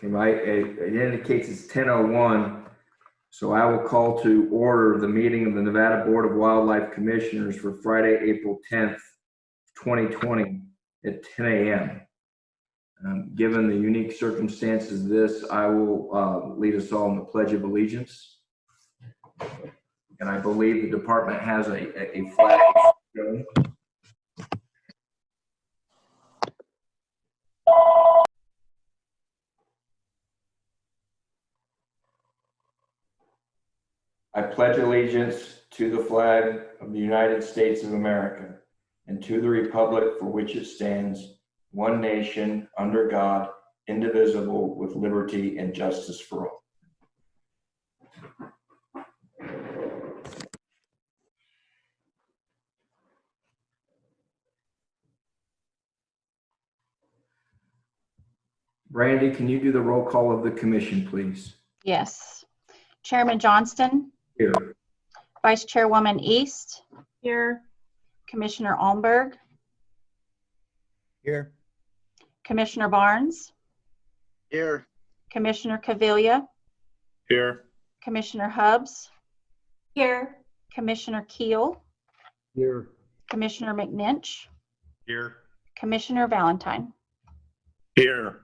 It indicates it's 10:01. So I will call to order the meeting of the Nevada Board of Wildlife Commissioners for Friday, April 10th, 2020 at 10 a.m. Given the unique circumstances of this, I will lead us all in the Pledge of Allegiance. And I believe the department has a flag showing. I pledge allegiance to the flag of the United States of America and to the republic for which it stands, one nation, under God, indivisible, with liberty and justice for all. Brandy, can you do the roll call of the commission, please? Yes. Chairman Johnston. Here. Vice Chairwoman East. Here. Commissioner Almberg. Here. Commissioner Barnes. Here. Commissioner Cavilla. Here. Commissioner Hubbs. Here. Commissioner Keel. Here. Commissioner McNinch. Here. Commissioner Valentine. Here.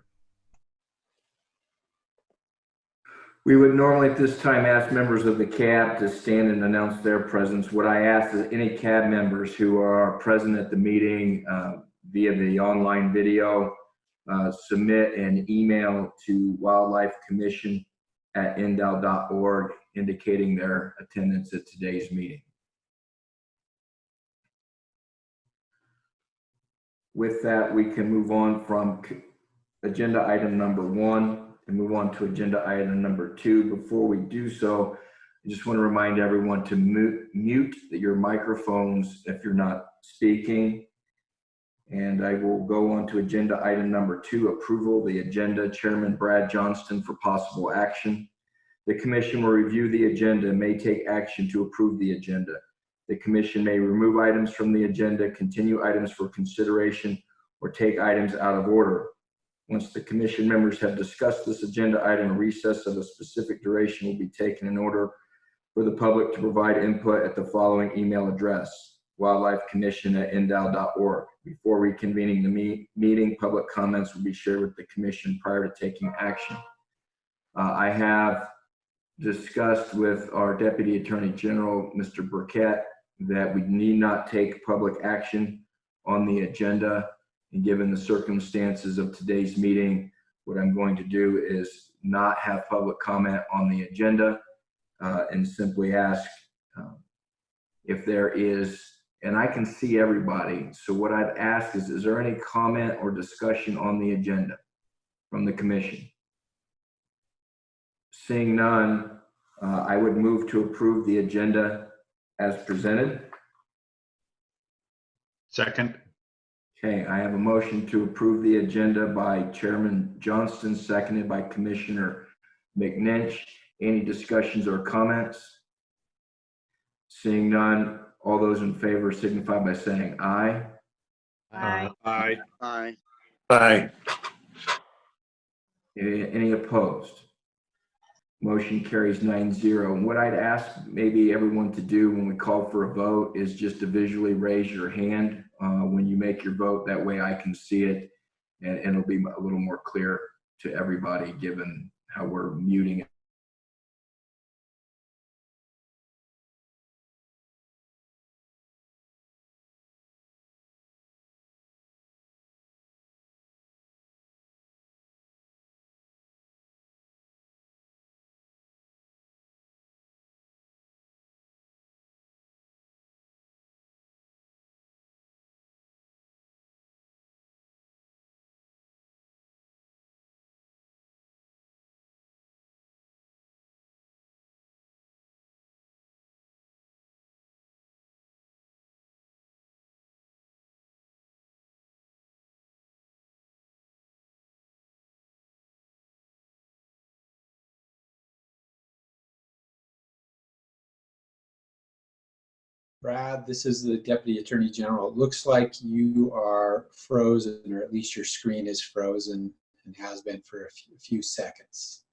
We would normally at this time ask members of the CAB to stand and announce their presence. What I ask is any CAB members who are present at the meeting via the online video, submit an email to wildlifecommission@ndow.org indicating their attendance at today's meeting. With that, we can move on from agenda item number 1 and move on to agenda item number 2. Before we do so, I just want to remind everyone to mute your microphones if you're not speaking. And I will go on to agenda item number 2, approval of the agenda. Chairman Brad Johnston for possible action. The commission will review the agenda and may take action to approve the agenda. The commission may remove items from the agenda, continue items for consideration, or take items out of order. Once the commission members have discussed this agenda item, a recess of a specific duration will be taken in order for the public to provide input at the following email address: wildlifecommission@ndow.org. Before reconvening the meeting, public comments will be shared with the commission prior to taking action. I have discussed with our Deputy Attorney General, Mr. Burkett, that we need not take public action on the agenda. And given the circumstances of today's meeting, what I'm going to do is not have public comment on the agenda and simply ask if there is, and I can see everybody. So what I'd ask is there any comment or discussion on the agenda from the commission? Seeing none, I would move to approve the agenda as presented. Second. Okay, I have a motion to approve the agenda by Chairman Johnston, seconded by Commissioner McNinch. Any discussions or comments? Seeing none, all those in favor signify by saying aye. Aye. Aye. Aye. Aye. Any opposed? Motion carries 9-0. And what I'd ask maybe everyone to do when we call for a vote is just to visually raise your hand when you make your vote. That way I can see it and it'll be a little more clear to everybody given how we're muting it. Brad, this is the Deputy Attorney General. It looks like you are frozen, or at least your screen is frozen. and has been for a few seconds.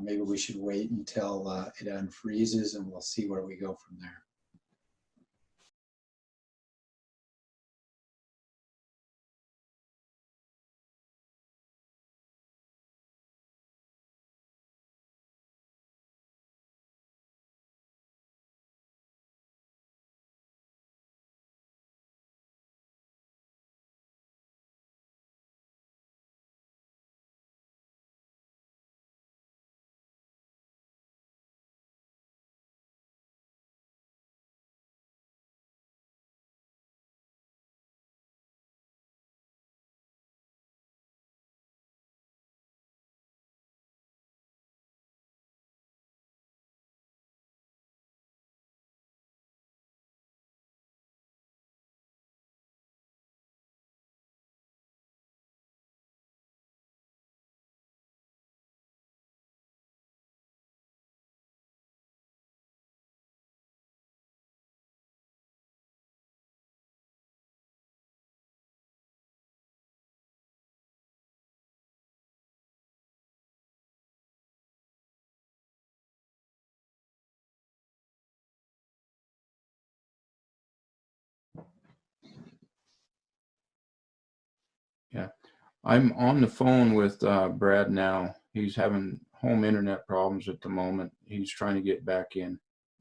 Maybe we should wait until it unfreezes and we'll see where we go from there. I'm on the phone with Brad now. He's having home internet problems at the moment. He's trying to get back in,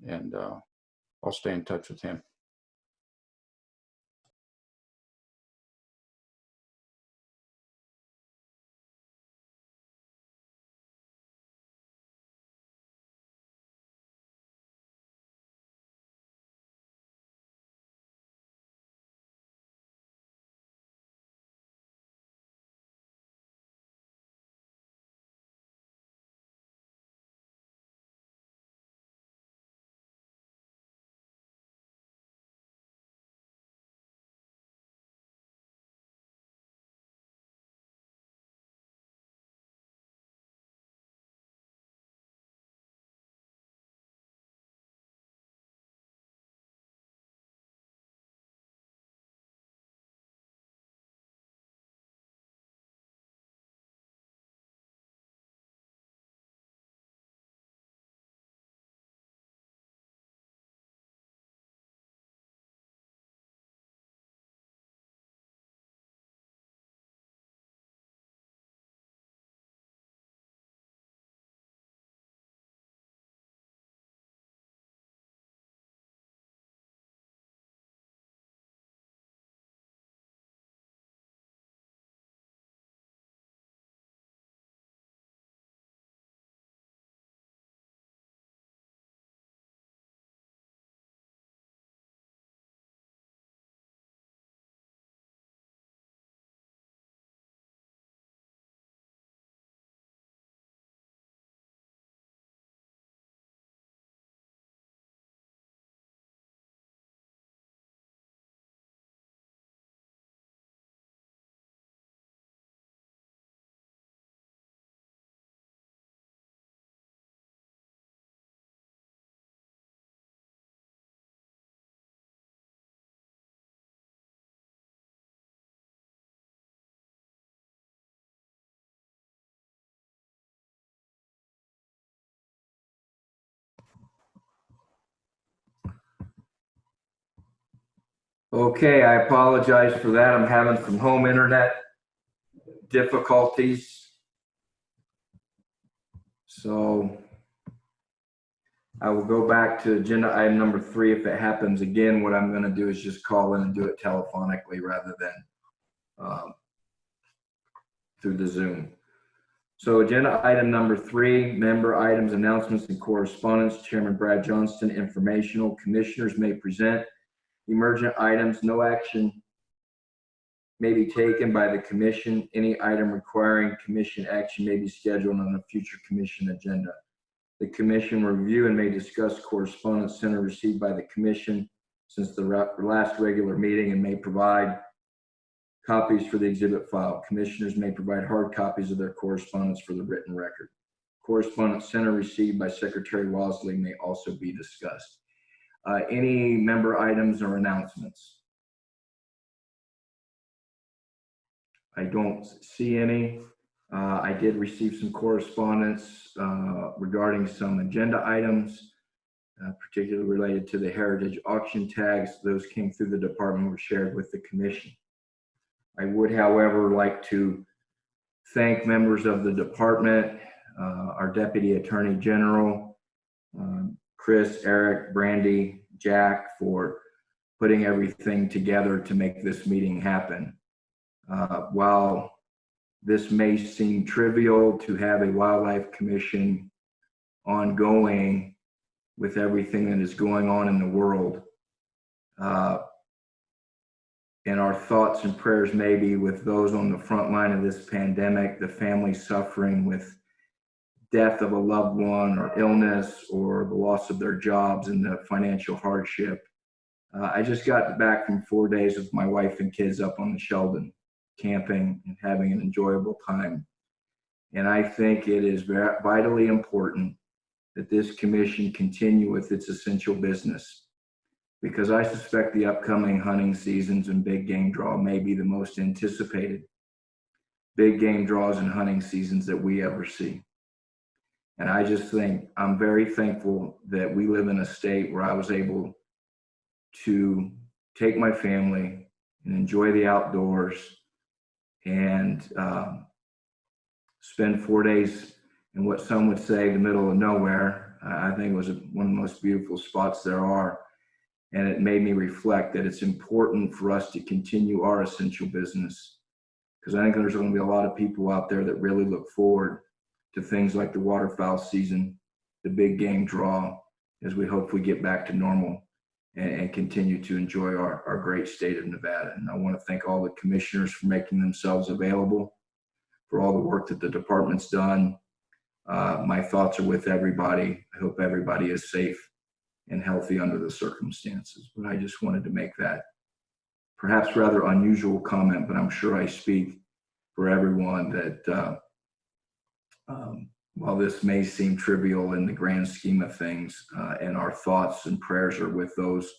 and I'll stay in touch with him. Okay, I apologize for that. I'm having some home internet difficulties. So I will go back to agenda item number 3. If it happens again, what I'm going to do is just call in and do it telephonically rather than through the Zoom. So agenda item number 3, member items, announcements, and correspondence. Chairman Brad Johnston, informational. Commissioners may present emergent items. No action may be taken by the commission. Any item requiring commission action may be scheduled on a future commission agenda. The commission will review and may discuss correspondence center received by the commission since the last regular meeting and may provide copies for the exhibit file. Commissioners may provide hard copies of their correspondence for the written record. Correspondence center received by Secretary Walsley may also be discussed. Any member items or announcements? I don't see any. I did receive some correspondence regarding some agenda items, particularly related to the heritage auction tags. Those came through the department, were shared with the commission. I would, however, like to thank members of the department, our Deputy Attorney General, Chris, Eric, Brandy, Jack, for putting everything together to make this meeting happen. While this may seem trivial to have a wildlife commission ongoing with everything that is going on in the world, and our thoughts and prayers may be with those on the front line of this pandemic, the families suffering with death of a loved one or illness or the loss of their jobs and the financial hardship. I just got back from 4 days with my wife and kids up on the Sheldon, camping and having an enjoyable time. And I think it is vitally important that this commission continue with its essential business, because I suspect the upcoming hunting seasons and big game draw may be the most anticipated big game draws and hunting seasons that we ever see. And I just think I'm very thankful that we live in a state where I was able to take my family and enjoy the outdoors and spend 4 days in what some would say the middle of nowhere. I think it was one of the most beautiful spots there are. And it made me reflect that it's important for us to continue our essential business, because I think there's going to be a lot of people out there that really look forward to things like the waterfowl season, the big game draw, as we hopefully get back to normal and continue to enjoy our great state of Nevada. And I want to thank all the commissioners for making themselves available, for all the work that the department's done. My thoughts are with everybody. I hope everybody is safe and healthy under the circumstances. But I just wanted to make that perhaps rather unusual comment, but I'm sure I speak for everyone that while this may seem trivial in the grand scheme of things, and our thoughts and prayers are with those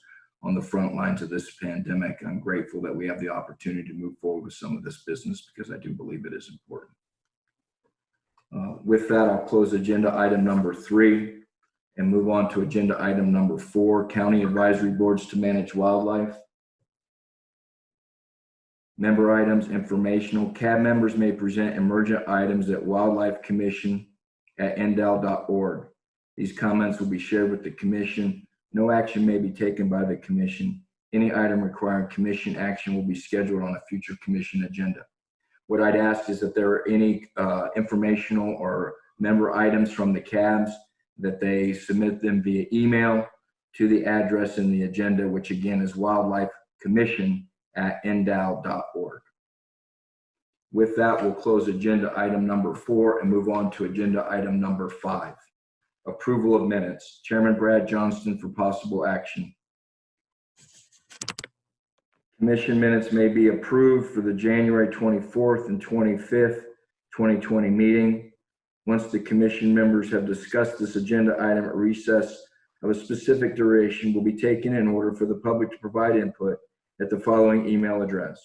on the front lines of this pandemic, I'm grateful that we have the opportunity to move forward with some of this business, because I do believe it is important. With that, I'll close agenda item number 3 and move on to agenda item number 4, county advisory boards to manage wildlife. Member items, informational. CAB members may present emergent items at Wildlife Commission at NDOW.org. These comments will be shared with the commission. No action may be taken by the commission. Any item requiring commission action will be scheduled on a future commission agenda. What I'd ask is that there are any informational or member items from the CABs, that they submit them via email to the address in the agenda, which again is wildlifecommission@ndow.org. With that, we'll close agenda item number 4 and move on to agenda item number 5. Approval of minutes. Chairman Brad Johnston for possible action. Commission minutes may be approved for the January 24th and 25th, 2020 meeting. Once the commission members have discussed this agenda item, at recess of a specific duration will be taken in order for the public to provide input at the following email address: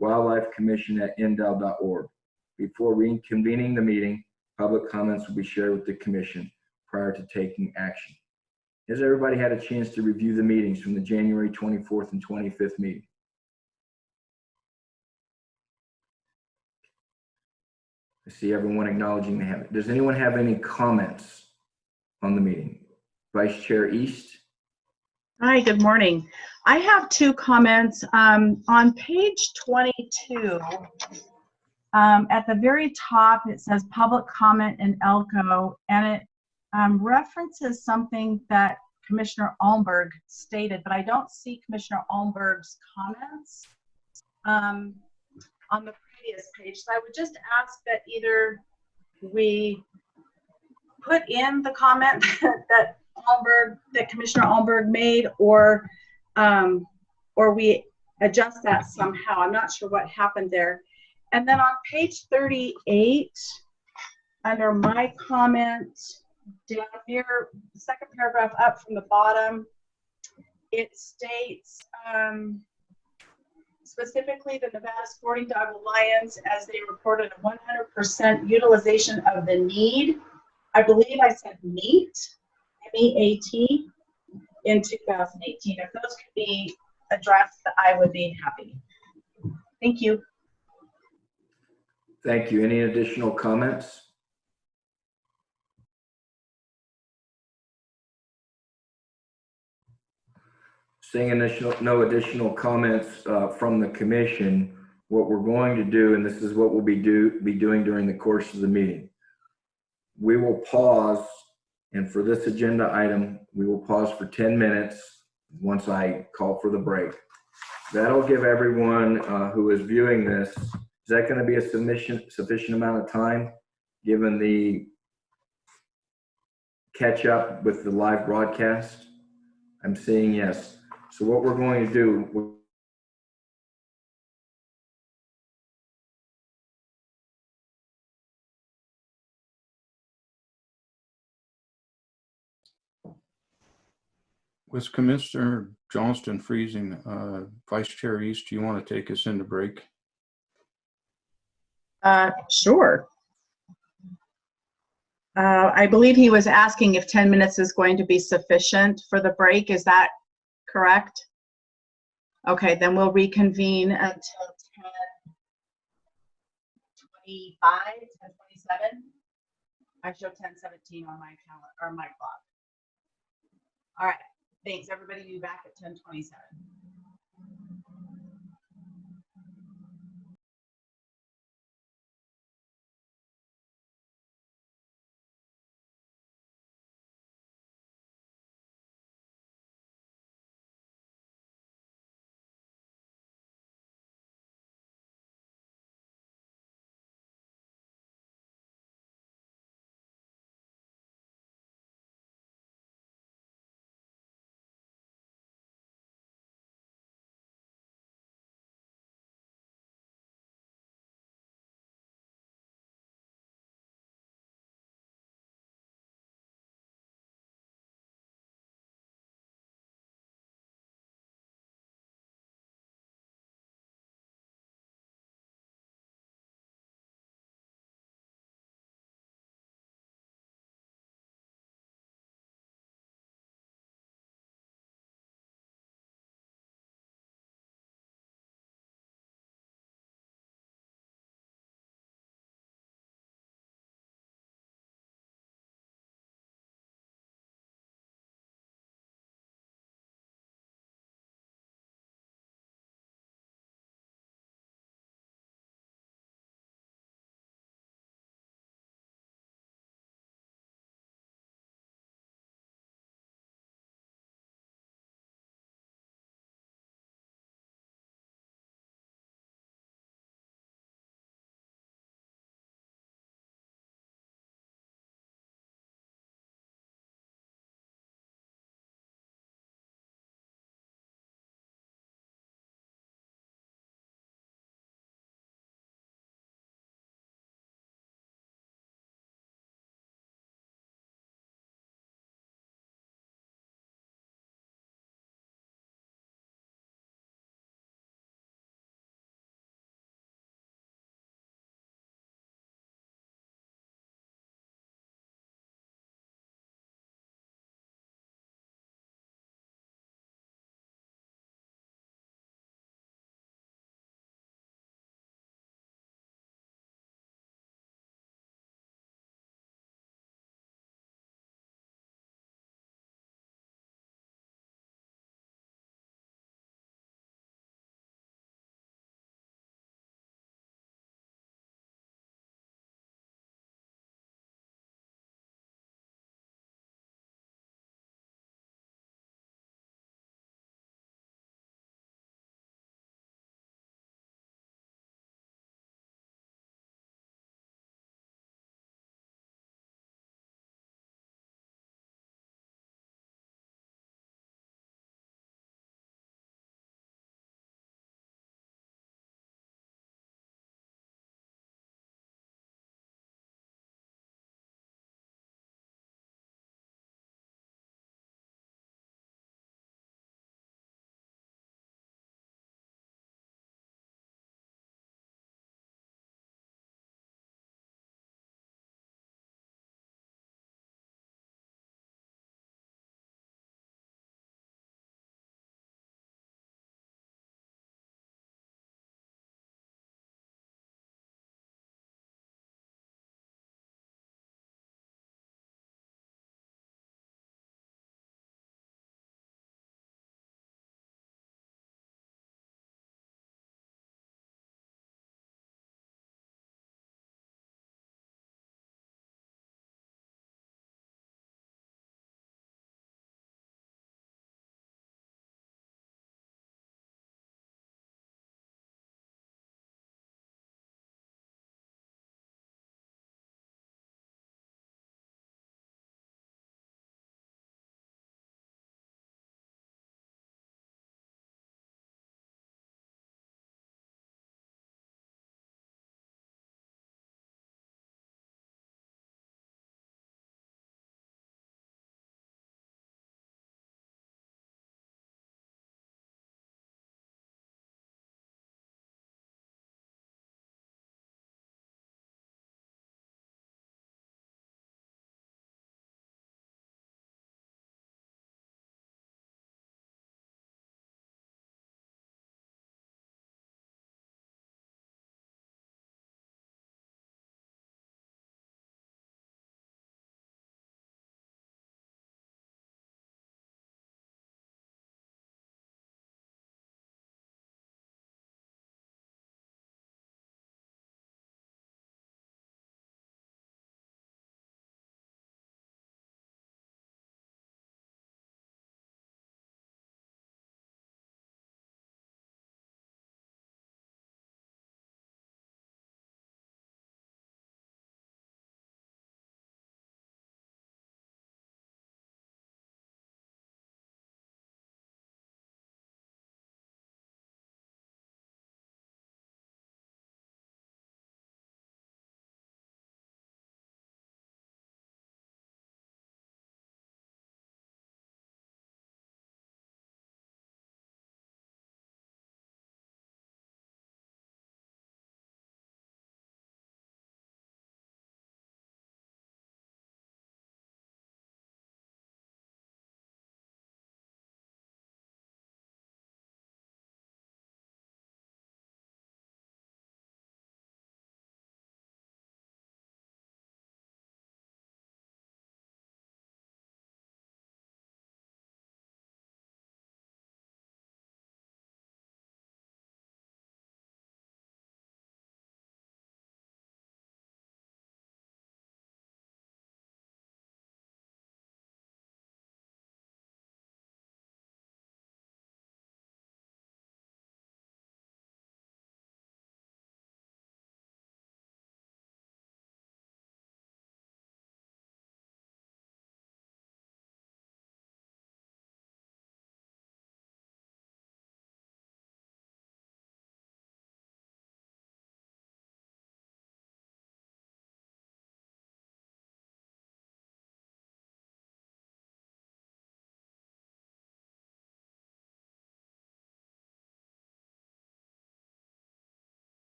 wildlifecommission@ndow.org. Before reconvening the meeting, public comments will be shared with the commission prior to taking action. Has everybody had a chance to review the meetings from the January 24th and 25th meeting? I see everyone acknowledging they have it. Does anyone have any comments on the meeting? Vice Chair East? Hi, good morning. I have 2 comments. On page 22, at the very top, it says public comment in Elko, and it references something that Commissioner Almberg stated, but I don't see Commissioner Almberg's comments on the previous page. So I would just ask that either we put in the comment that Commissioner Almberg made, or we adjust that somehow. I'm not sure what happened there. And then on page 38, under my comment, down here, second paragraph up from the bottom, it states specifically the Nevada Sporting Dog Alliance, as they reported a 100% utilization of the need. I believe I said MEAT, M-E-A-T, in 2018. If those could be addressed, I would be happy. Thank you. Thank you. Any additional comments? Seeing no additional comments from the commission, what we're going to do, and this is what we'll be doing during the course of the meeting. We will pause, and for this agenda item, we will pause for 10 minutes once I call for the break. That'll give everyone who is viewing this, is that going to be a sufficient amount of time, given the catch up with the live broadcast? I'm seeing yes. So what we're going to do, With Commissioner Johnston freezing, Vice Chair East, do you want to take us into break? Sure. I believe he was asking if 10 minutes is going to be sufficient for the break. Is that correct? Okay, then we'll reconvene until 10:25, 10:27. I show 10:17 on my calendar or my clock. All right, thanks. Everybody be back at 10:27.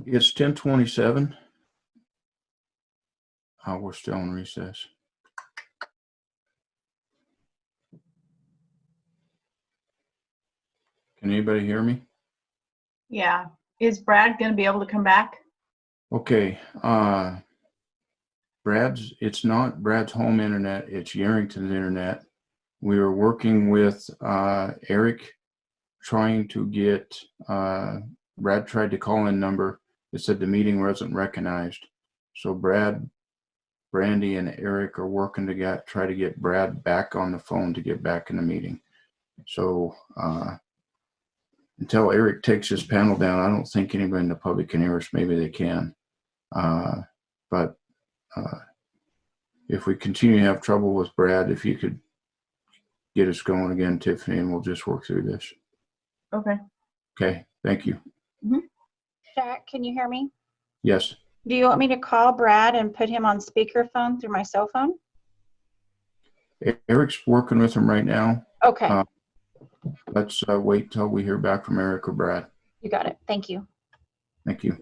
It's 10:27. We're still in recess. Can anybody hear me? Yeah. Is Brad going to be able to come back? Okay. It's not Brad's home internet. It's Yarrington's internet. We were working with Eric trying to get, Brad tried to call in number. It said the meeting wasn't recognized. So Brad, Brandy, and Eric are working to try to get Brad back on the phone to get back in the meeting. So until Eric takes his panel down, I don't think anybody in the public can hear us. Maybe they can. But if we continue to have trouble with Brad, if you could get us going again, Tiffany, and we'll just work through this. Okay. Okay, thank you. Jack, can you hear me? Yes. Do you want me to call Brad and put him on speakerphone through my cell phone? Eric's working with him right now. Okay, Let's wait till we hear back from Eric or Brad. you got it. Thank you. Thank you.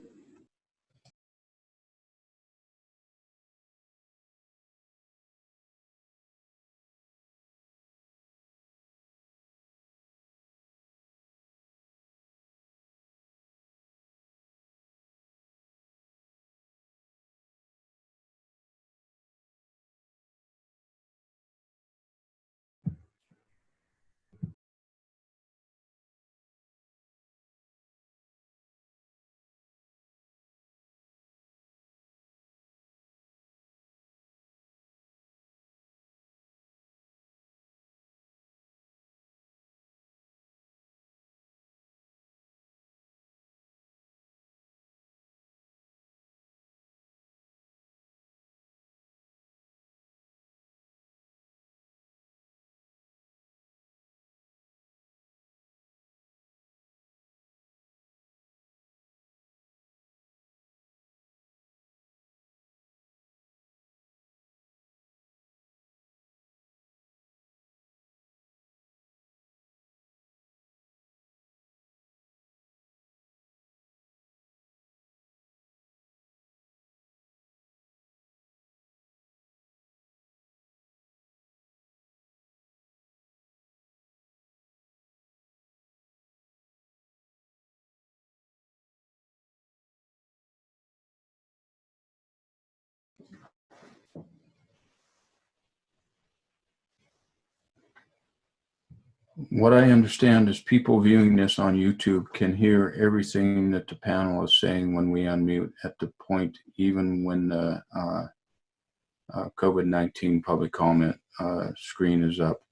What I understand is people viewing this on YouTube can hear everything that the panel is saying when we unmute at the point, even when the COVID-19 public comment screen is up.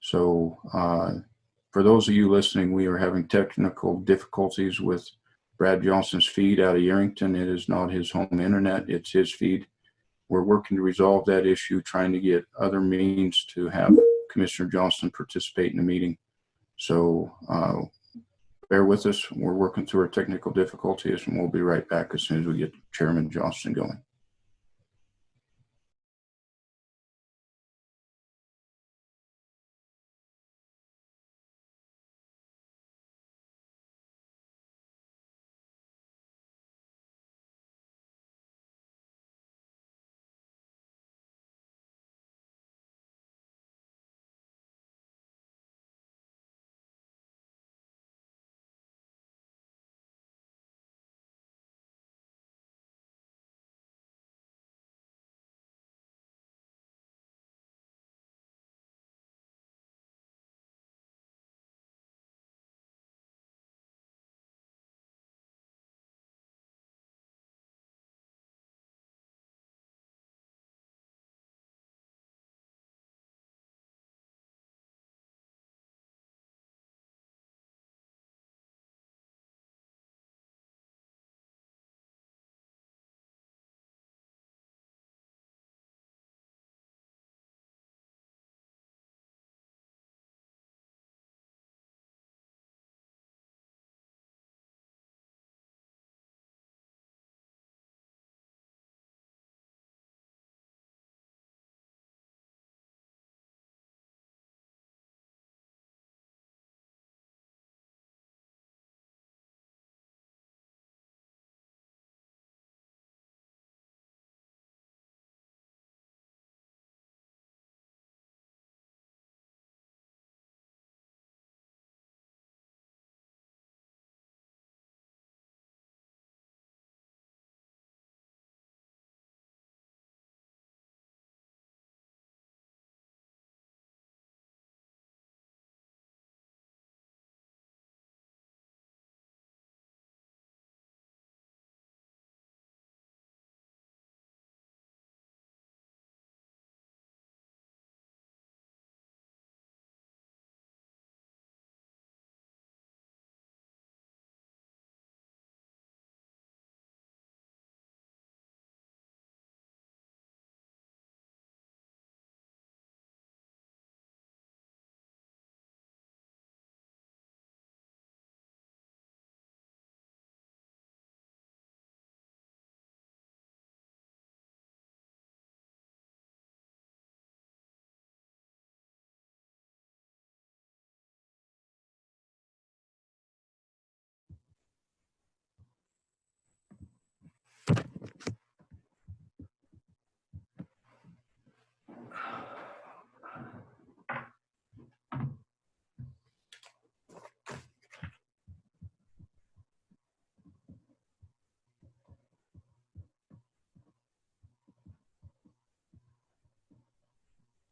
So for those of you listening, we are having technical difficulties with Brad Johnson's feed out of Yarrington. It is not his home internet, it's his feed. We're working to resolve that issue, trying to get other means to have Commissioner Johnson participate in the meeting. So bear with us. We're working through our technical difficulties, and we'll be right back as soon as we get Chairman Johnson going.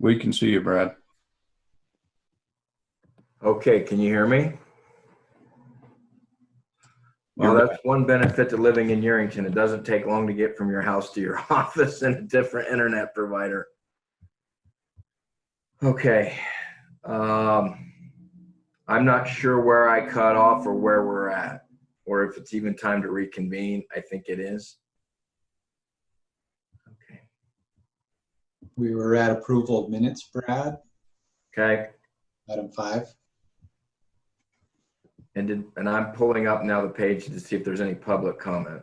We can see you, Brad. Okay, can you hear me? Well, You're that's one benefit to living in Yerington. It doesn't take long to get from your house to your office and a different internet provider. Okay. I'm not sure where I cut off or where we're at, or if it's even time to reconvene. I think it is. Okay. We were at approval of minutes, Brad, Okay. item 5. And I'm pulling up now the page to see if there's any public comment.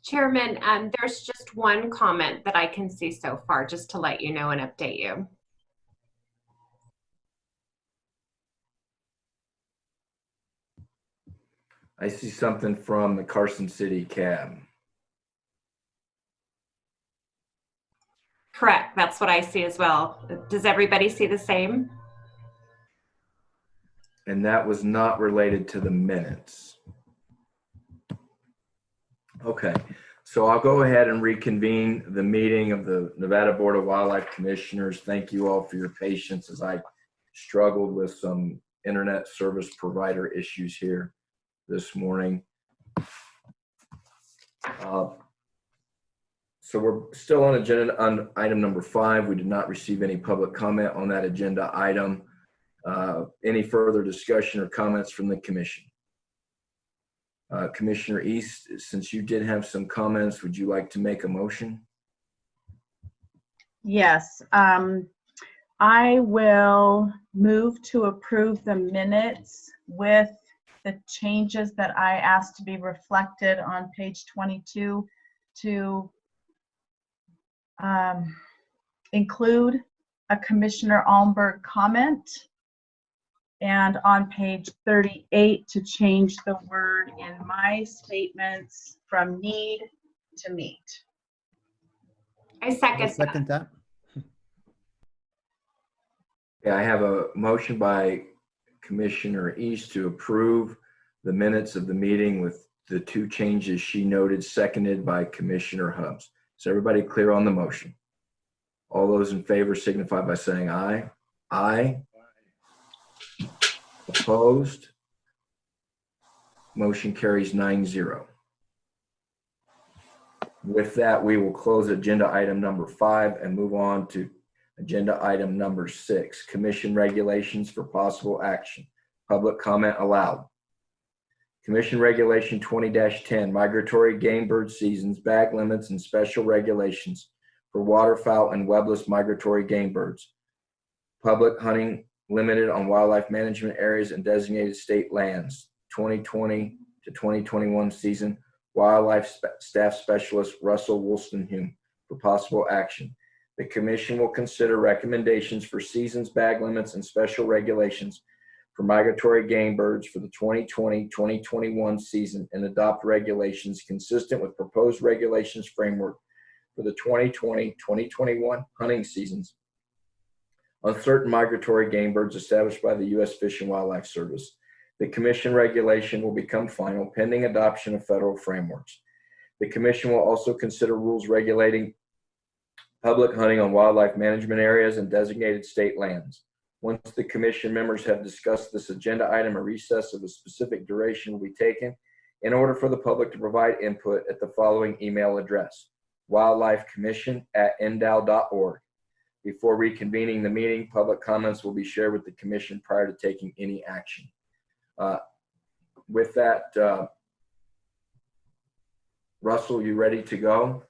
Chairman, there's just one comment that I can see so far, just to let you know and update you. I see something from the Carson City cab. Correct, that's what I see as well. Does everybody see the same? And that was not related to the minutes. Okay, so I'll go ahead and reconvene the meeting of the Nevada Board of Wildlife Commissioners. Thank you all for your patience as I struggled with some internet service provider issues here this morning. So we're still on agenda on item number 5. We did not receive any public comment on that agenda item. Any further discussion or comments from the commission? Commissioner East, since you did have some comments, would you like to make a motion? Yes, I will move to approve the minutes with the changes that I asked to be reflected on page 22 to include a Commissioner Almberg comment, and on page 38 to change the word in my statements from need to meet. I second that. Second that. Yeah, I have a motion by Commissioner East to approve the minutes of the meeting with the 2 changes she noted, seconded by Commissioner Hubbs. Is everybody clear on the motion? All those in favor signify by saying aye. Aye. Opposed? Motion carries 9-0. With that, we will close agenda item number 5 and move on to agenda item number 6, Commission regulations for possible action. Public comment allowed. Commission Regulation 20-10, migratory game bird seasons, bag limits, and special regulations for waterfowl and webless migratory game birds. Public hunting limited on wildlife management areas and designated state lands. 2020 to 2021 season. Wildlife Staff Specialist Russell Woolstenhume for possible action. The Commission will consider recommendations for seasons, bag limits, and special regulations for migratory game birds for the 2020-2021 season and adopt regulations consistent with proposed regulations framework for the 2020-2021 hunting seasons on certain migratory game birds established by the U.S. Fish and Wildlife Service. The Commission regulation will become final pending adoption of federal frameworks. The Commission will also consider rules regulating public hunting on wildlife management areas and designated state lands. Once the Commission members have discussed this agenda item, a recess of a specific duration will be taken in order for the public to provide input at the following email address: wildlifecommission@ndow.org. Before reconvening the meeting, public comments will be shared with the Commission prior to taking any action. With that, Russell, you ready to go?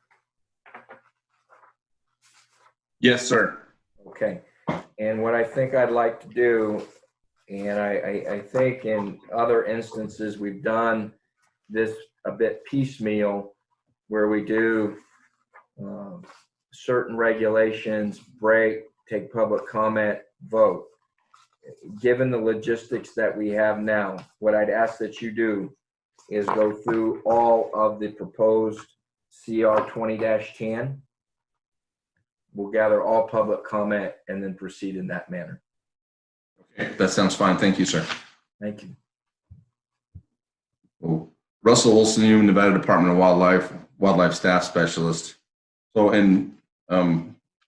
Yes, sir. Okay. And what I think I'd like to do, and I think in other instances we've done this a bit piecemeal, where we do certain regulations, break, take public comment, vote. Given the logistics that we have now, what I'd ask that you do is go through all of the proposed CR 20-10. We'll gather all public comment and then proceed in that manner. Okay, that sounds fine. Thank you, sir. Thank you. We'll Russell Olson, Nevada Department of Wildlife Staff Specialist. So on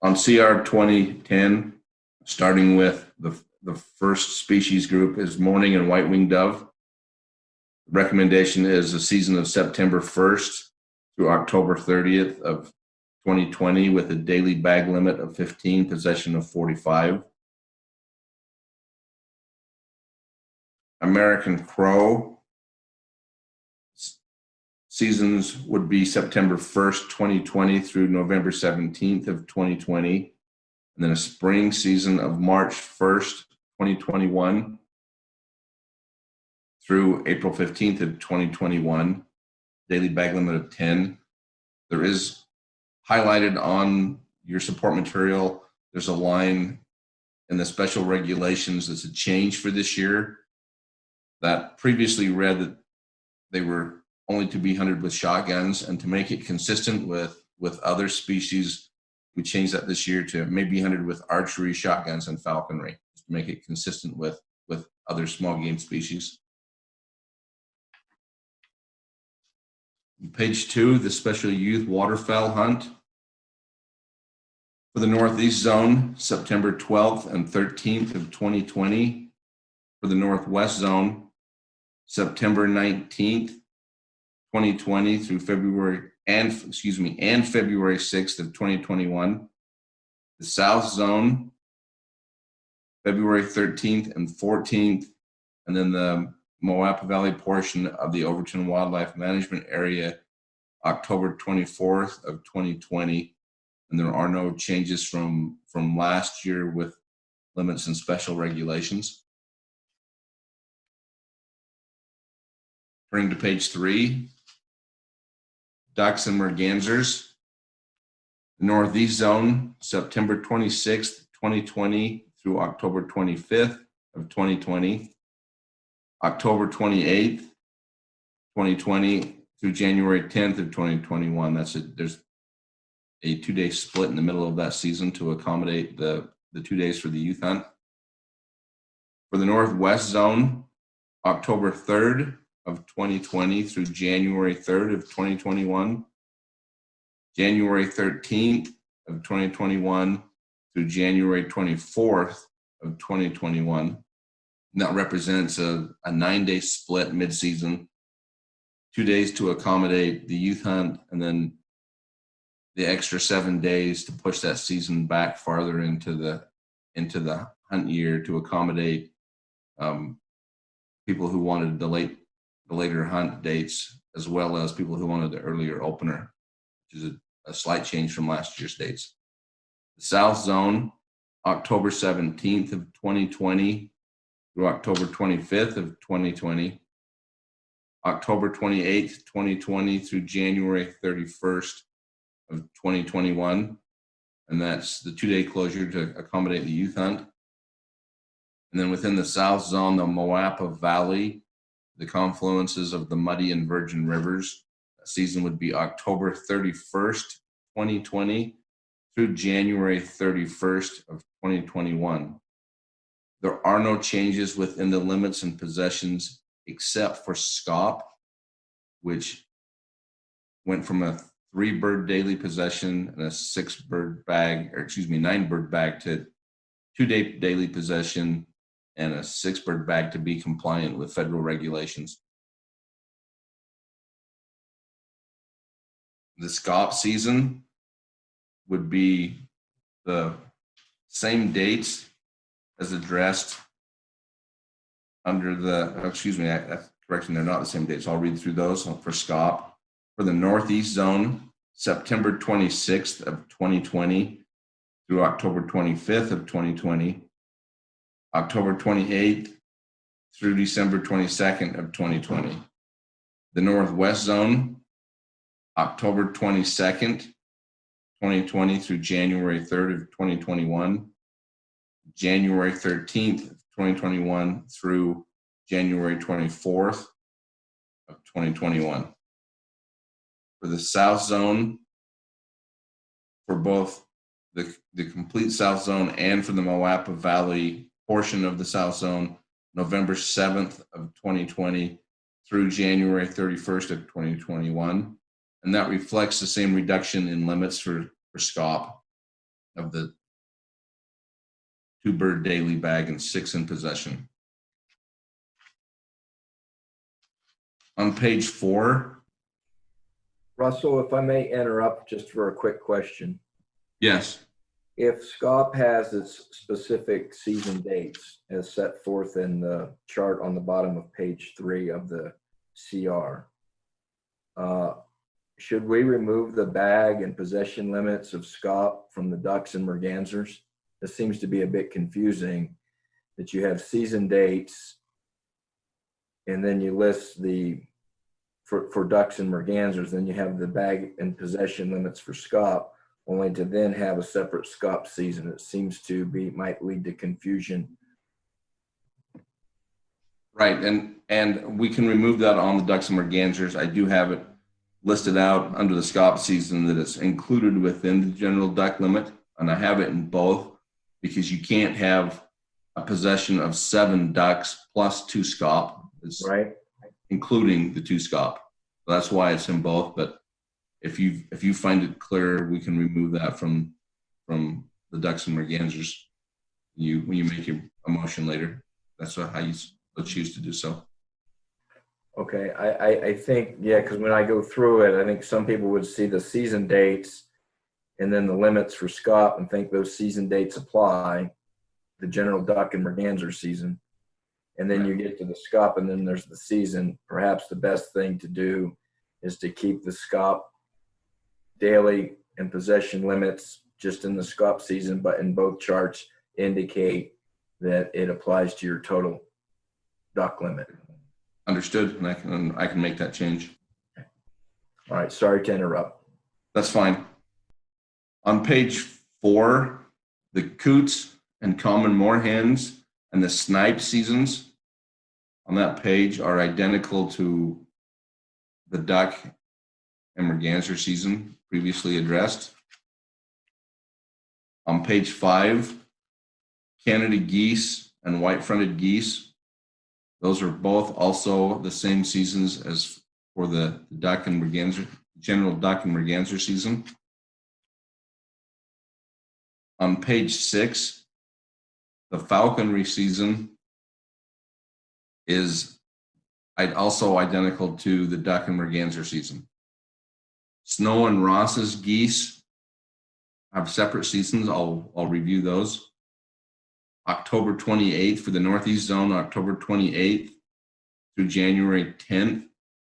CR 2010, starting with the first species group is mourning and white-winged dove. The recommendation is a season of September 1st through October 30th of 2020 with a daily bag limit of 15, possession of 45. American crow seasons would be September 1st, 2020 through November 17th of 2020. And then a spring season of March 1st, 2021 through April 15th of 2021, daily bag limit of 10. There is highlighted on your support material, there's a line in the special regulations that's a change for this year that previously read that they were only to be hunted with shotguns, and to make it consistent with other species, we changed that this year to maybe hunted with archery, shotguns, and falconry, just to make it consistent with other small game species. Page 2, the special youth waterfowl hunt. For the Northeast Zone, September 12th and 13th of 2020. For the Northwest Zone, September 19th, 2020 through February and February 6th of 2021. The South Zone, February 13th and 14th, and then the Moapa Valley portion of the Overton Wildlife Management Area, October 24th of 2020. And there are no changes from last year with limits and special regulations. Turning to page 3, ducks and mergansers. The Northeast Zone, September 26th, 2020 through October 25th of 2020. October 28th, 2020 through January 10th of 2021. There's a 2-day split in the middle of that season to accommodate the 2 days for the youth hunt. For the Northwest Zone, October 3rd of 2020 through January 3rd of 2021. January 13th of 2021 through January 24th of 2021. And that represents a 9-day split mid-season, 2 days to accommodate the youth hunt, and then the extra 7 days to push that season back farther into the hunt year to accommodate people who wanted the later hunt dates, as well as people who wanted the earlier opener, which is a slight change from last year's dates. The South Zone, October 17th of 2020 through October 25th of 2020. October 28th, 2020 through January 31st of 2021. And that's the 2-day closure to accommodate the youth hunt. And then within the South Zone, the Moapa Valley, the confluences of the Muddy and Virgin Rivers. That season would be October 31st, 2020 through January 31st of 2021. There are no changes within the limits and possessions except for scaup, which went from a 3-bird daily possession and a 9-bird bag to 2-day daily possession and a 6-bird bag to be compliant with federal regulations. The scaup season would be the same dates as addressed under correction, they're not the same dates. I'll read through those for scaup. For the Northeast Zone, September 26th of 2020 through October 25th of 2020. October 28th through December 22nd of 2020. The Northwest Zone, October 22nd, 2020 through January 3rd of 2021. January 13th of 2021 through January 24th of 2021. For the South Zone, for both the complete South Zone and for the Moapa Valley portion of the South Zone, November 7th of 2020 through January 31st of 2021. And that reflects the same reduction in limits for SCOP of the 2 bird daily bag and 6 in possession. On page 4, Russell, if I may interrupt just for a quick question. yes, If SCOP has its specific season dates as set forth in the chart on the bottom of page 3 of the CR, should we remove the bag and possession limits of SCOP from the ducks and mergansers? This seems to be a bit confusing that you have season dates and then you list for ducks and mergansers, then you have the bag and possession limits for SCOP, only to then have a separate SCOP season. It seems to might lead to confusion. right. And we can remove that on the ducks and mergansers. I do have it listed out under the SCOP season that it's included within the general duck limit. And I have it in both because you can't have a possession of 7 ducks plus 2 SCOP. It's Right? including the 2 SCOP. So that's why it's in both. But if you find it clear, we can remove that from the ducks and mergansers. When you make a motion later, that's how you choose to do so. Okay, I think, yeah, because when I go through it, I think some people would see the season dates and then the limits for SCOP and think those season dates apply, the general duck and merganser season. And then you get to the SCOP and then there's the season. Perhaps the best thing to do is to keep the SCOP daily and possession limits just in the SCOP season, but in both charts indicate that it applies to your total duck limit. Understood, and I can make that change. All right, sorry to interrupt. That's fine. On page 4, the coots and common moorhens and the snipe seasons on that page are identical to the duck and merganser season previously addressed. On page 5, Canada geese and white-fronted geese, those are both also the same seasons as for the duck and merganser, general duck and merganser season. On page 6, the falconry season is also identical to the duck and merganser season. Snow and Ross's geese have separate seasons. I'll review those. October 28th for the Northeast Zone, October 28th through January 10th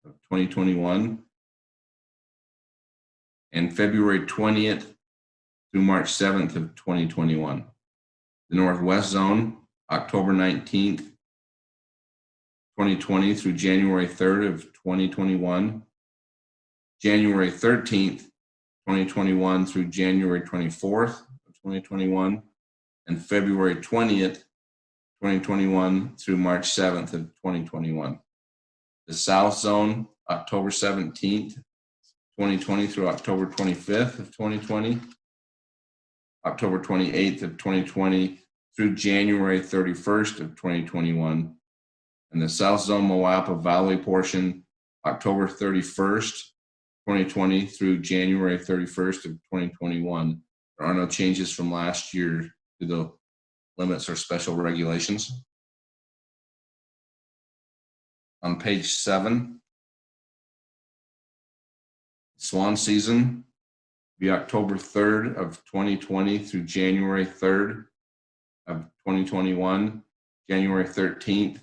of 2021. And February 20th through March 7th of 2021. The Northwest Zone, October 19th, 2020 through January 3rd of 2021. January 13th, 2021 through January 24th of 2021. And February 20th, 2021 through March 7th of 2021. The South Zone, October 17th, 2020 through October 25th of 2020. October 28th of 2020 through January 31st of 2021. And the South Zone Moapa Valley portion, October 31st, 2020 through January 31st of 2021. There are no changes from last year to the limits or special regulations. On page 7, swan season be October 3rd of 2020 through January 3rd of 2021, January 13th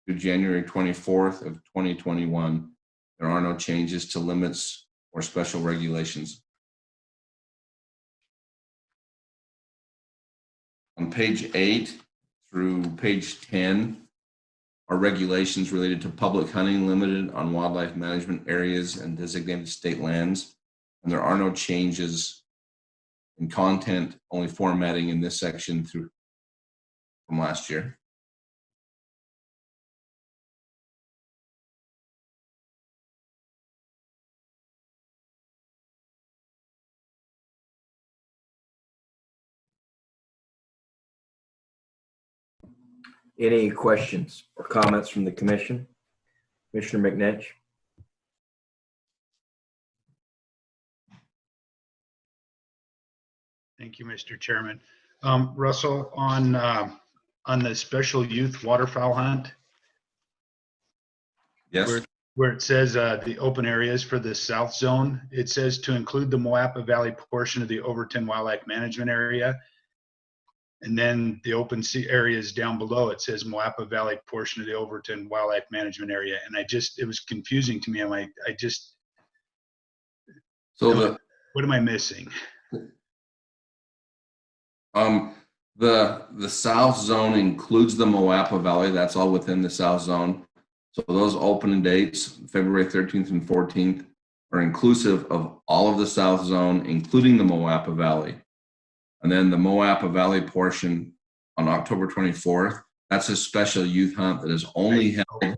through January 24th of 2021. There are no changes to limits or special regulations. On page 8 through page 10 are regulations related to public hunting limited on wildlife management areas and designated state lands. And there are no changes in content, only formatting in this section from last year. Any questions or comments from the commission? Commissioner McNinch. Thank you, Mr. Chairman. Russell, on the special youth waterfowl hunt, Yes. where it says the open areas for the South Zone, it says to include the Moapa Valley portion of the Overton Wildlife Management Area. And then the open sea areas down below, it says Moapa Valley portion of the Overton Wildlife Management Area. And it was confusing to me. I'm like, So what am I missing? the South Zone includes the Moapa Valley. That's all within the South Zone. So those opening dates, February 13th and 14th, are inclusive of all of the South Zone, including the Moapa Valley. And then the Moapa Valley portion on October 24th, that's a special youth hunt that is only held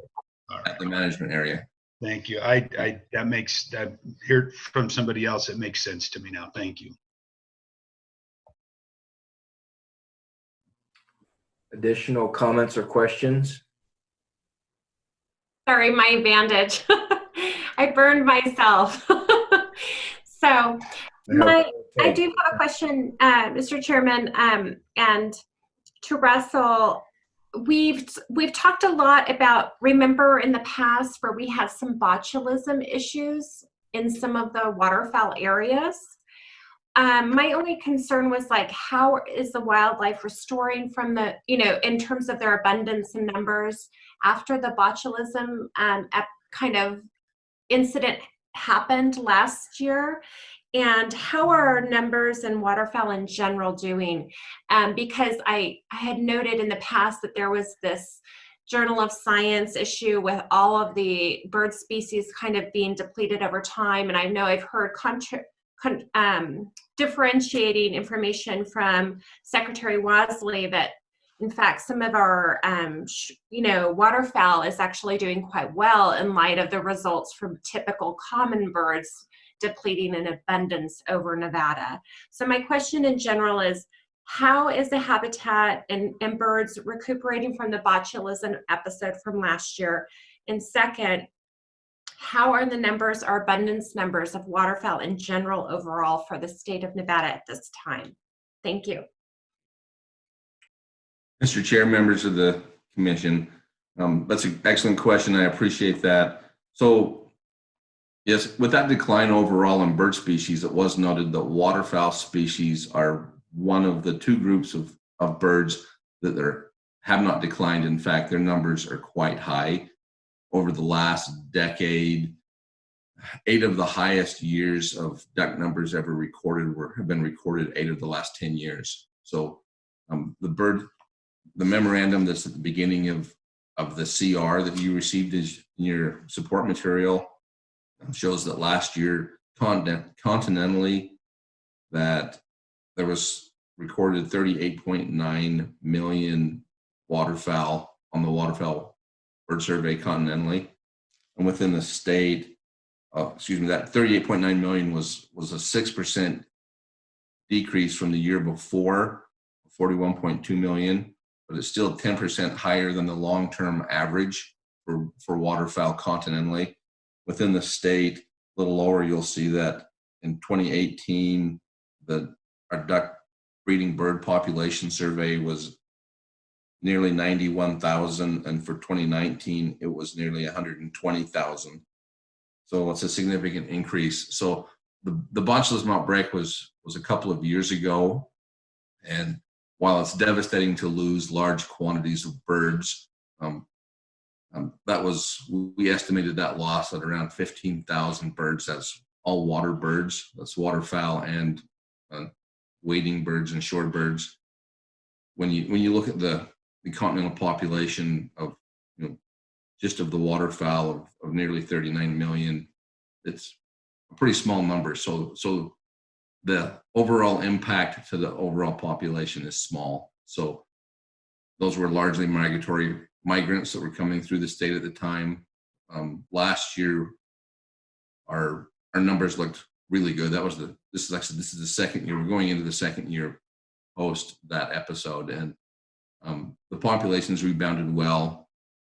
at the management area. Thank you. That makes that hear from somebody else. It makes sense to me now. Thank you. Additional comments or questions? Sorry, my bandage. I burned myself. So I do have a question, Mr. Chairman, and to Russell. We've talked a lot about, remember in the past where we had some botulism issues in some of the waterfowl areas. My only concern was like, how is the wildlife restoring from the, in terms of their abundance and numbers after the botulism kind of incident happened last year? And how are our numbers and waterfowl in general doing? Because I had noted in the past that there was this Journal of Science issue with all of the bird species kind of being depleted over time. And I know I've heard differentiating information from Secretary Wasley that in fact some of our waterfowl is actually doing quite well in light of the results from typical common birds depleting in abundance over Nevada. So my question in general is, how is the habitat and birds recuperating from the botulism episode from last year? And second, how are the numbers or abundance numbers of waterfowl in general overall for the state of Nevada at this time? Thank you. Mr. Chair, members of the commission, that's an excellent question. I appreciate that. So yes, with that decline overall in bird species, it was noted that waterfowl species are one of the two groups of birds that have not declined. In fact, their numbers are quite high. Over the last decade, 8 of the highest years of duck numbers ever recorded have been recorded 8 of the last 10 years. So the memorandum that's at the beginning of the CR that you received in your support material shows that last year continentally that there was recorded 38.9 million waterfowl on the waterfowl bird survey continentally, and within the state, that 38.9 million was a 6% decrease from the year before, 41.2 million, but it's still 10% higher than the long-term average for waterfowl continentally. Within the state, a little lower, you'll see that in 2018, our duck breeding bird population survey was nearly 91,000, and for 2019, it was nearly 120,000. So it's a significant increase. So the botulism outbreak was a couple of years ago, and while it's devastating to lose large quantities of birds, we estimated that loss at around 15,000 birds. That's all water birds. That's waterfowl and wading birds and shorebirds. When you look at the continental population of just of the waterfowl of nearly 39 million, it's a pretty small number. So the overall impact to the overall population is small. So those were largely migratory migrants that were coming through the state at the time. Last year, our numbers looked really good. This is the second year. We're going into the second year post that episode, and the populations rebounded well.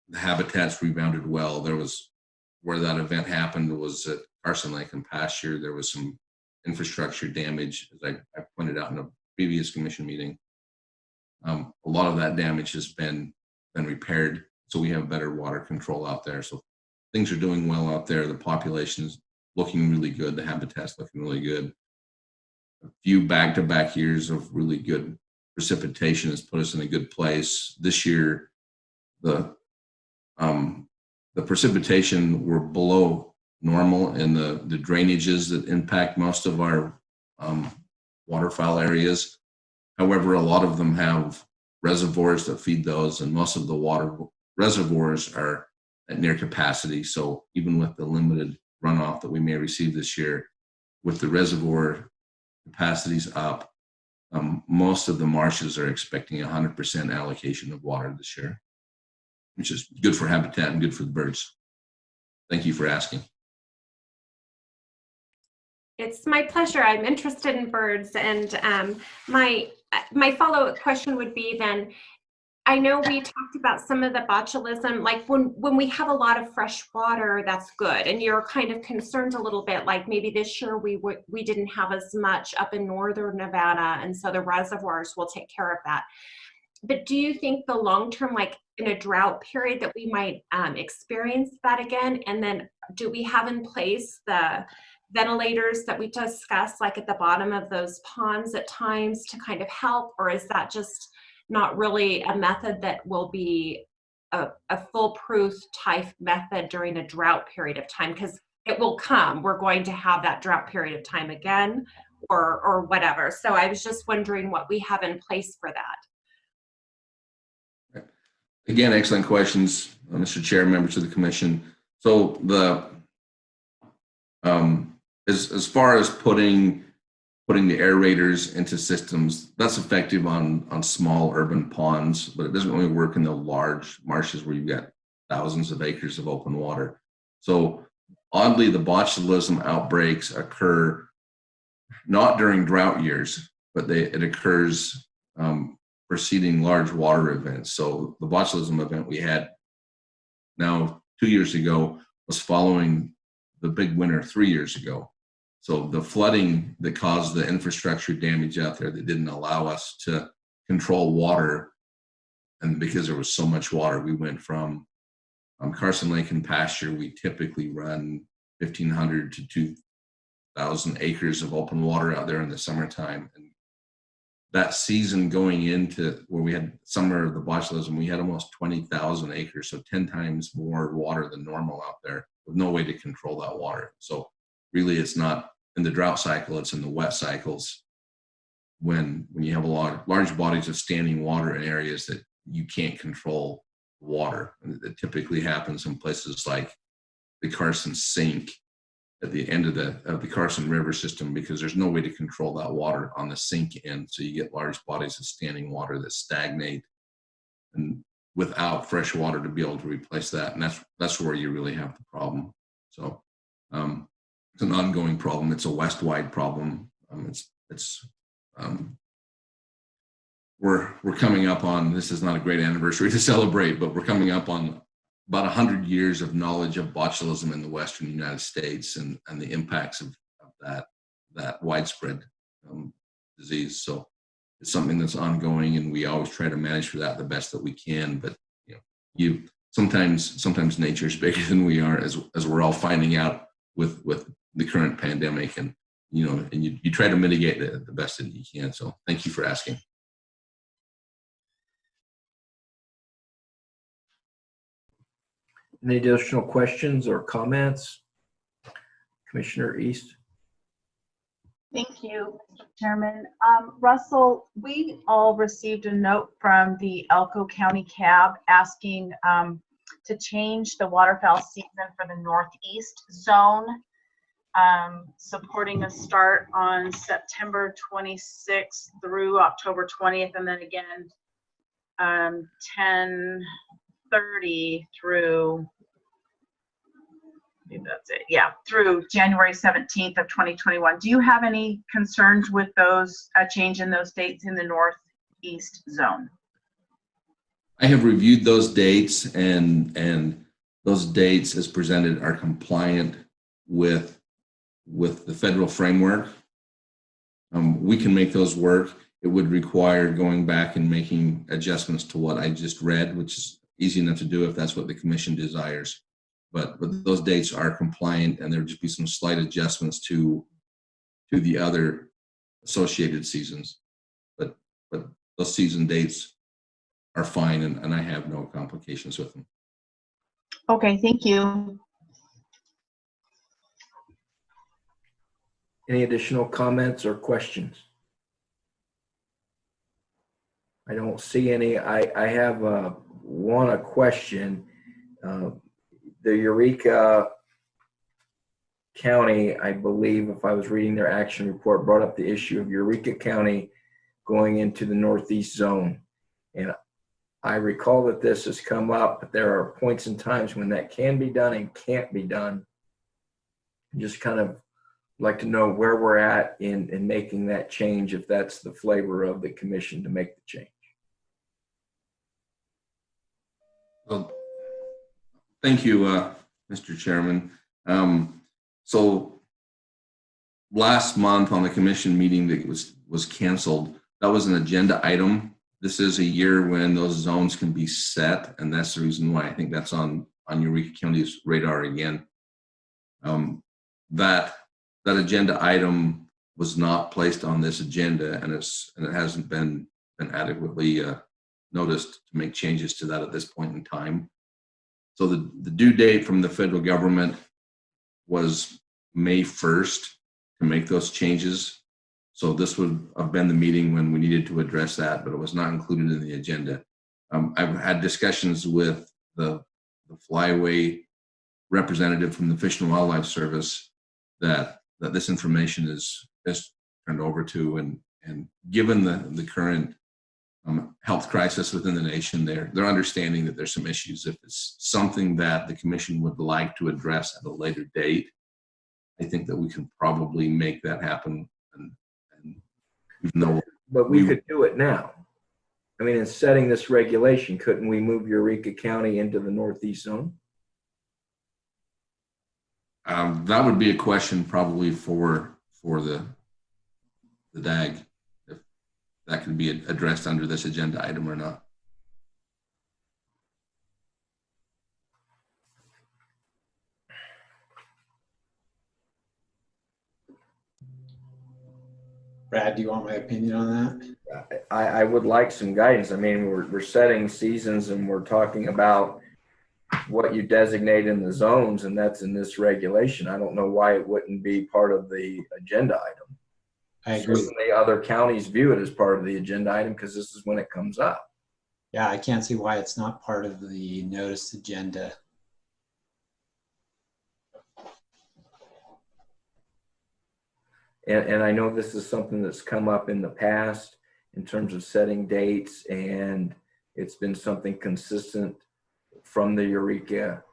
The habitats rebounded well. There was where that event happened was at Carson Lake and Pasture. There was some infrastructure damage, as I pointed out in a previous commission meeting. A lot of that damage has been repaired, so we have better water control out there. So things are doing well out there. The population is looking really good. The habitat's looking really good. A few back-to-back years of really good precipitation has put us in a good place. This year, the precipitation were below normal in the drainages that impact most of our waterfowl areas. However, a lot of them have reservoirs that feed those, and most of the water reservoirs are at near capacity. So even with the limited runoff that we may receive this year, with the reservoir capacities up, most of the marshes are expecting 100% allocation of water this year, which is good for habitat and good for the birds. Thank you for asking. It's my pleasure. I'm interested in birds, and my follow-up question would be then, I know we talked about some of the botulism, like when we have a lot of fresh water, that's good. And you're kind of concerned a little bit, like maybe this year we didn't have as much up in northern Nevada, and so the reservoirs will take care of that. But do you think the long-term, like in a drought period, that we might experience that again? And then do we have in place the ventilators that we discussed, like at the bottom of those ponds at times, to kind of help? Or is that just not really a method that will be a foolproof type method during a drought period of time? Because it will come. We're going to have that drought period of time again, or whatever. So I was just wondering what we have in place for that. Again, excellent questions, Mr. Chair, members of the commission. So as far as putting the aerators into systems, that's effective on small urban ponds, but it doesn't really work in the large marshes where you've got thousands of acres of open water. So oddly, the botulism outbreaks occur not during drought years, but it occurs preceding large water events. So the botulism event we had now 2 years ago was following the big winter 3 years ago. So the flooding that caused the infrastructure damage out there that didn't allow us to control water, and because there was so much water, we went from Carson Lake and Pasture, we typically run 1,500 to 2,000 acres of open water out there in the summertime. And that season going into where we had summer of the botulism, we had almost 20,000 acres, so 10 times more water than normal out there, with no way to control that water. So really, it's not in the drought cycle, it's in the wet cycles when you have large bodies of standing water in areas that you can't control water. And it typically happens in places like the Carson Sink at the end of the Carson River system, because there's no way to control that water on the sink end. So you get large bodies of standing water that stagnate, and without fresh water to be able to replace that. And that's where you really have the problem. So it's an ongoing problem. It's a West-wide problem. We're coming up on, this is not a great anniversary to celebrate, but we're coming up on about 100 years of knowledge of botulism in the Western United States and the impacts of that widespread disease. So it's something that's ongoing, and we always try to manage for that the best that we can. But sometimes nature is bigger than we are, as we're all finding out with the current pandemic, and you try to mitigate it the best that you can. So thank you for asking. Any additional questions or comments? Commissioner East. Thank you, Mr. Chairman. Russell, we all received a note from the Elko County CAB asking to change the waterfowl season for the Northeast zone, supporting a start on September 26th through October 20th, and then again 10/30 through, I think that's it, yeah, through January 17th of 2021. Do you have any concerns with those, a change in those dates in the Northeast zone? I have reviewed those dates, and those dates as presented are compliant with the federal framework. We can make those work. It would require going back and making adjustments to what I just read, which is easy enough to do if that's what the commission desires. But those dates are compliant, and there'll just be some slight adjustments to the other associated seasons. But those season dates are fine, and I have no complications with them. Okay, thank you. Any additional comments or questions? I don't see any. I have a question. The Eureka County, I believe, if I was reading their action report, brought up the issue of Eureka County going into the Northeast zone. And I recall that this has come up, but there are points and times when that can be done and can't be done. Just kind of like to know where we're at in making that change, if that's the flavor of the commission to make the change. Well, thank you, Mr. Chairman. So last month on the commission meeting that was canceled, that was an agenda item. This is a year when those zones can be set, and that's the reason why I think that's on Eureka County's radar again. That agenda item was not placed on this agenda, and it hasn't been adequately noticed to make changes to that at this point in time. So the due date from the federal government was May 1st to make those changes. So this would have been the meeting when we needed to address that, but it was not included in the agenda. I've had discussions with the Flyway representative from the Fish and Wildlife Service that this information is turned over to, and given the current health crisis within the nation, they're understanding that there's some issues. If it's something that the commission would like to address at a later date, I think that we can probably make that happen. And even though But we could do it now. I mean, in setting this regulation, couldn't we move Eureka County into the Northeast zone? that would be a question probably for the DAG, if that can be addressed under this agenda item or not. Brad, do you want my opinion on that? I would like some guidance. I mean, we're setting seasons and we're talking about what you designate in the zones, and that's in this regulation. I don't know why it wouldn't be part of the agenda item. I agree. Certainly other counties view it as part of the agenda item because this is when it comes up. Yeah, I can't see why it's not part of the notice agenda. And I know this is something that's come up in the past in terms of setting dates, and it's been something consistent from the Eureka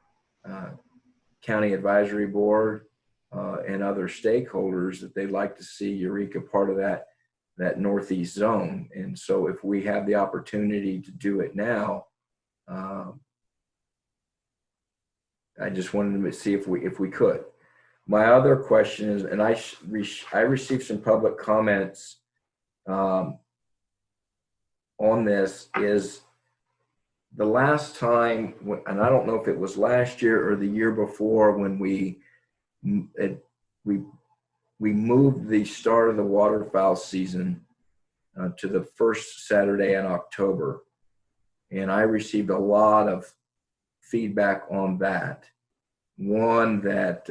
County Advisory Board and other stakeholders that they'd like to see Eureka part of that Northeast zone. And so if we have the opportunity to do it now, I just wanted to see if we could. My other question is, and I received some public comments on this, is the last time, and I don't know if it was last year or the year before, when we moved the start of the waterfowl season to the first Saturday in October. And I received a lot of feedback on that. One, that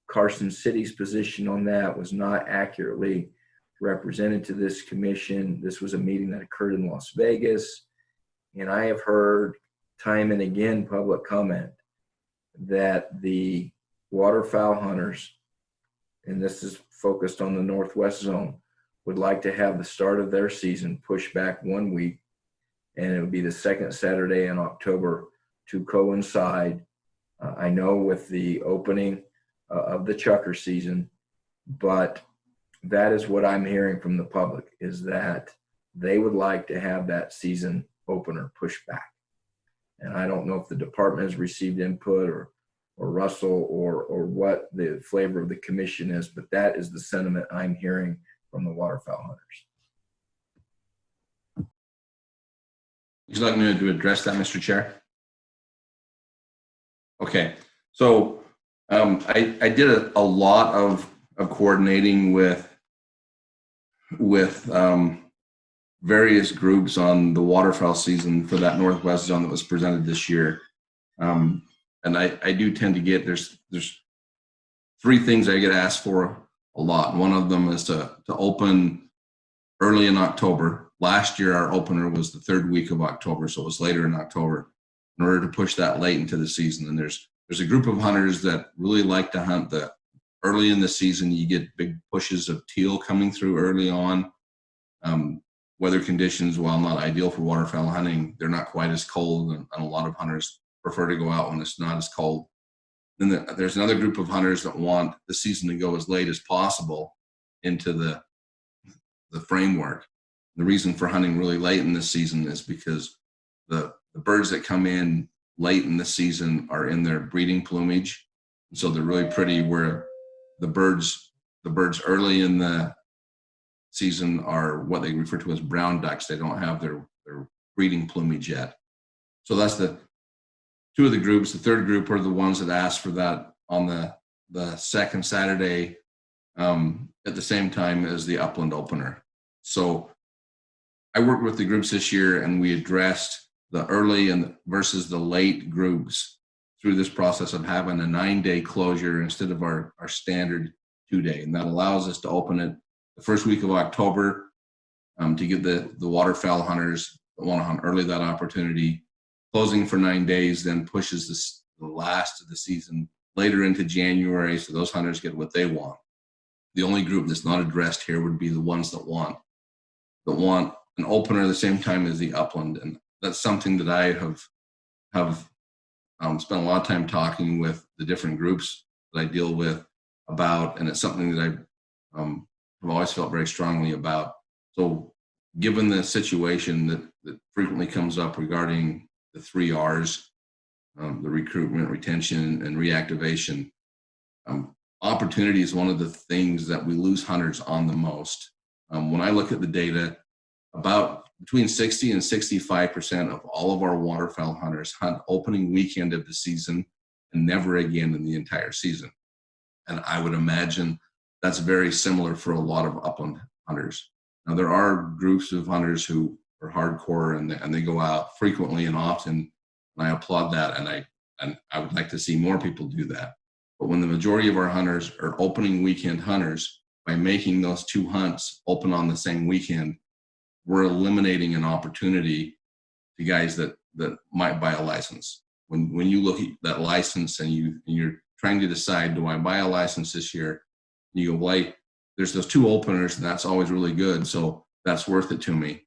Carson City's position on that was not accurately represented to this commission. This was a meeting that occurred in Las Vegas. And I have heard time and again public comment that the waterfowl hunters, and this is focused on the Northwest zone, would like to have the start of their season pushed back 1 week, and it would be the second Saturday in October to coincide, I know, with the opening of the chucker season. But that is what I'm hearing from the public, is that they would like to have that season opener pushed back. And I don't know if the department has received input or Russell or what the flavor of the commission is, but that is the sentiment I'm hearing from the waterfowl hunters. Would you like me to address that, Mr. Chair? Okay, so I did a lot of coordinating with various groups on the waterfowl season for that Northwest zone that was presented this year. And I do tend to get, there's 3 things I get asked for a lot. One of them is to open early in October. Last year, our opener was the 3rd week of October, so it was later in October, in order to push that late into the season. And there's a group of hunters that really like to hunt the early in the season. You get big pushes of teal coming through early on. Weather conditions, while not ideal for waterfowl hunting, they're not quite as cold, and a lot of hunters prefer to go out when it's not as cold. Then there's another group of hunters that want the season to go as late as possible into the framework. The reason for hunting really late in the season is because the birds that come in late in the season are in their breeding plumage. And so they're really pretty, where the birds early in the season are what they refer to as brown ducks. They don't have their breeding plumage yet. So that's the 2 of the groups. The 3rd group are the ones that asked for that on the second Saturday at the same time as the upland opener. So I worked with the groups this year, and we addressed the early and versus the late groups through this process of having a 9-day closure instead of our standard 2-day. And that allows us to open it the 1st week of October to give the waterfowl hunters that want to hunt early that opportunity. Closing for 9 days then pushes the last of the season later into January, so those hunters get what they want. The only group that's not addressed here would be the ones that want an opener at the same time as the upland. And that's something that I have spent a lot of time talking with the different groups that I deal with about, and it's something that I've always felt very strongly about. So given the situation that frequently comes up regarding the 3 R's, the recruitment, retention, and reactivation, opportunity is one of the things that we lose hunters on the most. When I look at the data, about between 60 and 65% of all of our waterfowl hunters hunt opening weekend of the season and never again in the entire season. And I would imagine that's very similar for a lot of upland hunters. Now, there are groups of hunters who are hardcore and they go out frequently and often, and I applaud that, and I would like to see more people do that. But when the majority of our hunters are opening weekend hunters, by making those 2 hunts open on the same weekend, we're eliminating an opportunity to guys that might buy a license. When you look at that license and you're trying to decide, do I buy a license this year? You go, well, there's those 2 openers, and that's always really good, so that's worth it to me.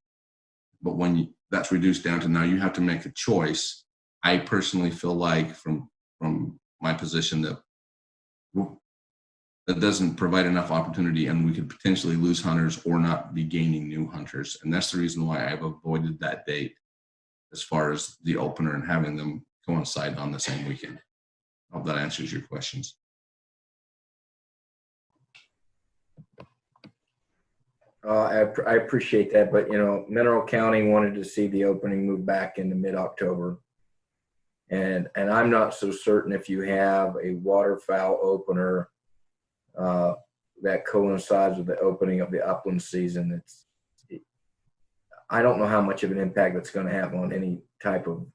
But when that's reduced down to now you have to make a choice, I personally feel like from my position that doesn't provide enough opportunity, and we could potentially lose hunters or not be gaining new hunters. And that's the reason why I've avoided that date as far as the opener and having them coincide on the same weekend. I hope that answers your questions. I appreciate that, but Mineral County wanted to see the opening move back into mid-October. And I'm not so certain if you have a waterfowl opener that coincides with the opening of the upland season. I don't know how much of an impact that's going to have on any type of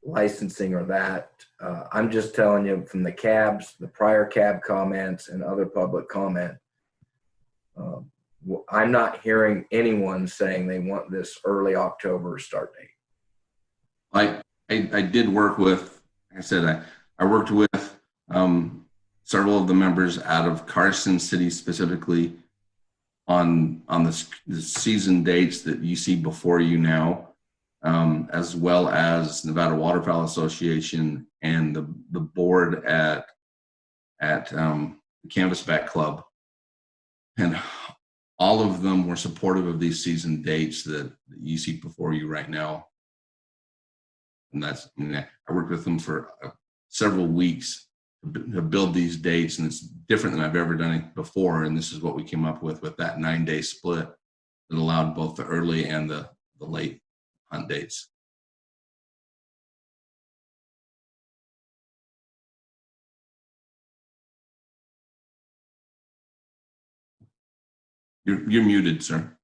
licensing or that. I'm just telling you from the cabs, the prior cab comments and other public comment, I'm not hearing anyone saying they want this early October start date. I did work with, like I said, I worked with several of the members out of Carson City specifically on the season dates that you see before you now, as well as Nevada Waterfowl Association and the board at the Canvasback Club. And all of them were supportive of these season dates that you see before you right now. And that's, I mean, I worked with them for several weeks to build these dates, and it's different than I've ever done it before. And this is what we came up with that 9-day split that allowed both the early and the late hunt dates. You're muted, sir.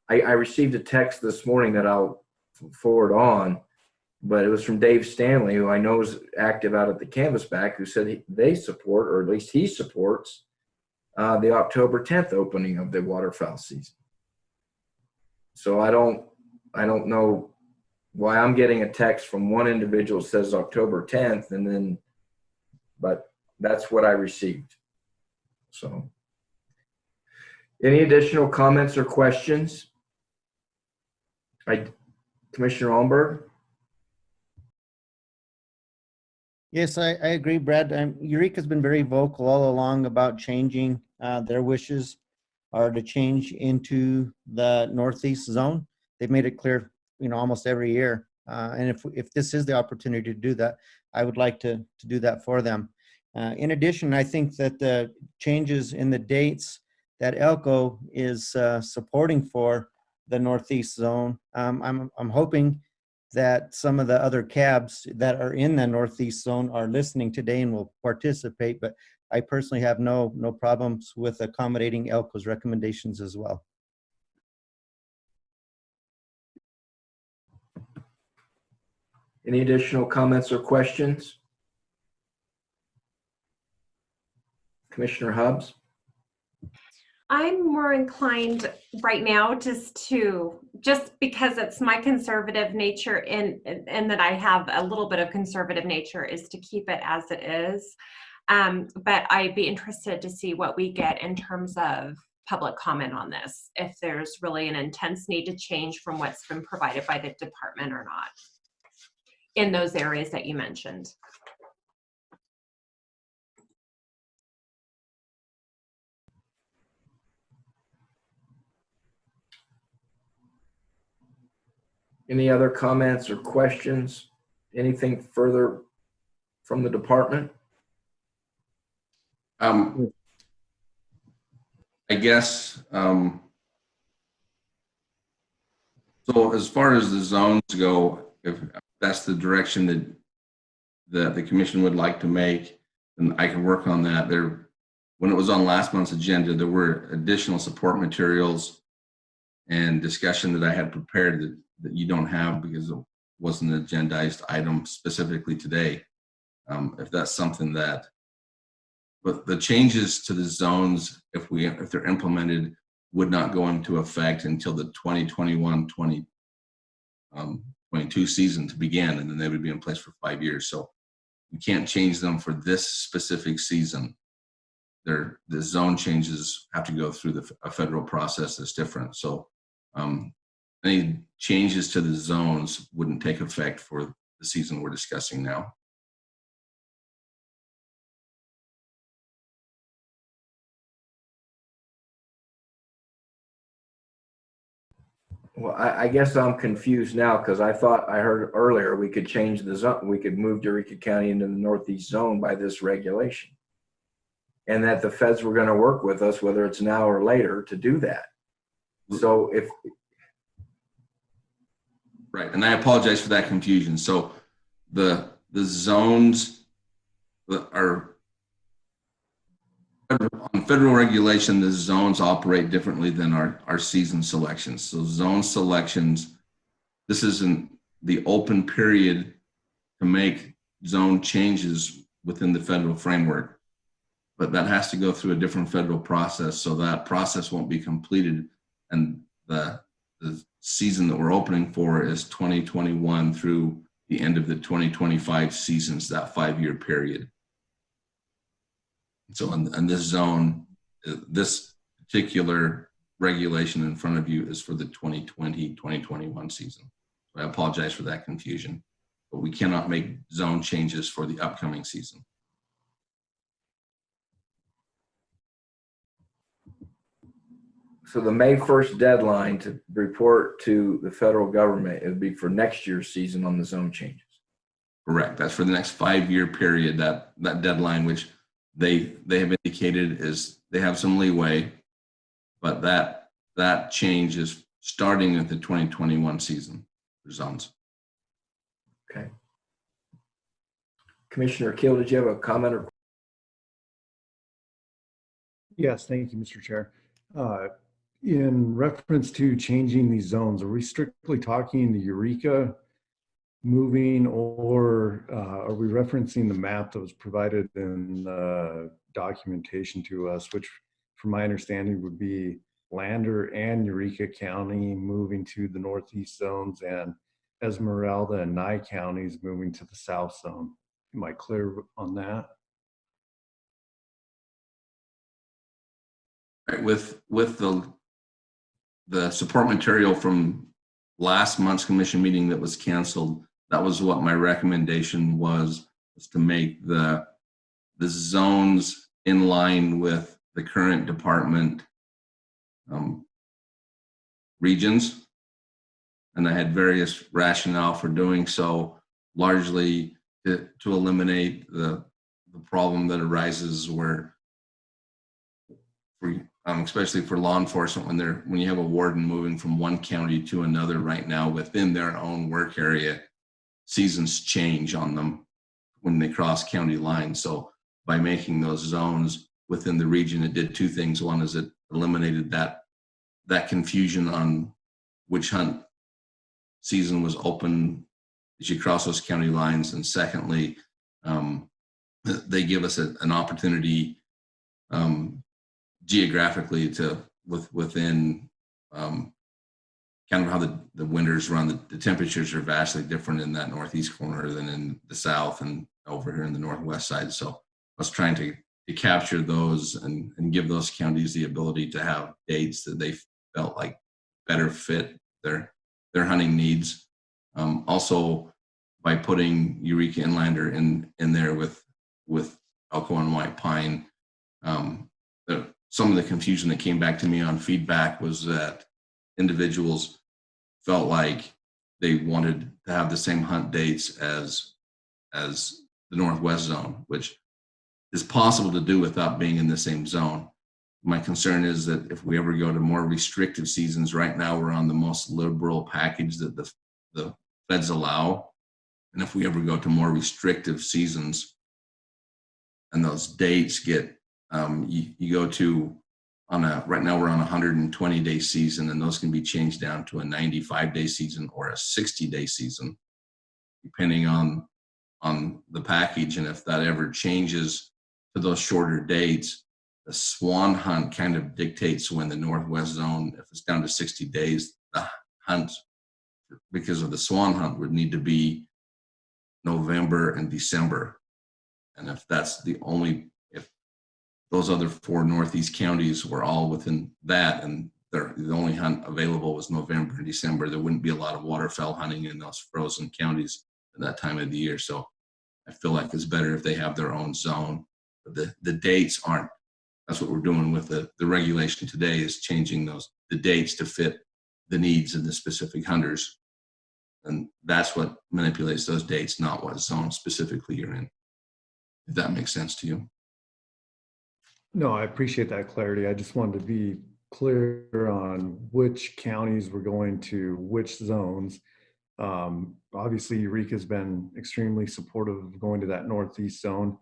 I received a text this morning that I'll forward on, but it was from Dave Stanley, who I know is active out at the Canvasback, who said they support, or at least he supports, the October 10th opening of the waterfowl season. So I don't know why I'm getting a text from one individual that says October 10th, and then, but that's what I received. So, any additional comments or questions? Commissioner Almberg? Yes, I agree, Brad. Eureka's been very vocal all along about changing. Their wishes are to change into the northeast zone. They've made it clear, almost every year. And if this is the opportunity to do that, I would like to do that for them. In addition, I think that the changes in the dates that Elko is supporting for the northeast zone, I'm hoping that some of the other cabs that are in the northeast zone are listening today and will participate. But I personally have no problems with accommodating Elko's recommendations as well. Any additional comments or questions? Commissioner Hubbs? I'm more inclined right now just because it's my conservative nature and that I have a little bit of conservative nature, is to keep it as it is. But I'd be interested to see what we get in terms of public comment on this, if there's really an intense need to change from what's been provided by the department or not in those areas that you mentioned. Any other comments or questions? Anything further from the department? I guess, so as far as the zones go, if that's the direction that the commission would like to make, then I can work on that. When it was on last month's agenda, there were additional support materials and discussion that I had prepared that you don't have because it wasn't an agendized item specifically today. If that's something that, but the changes to the zones, if they're implemented, would not go into effect until the 2021-22 season to begin, and then they would be in place for 5 years. So you can't change them for this specific season. The zone changes have to go through a federal process that's different. So any changes to the zones wouldn't take effect for the season we're discussing now. Well, I guess I'm confused now because I thought I heard earlier we could change the zone. We could move Eureka County into the northeast zone by this regulation, and that the feds were going to work with us, whether it's now or later, to do that. So if right, and I apologize for that confusion. So the zones that are on federal regulation, the zones operate differently than our season selections. So zone selections, this isn't the open period to make zone changes within the federal framework, but that has to go through a different federal process. So that process won't be completed. And the season that we're opening for is 2021 through the end of the 2025 seasons, that 5-year period. So in this zone, this particular regulation in front of you is for the 2020-2021 season. So I apologize for that confusion, but we cannot make zone changes for the upcoming season. So the May 1st deadline to report to the federal government, it would be for next year's season on the zone changes. Correct. That's for the next 5-year period, that deadline, which they have indicated is they have some leeway, but that change is starting at the 2021 season for zones. Okay. Commissioner Keel, did you have a comment or? Yes, thank you, Mr. Chair. In reference to changing these zones, are we strictly talking the Eureka moving, or are we referencing the map that was provided in the documentation to us, which from my understanding would be Lander and Eureka County moving to the northeast zones and Esmeralda and Nye counties moving to the south zone? Am I clear on that? Right, with the support material from last month's commission meeting that was canceled, that was what my recommendation was to make the zones in line with the current department regions. And I had various rationale for doing so, largely to eliminate the problem that arises where, especially for law enforcement, when you have a warden moving from one county to another right now within their own work area, seasons change on them when they cross county lines. So by making those zones within the region, it did two things. One is it eliminated that confusion on which hunt season was open as you cross those county lines. And secondly, they give us an opportunity geographically to within kind of how the winters run. The temperatures are vastly different in that northeast corner than in the south and over here in the northwest side. So I was trying to capture those and give those counties the ability to have dates that they felt like better fit their hunting needs. Also, by putting Eureka and Lander in there with Elko and White Pine, some of the confusion that came back to me on feedback was that individuals felt like they wanted to have the same hunt dates as the Northwest Zone, which is possible to do without being in the same zone. My concern is that if we ever go to more restrictive seasons, right now we're on the most liberal package that the feds allow. And if we ever go to more restrictive seasons and those dates get, you go to right now we're on a 120-day season, and those can be changed down to a 95-day season or a 60-day season, depending on the package. And if that ever changes to those shorter dates, the swan hunt kind of dictates when the Northwest Zone, if it's down to 60 days, the hunt, because of the swan hunt, would need to be November and December. And if that's if those other 4 Northeast counties were all within that, and the only hunt available was November and December, there wouldn't be a lot of waterfowl hunting in those frozen counties at that time of the year. So I feel like it's better if they have their own zone. But the dates aren't. That's what we're doing with the regulation today, is changing the dates to fit the needs of the specific hunters. And that's what manipulates those dates, not what zone specifically you're in. If that makes sense to you. No, I appreciate that clarity. I just wanted to be clear on which counties were going to which zones. Obviously, Eureka's been extremely supportive of going to that northeast zone.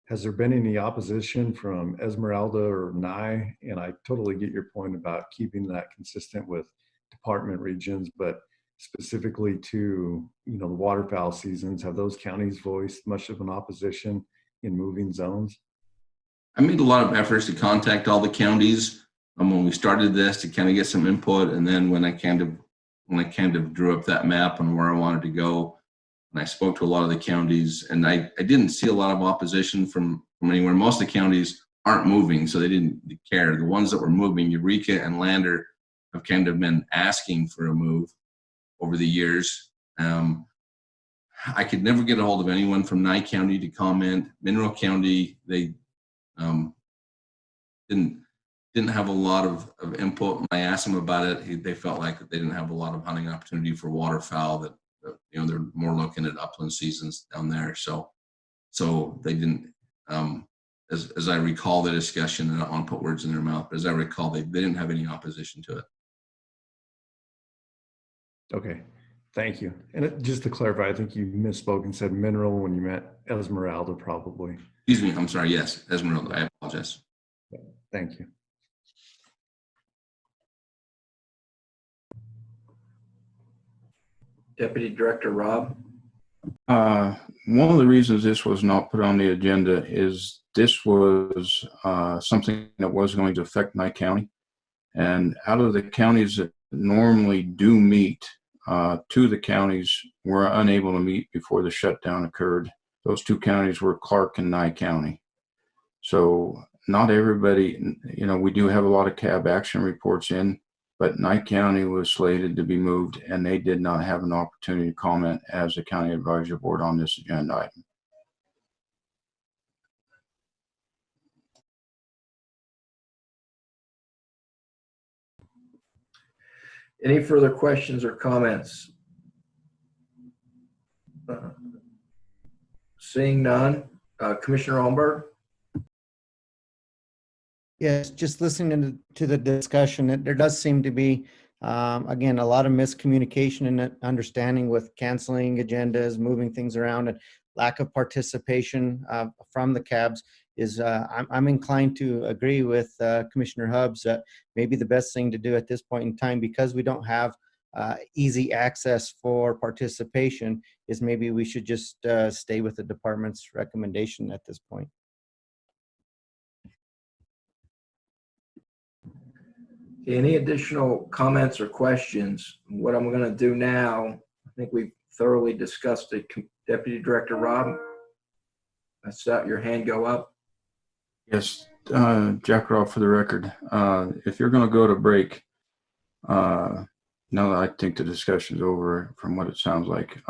Has there been any opposition from Esmeralda or Nye? And I totally get your point about keeping that consistent with department regions, but specifically to the waterfowl seasons, have those counties voiced much of an opposition in moving zones? I made a lot of efforts to contact all the counties when we started this to kind of get some input, and then when I kind of drew up that map on where I wanted to go, and I spoke to a lot of the counties, and I didn't see a lot of opposition from anywhere. Most of the counties aren't moving, so they didn't care. The ones that were moving, Eureka and Lander, have kind of been asking for a move over the years. I could never get a hold of anyone from Nye County to comment. Mineral County, they didn't didn't have a lot of input. When I asked them about it, they felt like they didn't have a lot of hunting opportunity for waterfowl, that they're more looking at upland seasons down there. So they didn't, as I recall the discussion, and I don't want to put words in their mouth, but as I recall, they didn't have any opposition to it. Okay, thank you. And just to clarify, I think you misspoke and said mineral when you meant Esmeralda, probably. Excuse me, I'm sorry. Yes, Esmeralda. I apologize. Thank you. Deputy Director Rob? One of the reasons this was not put on the agenda is this was something that was going to affect my county. And out of the counties that normally do meet, two of the counties were unable to meet before the shutdown occurred. Those two counties were Clark and Nye County. So not everybody, we do have a lot of cab action reports in, but Nye County was slated to be moved, and they did not have an opportunity to comment as a county advisory board on this agenda item. Any further questions or comments? Seeing none, Commissioner Olmberg? Yes, just listening to the discussion, there does seem to be, again, a lot of miscommunication and understanding with canceling agendas, moving things around, and lack of participation from the cabs. I'm inclined to agree with Commissioner Hubbs that maybe the best thing to do at this point in time, because we don't have easy access for participation, is maybe we should just stay with the department's recommendation at this point. Any additional comments or questions? What I'm going to do now, I think we've thoroughly discussed it. Deputy Director Rob, I saw your hand go up. Yes, Jack Robb for the record. If you're going to go to break, now that I think the discussion's over from what it sounds like,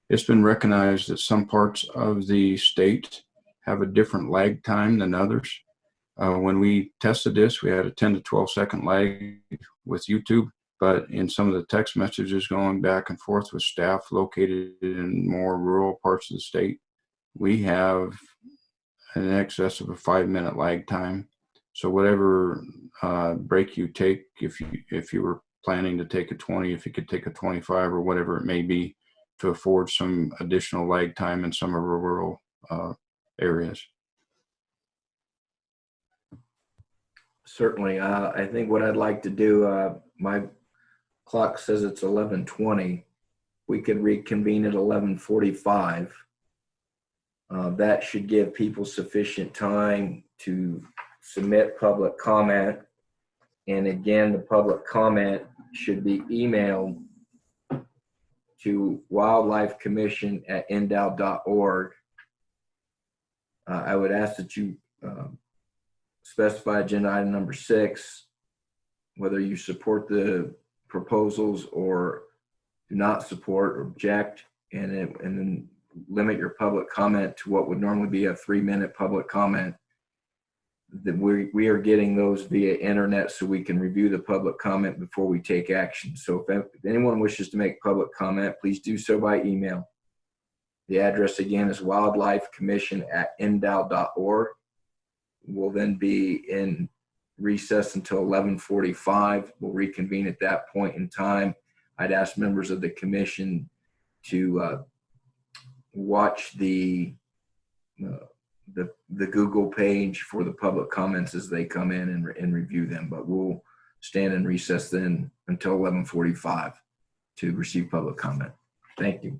it's been recognized that some parts of the state have a different lag time than others. When we tested this, we had a 10 to 12 second lag with YouTube, but in some of the text messages going back and forth with staff located in more rural parts of the state, we have in excess of a 5-minute lag time. So whatever break you take, if you were planning to take a 20, if you could take a 25 or whatever it may be, to afford some additional lag time in some of our rural areas. Certainly. I think what I'd like to do, my clock says it's 11:20. We could reconvene at 11:45. That should give people sufficient time to submit public comment. And again, the public comment should be emailed to wildlifecommission@ndow.org. I would ask that you specify agenda item number 6, whether you support the proposals or do not support or object, and then limit your public comment to what would normally be a 3-minute public comment. That we are getting those via internet so we can review the public comment before we take action. So if anyone wishes to make public comment, please do so by email. The address again is wildlifecommission@ndow.org. We'll then be in recess until 11:45. We'll reconvene at that point in time. I'd ask members of the commission to watch the Google page for the public comments as they come in and review them. But we'll stand in recess then until 11:45 to receive public comment. Thank you.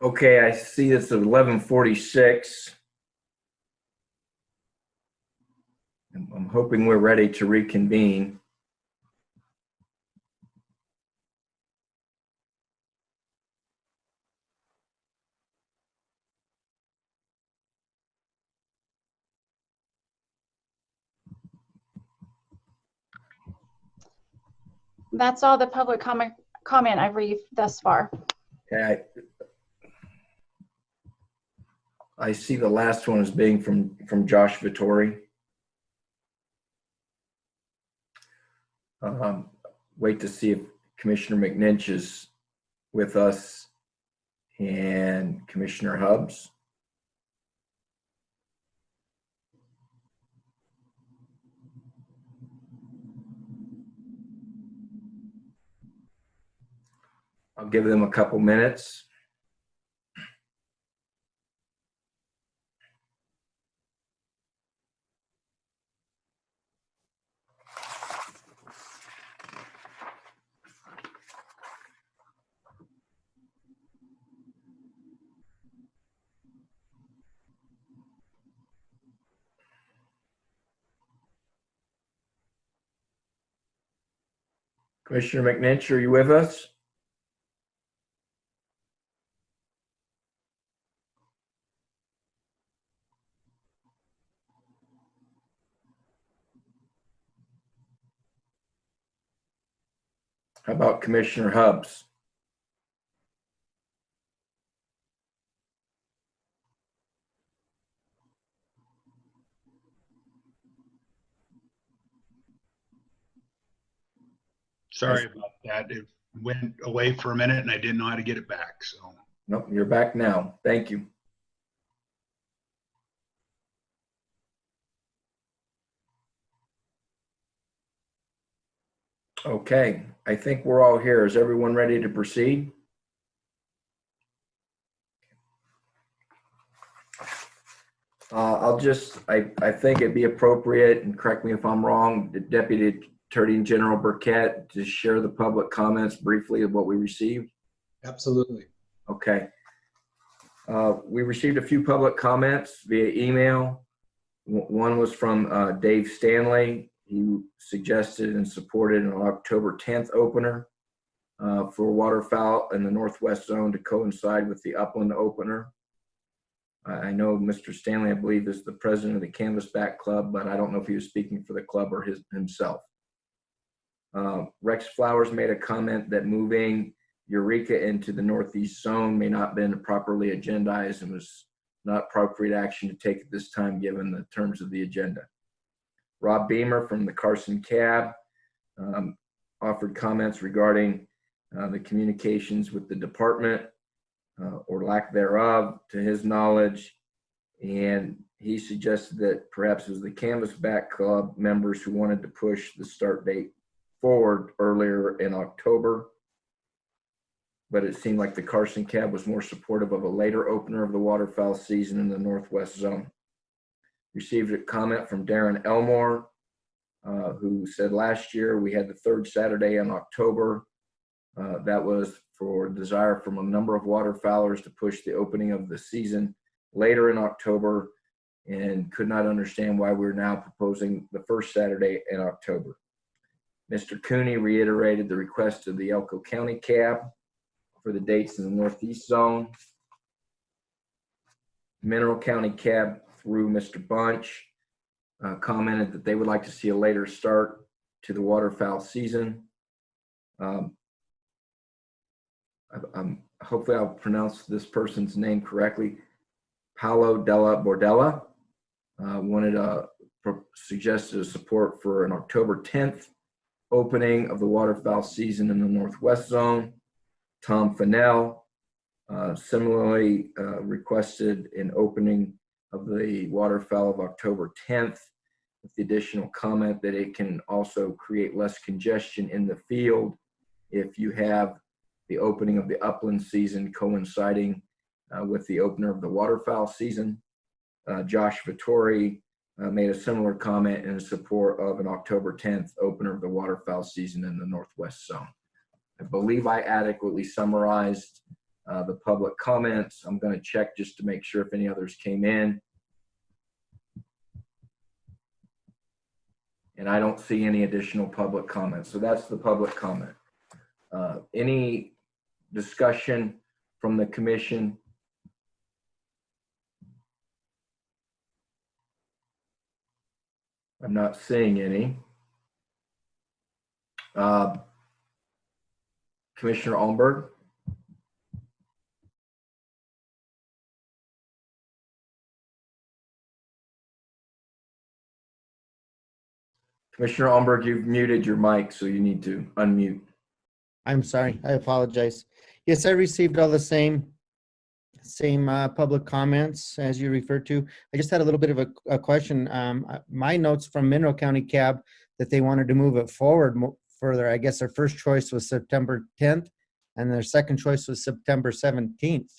Okay, I see it's 11:46. I'm hoping we're ready to reconvene. That's all the public comment I've read thus far. Okay, I see the last one as being from Josh Vittori. Wait to see if Commissioner McNinch is with us and Commissioner Hubbs. I'll give them a couple minutes. Commissioner McNinch, are you with us? How about Commissioner Hubbs? Sorry about that. It went away for a minute and I didn't know how to get it back. So Nope, you're back now. Thank you. Okay, I think we're all here. Is everyone ready to proceed? I think it'd be appropriate, and correct me if I'm wrong, the Deputy Attorney General Burkett to share the public comments briefly of what we received. Absolutely. Okay. We received a few public comments via email. One was from Dave Stanley. He suggested and supported an October 10th opener for waterfowl in the Northwest Zone to coincide with the Upland opener. I know Mr. Stanley, I believe, is the president of the Canvasback Club, but I don't know if he was speaking for the club or himself. Rex Flowers made a comment that moving Eureka into the Northeast Zone may not have been properly agendized and was not appropriate action to take at this time given the terms of the agenda. Rob Beamer from the Carson Cab offered comments regarding the communications with the department or lack thereof to his knowledge. And he suggested that perhaps it was the Canvasback Club members who wanted to push the start date forward earlier in October. But it seemed like the Carson Cab was more supportive of a later opener of the waterfowl season in the Northwest Zone. Received a comment from Darren Elmore, who said last year we had the third Saturday in October. That was for desire from a number of waterfowlers to push the opening of the season later in October and could not understand why we're now proposing the first Saturday in October. Mr. Cooney reiterated the request of the Elko County Cab for the dates in the Northeast Zone. Mineral County Cab through Mr. Bunch commented that they would like to see a later start to the waterfowl season. Hopefully I'll pronounce this person's name correctly. Paolo Della Bordella suggested a support for an October 10th opening of the waterfowl season in the Northwest Zone. Tom Fennell similarly requested an opening of the waterfowl of October 10th with the additional comment that it can also create less congestion in the field if you have the opening of the upland season coinciding with the opener of the waterfowl season. Josh Vittori made a similar comment in support of an October 10th opener of the waterfowl season in the Northwest Zone. I believe I adequately summarized the public comments. I'm going to check just to make sure if any others came in. And I don't see any additional public comments. So that's the public comment. Any discussion from the commission? I'm not seeing any. Commissioner Almberg? Commissioner Almberg, you've muted your mic, so you need to unmute. I'm sorry, I apologize. Yes, I received all the same public comments as you referred to. I just had a little bit of a question. My notes from Mineral County Cab that they wanted to move it forward further. I guess their first choice was September 10th and their second choice was September 17th.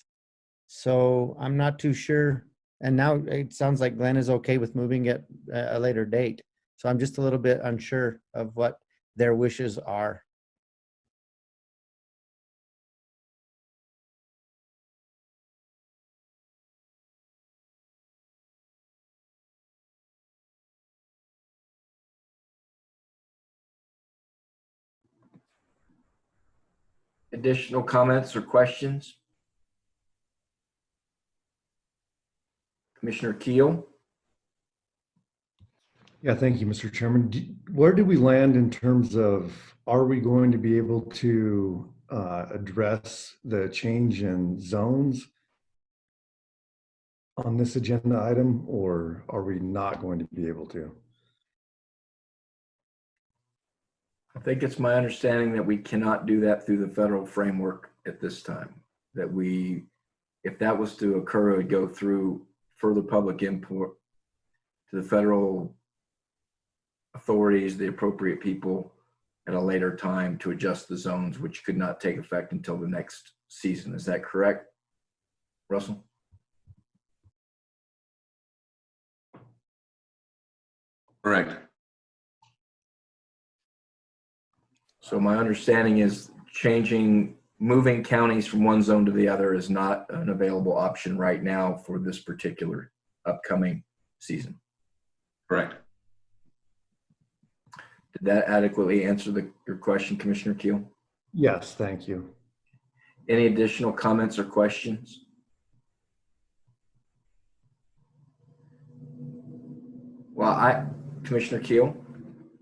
So I'm not too sure. And now it sounds like Glenn is okay with moving it a later date. So I'm just a little bit unsure of what their wishes are. Additional comments or questions? Commissioner Keel? Yeah, thank you, Mr. Chairman. Where do we land in terms of, are we going to be able to address the change in zones on this agenda item, or are we not going to be able to? I think it's my understanding that we cannot do that through the federal framework at this time. That if that was to occur, it would go through further public input to the federal authorities, the appropriate people at a later time to adjust the zones, which could not take effect until the next season. Is that correct, Russell? Correct. So my understanding is moving counties from one zone to the other is not an available option right now for this particular upcoming season. Correct. Did that adequately answer your question, Commissioner Keel? Yes, thank you. Any additional comments or questions? Well, Commissioner Keel?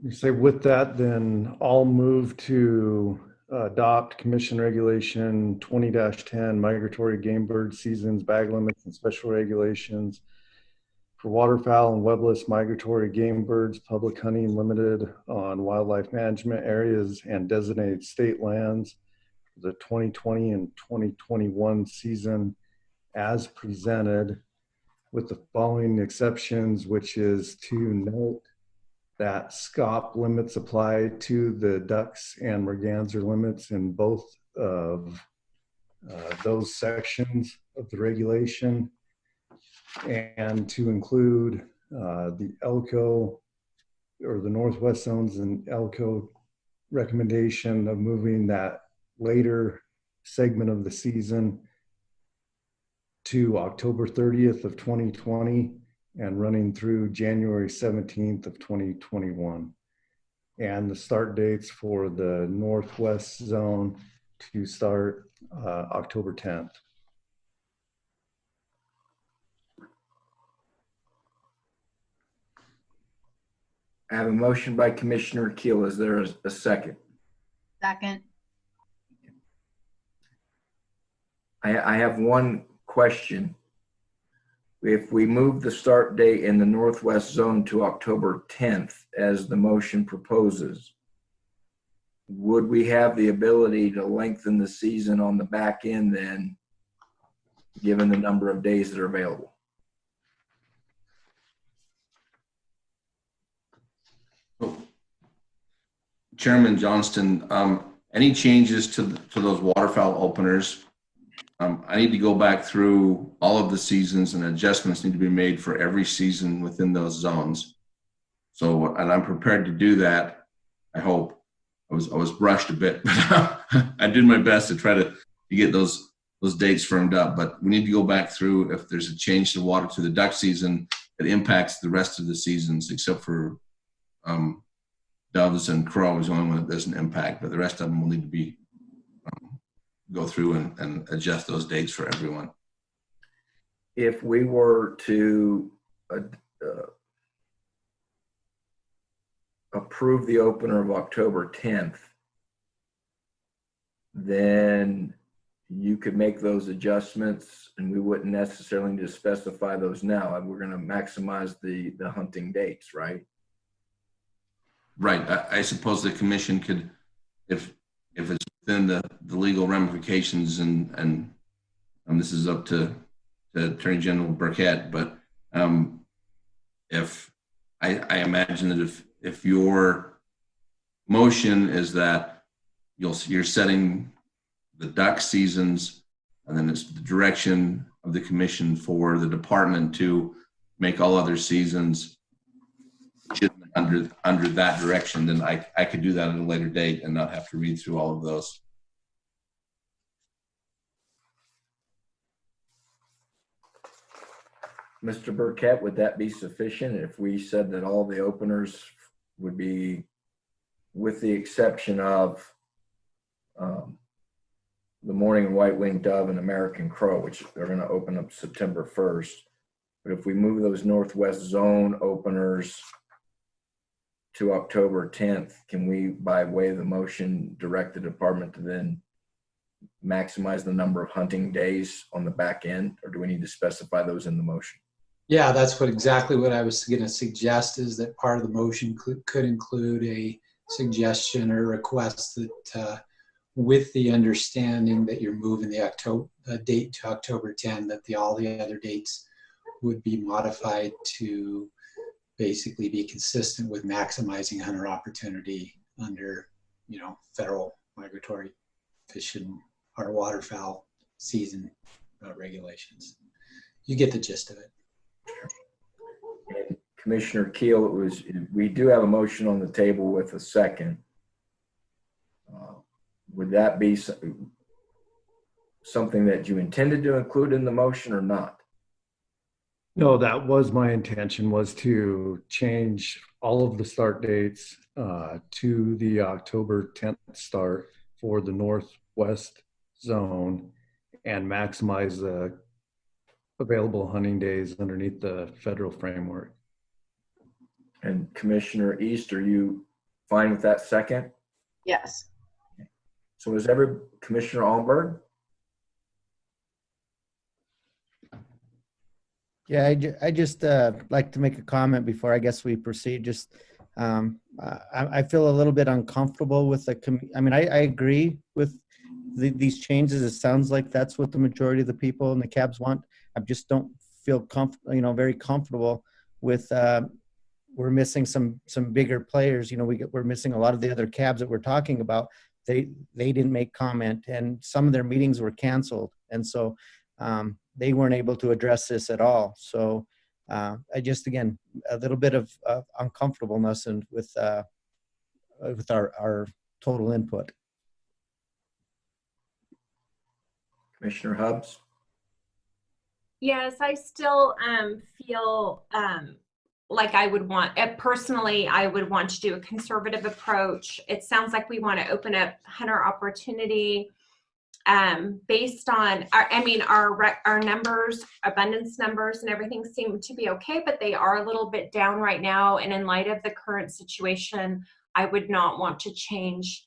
You say with that, then I'll move to adopt Commission Regulation 20-10 migratory game bird seasons, bag limits, and special regulations for waterfowl and webless migratory game birds, public hunting limited on wildlife management areas and designated state lands for the 2020 and 2021 season as presented, with the following exceptions, which is to note that SCOP limits apply to the ducks and merganser limits in both of those sections of the regulation, and to include the ELCO or the Northwest Zones and ELCO recommendation of moving that later segment of the season to October 30th of 2020 and running through January 17th of 2021. And the start dates for the Northwest Zone to start October 10th. I have a motion by Commissioner Keel. Is there a second? Second. I have one question. If we move the start date in the Northwest Zone to October 10th, as the motion proposes, would we have the ability to lengthen the season on the back end then, given the number of days that are available? Chairman Johnston, any changes to those waterfowl openers? I need to go back through all of the seasons, and adjustments need to be made for every season within those zones. So, and I'm prepared to do that. I hope. I was rushed a bit, but I did my best to try to get those those dates firmed up, but we need to go back through if there's a change to water to the duck season that impacts the rest of the seasons, except for doves and crow is the only one that doesn't impact, but the rest of them will need to be go through and adjust those dates for everyone. If we were to approve the opener of October 10th, then you could make those adjustments and we wouldn't necessarily need to specify those now. We're going to maximize the hunting dates, right? Right. I suppose the commission could, if it's within the legal ramifications, and this is up to Attorney General Burkett, but if I imagine that if your motion is that you're setting the duck seasons, and then it's the direction of the commission for the department to make all other seasons under that direction, then I could do that at a later date and not have to read through all of those. Mr. Burkett, would that be sufficient if we said that all the openers would be, with the exception of the morning white-winged dove and American crow, which they're going to open up September 1st. But if we move those Northwest Zone openers to October 10th, can we, by way of the motion, direct the department to then maximize the number of hunting days on the back end, or do we need to specify those in the motion? Yeah, that's exactly what I was going to suggest, is that part of the motion could include a suggestion or request that with the understanding that you're moving the date to October 10, that all the other dates would be modified to basically be consistent with maximizing hunter opportunity under, federal migratory fishing or waterfowl season regulations. You get the gist of it. And Commissioner Keel, we do have a motion on the table with a second. Would that be something that you intended to include in the motion or not? No, that was my intention, was to change all of the start dates to the October 10th start for the Northwest Zone and maximize the available hunting days underneath the federal framework. And Commissioner East, are you fine with that second? Yes. So is Commissioner Allenberg? Yeah, I just like to make a comment before I guess we proceed. Just I feel a little bit uncomfortable with I agree with these changes. It sounds like that's what the majority of the people in the cabs want. I just don't feel very comfortable with we're missing some bigger players. We're missing a lot of the other cabs that we're talking about. They didn't make comment, and some of their meetings were canceled, and so they weren't able to address this at all. So I just, again, a little bit of uncomfortableness and with our total input. Commissioner Hubbs? Yes, I still feel like I would want, personally, I would want to do a conservative approach. It sounds like we want to open up hunter opportunity based on our numbers, abundance numbers and everything seem to be okay, but they are a little bit down right now. And in light of the current situation, I would not want to change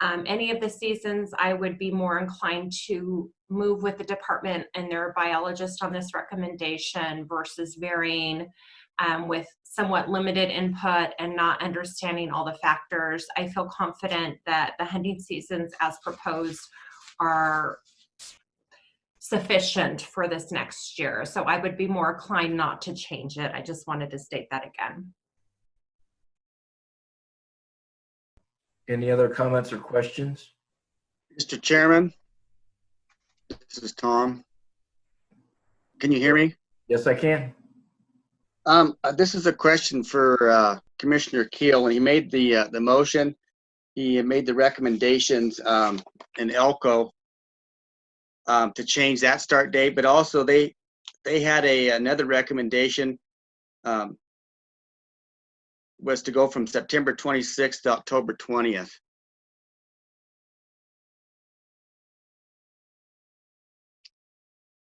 any of the seasons. I would be more inclined to move with the department and their biologist on this recommendation versus varying with somewhat limited input and not understanding all the factors. I feel confident that the hunting seasons as proposed are sufficient for this next year. So I would be more inclined not to change it. I just wanted to state that again. Any other comments or questions? Mr. Chairman, this is Tom. Can you hear me? Yes, I can. This is a question for Commissioner Keel. When he made the motion, he made the recommendations in ELCO. to change that start date, but also they had another recommendation, was to go from September 26th to October 20th.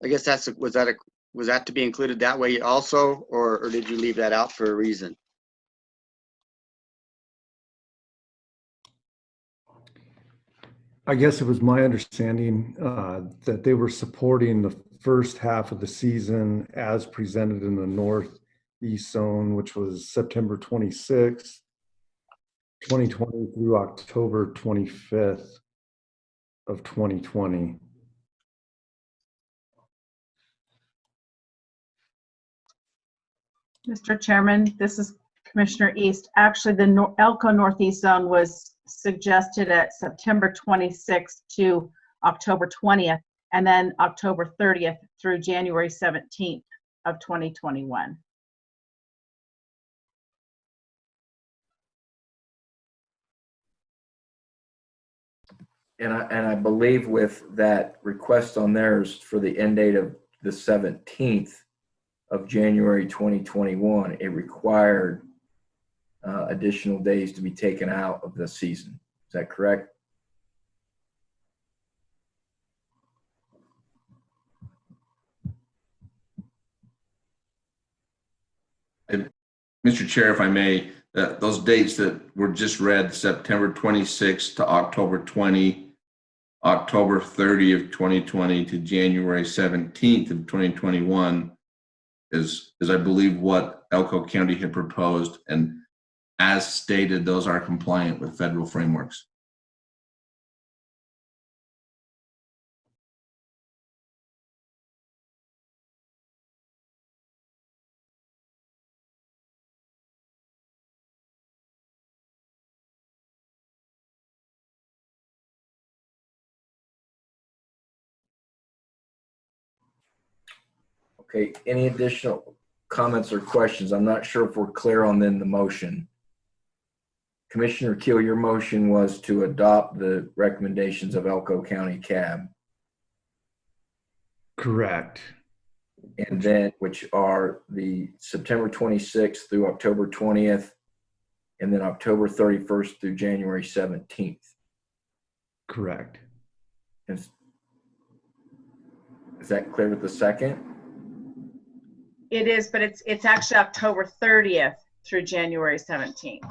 I guess was that to be included that way also, or did you leave that out for a reason? I guess it was my understanding that they were supporting the first half of the season as presented in the northeast zone, which was September 26th, 2020 through October 25th of 2020. Mr. Chairman, this is Commissioner East. Actually, the Elko Northeast Zone was suggested at September 26th to October 20th, and then October 30th through January 17th of 2021. And I believe with that request on theirs for the end date of the 17th of January 2021, it required additional days to be taken out of the season. Is that correct? Mr. Chair, if I may, those dates that were just read, September 26th to October 20, October 30 of 2020 to January 17th of 2021 is I believe what Elko County had proposed, and as stated, those are compliant with federal frameworks. Okay, any additional comments or questions? I'm not sure if we're clear on then the motion. Commissioner Keel, your motion was to adopt the recommendations of Elko County CAB. Correct. And then, which are the September 26th through October 20th, and then October 31st through January 17th. Correct. Is that clear with the second? It is, but it's actually October 30th through January 17th.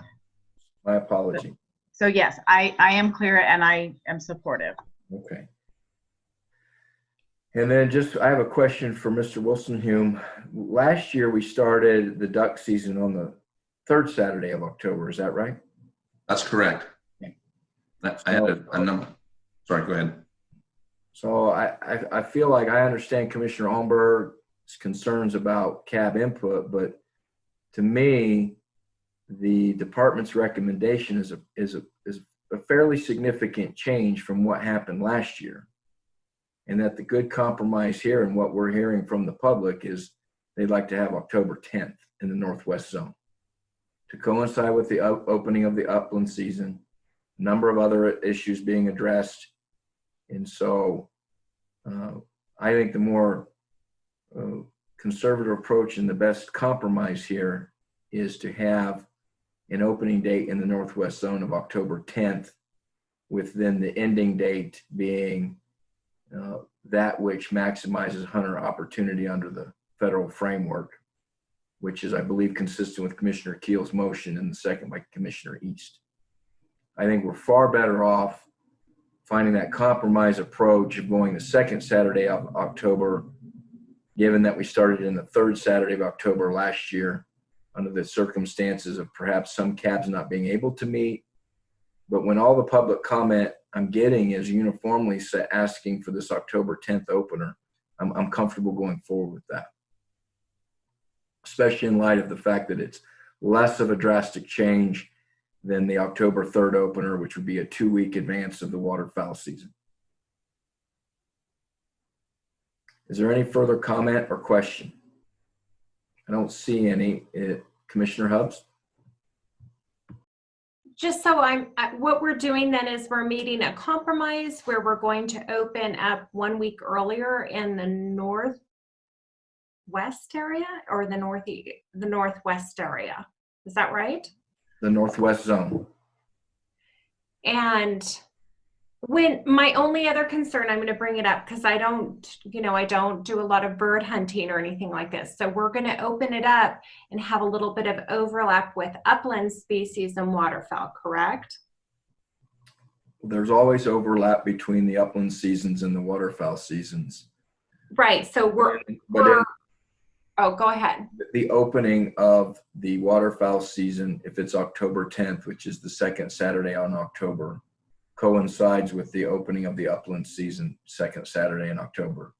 My apology. So yes, I am clear and I am supportive. Okay. And then I have a question for Mr. Wilson-Hume. Last year, we started the duck season on the third Saturday of October. Is that right? That's correct. I had a number. Sorry, go ahead. So I feel like I understand Commissioner Holmberg's concerns about CAB input, but to me, the department's recommendation is a fairly significant change from what happened last year. And that the good compromise here and what we're hearing from the public is they'd like to have October 10th in the Northwest Zone to coincide with the opening of the upland season, a number of other issues being addressed. And so I think the more conservative approach and the best compromise here is to have an opening date in the Northwest Zone of October 10th, with then the ending date being that which maximizes hunter opportunity under the federal framework, which is, I believe, consistent with Commissioner Keel's motion and the second by Commissioner East. I think we're far better off finding that compromise approach of going the second Saturday of October, given that we started in the third Saturday of October last year under the circumstances of perhaps some cabs not being able to meet. But when all the public comment I'm getting is uniformly asking for this October 10th opener, I'm comfortable going forward with that, especially in light of the fact that it's less of a drastic change than the October 3rd opener, which would be a 2-week advance of the waterfowl season. Is there any further comment or question? I don't see any. Commissioner Hubbs? just so what we're doing then is we're meeting a compromise where we're going to open up 1 week earlier in the northwest area or the northwest area. Is that right? The Northwest Zone. And when my only other concern, I'm going to bring it up because I don't do a lot of bird hunting or anything like this. So we're going to open it up and have a little bit of overlap with upland species and waterfowl, correct? There's always overlap between the upland seasons and the waterfowl seasons. Right. So oh, go ahead. The opening of the waterfowl season, if it's October 10th, which is the second Saturday on October, coincides with the opening of the upland season, second Saturday in October.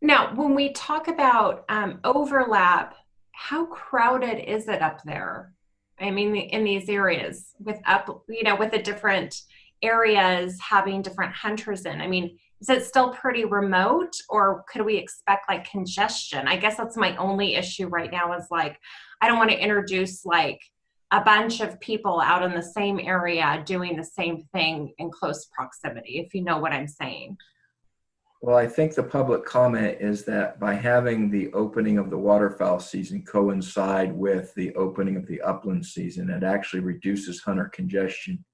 Now, when we talk about overlap, how crowded is it up there? I mean, in these areas with with the different areas having different hunters in. I mean, is it still pretty remote, or could we expect like congestion? I guess that's my only issue right now is like, I don't want to introduce like a bunch of people out in the same area doing the same thing in close proximity, if you know what I'm saying. Well, I think the public comment is that by having the opening of the waterfowl season coincide with the opening of the upland season, it actually reduces hunter congestion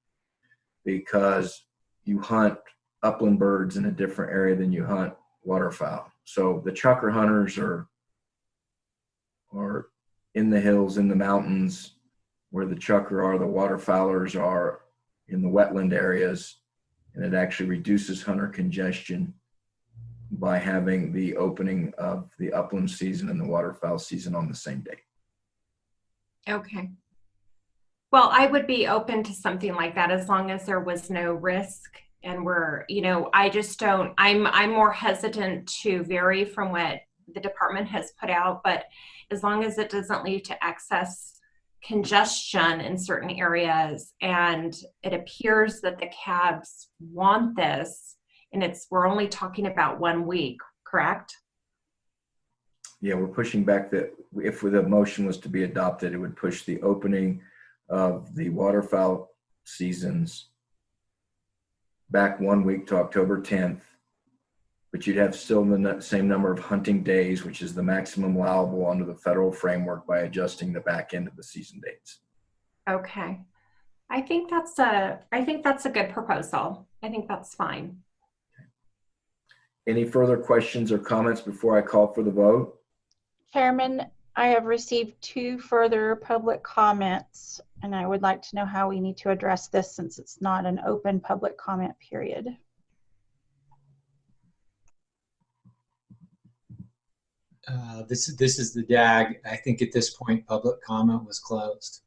because you hunt upland birds in a different area than you hunt waterfowl. So the chukar hunters are in the hills, in the mountains, where the chukar are, the waterfowlers are in the wetland areas, and it actually reduces hunter congestion by having the opening of the upland season and the waterfowl season on the same day. Okay. Well, I would be open to something like that as long as there was no risk and I just don't, I'm more hesitant to vary from what the department has put out, but as long as it doesn't lead to excess congestion in certain areas, and it appears that the cabs want this, and we're only talking about 1 week, correct? Yeah, we're pushing back if the motion was to be adopted, it would push the opening of the waterfowl seasons back 1 week to October 10th, but you'd have still the same number of hunting days, which is the maximum allowable under the federal framework by adjusting the back end of the season dates. Okay. I think that's a good proposal. I think that's fine. Any further questions or comments before I call for the vote? Chairman, I have received 2 further public comments, and I would like to know how we need to address this since it's not an open public comment period. This is the DAG. I think at this point, public comment was closed.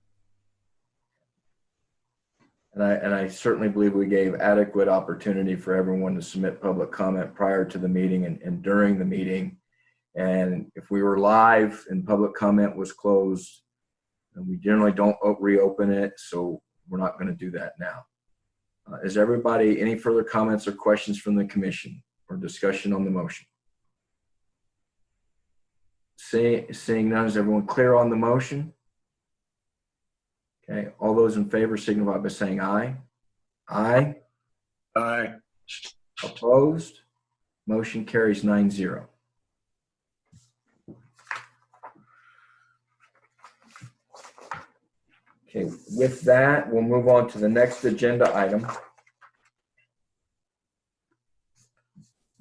And I certainly believe we gave adequate opportunity for everyone to submit public comment prior to the meeting and during the meeting. And if we were live and public comment was closed, and we generally don't reopen it, so we're not going to do that now. Is everybody, any further comments or questions from the commission or discussion on the motion? Seeing none, is everyone clear on the motion? Okay, all those in favor signify by saying aye. Aye. Aye. Opposed? Motion carries 9-0. Okay, with that, we'll move on to the next agenda item,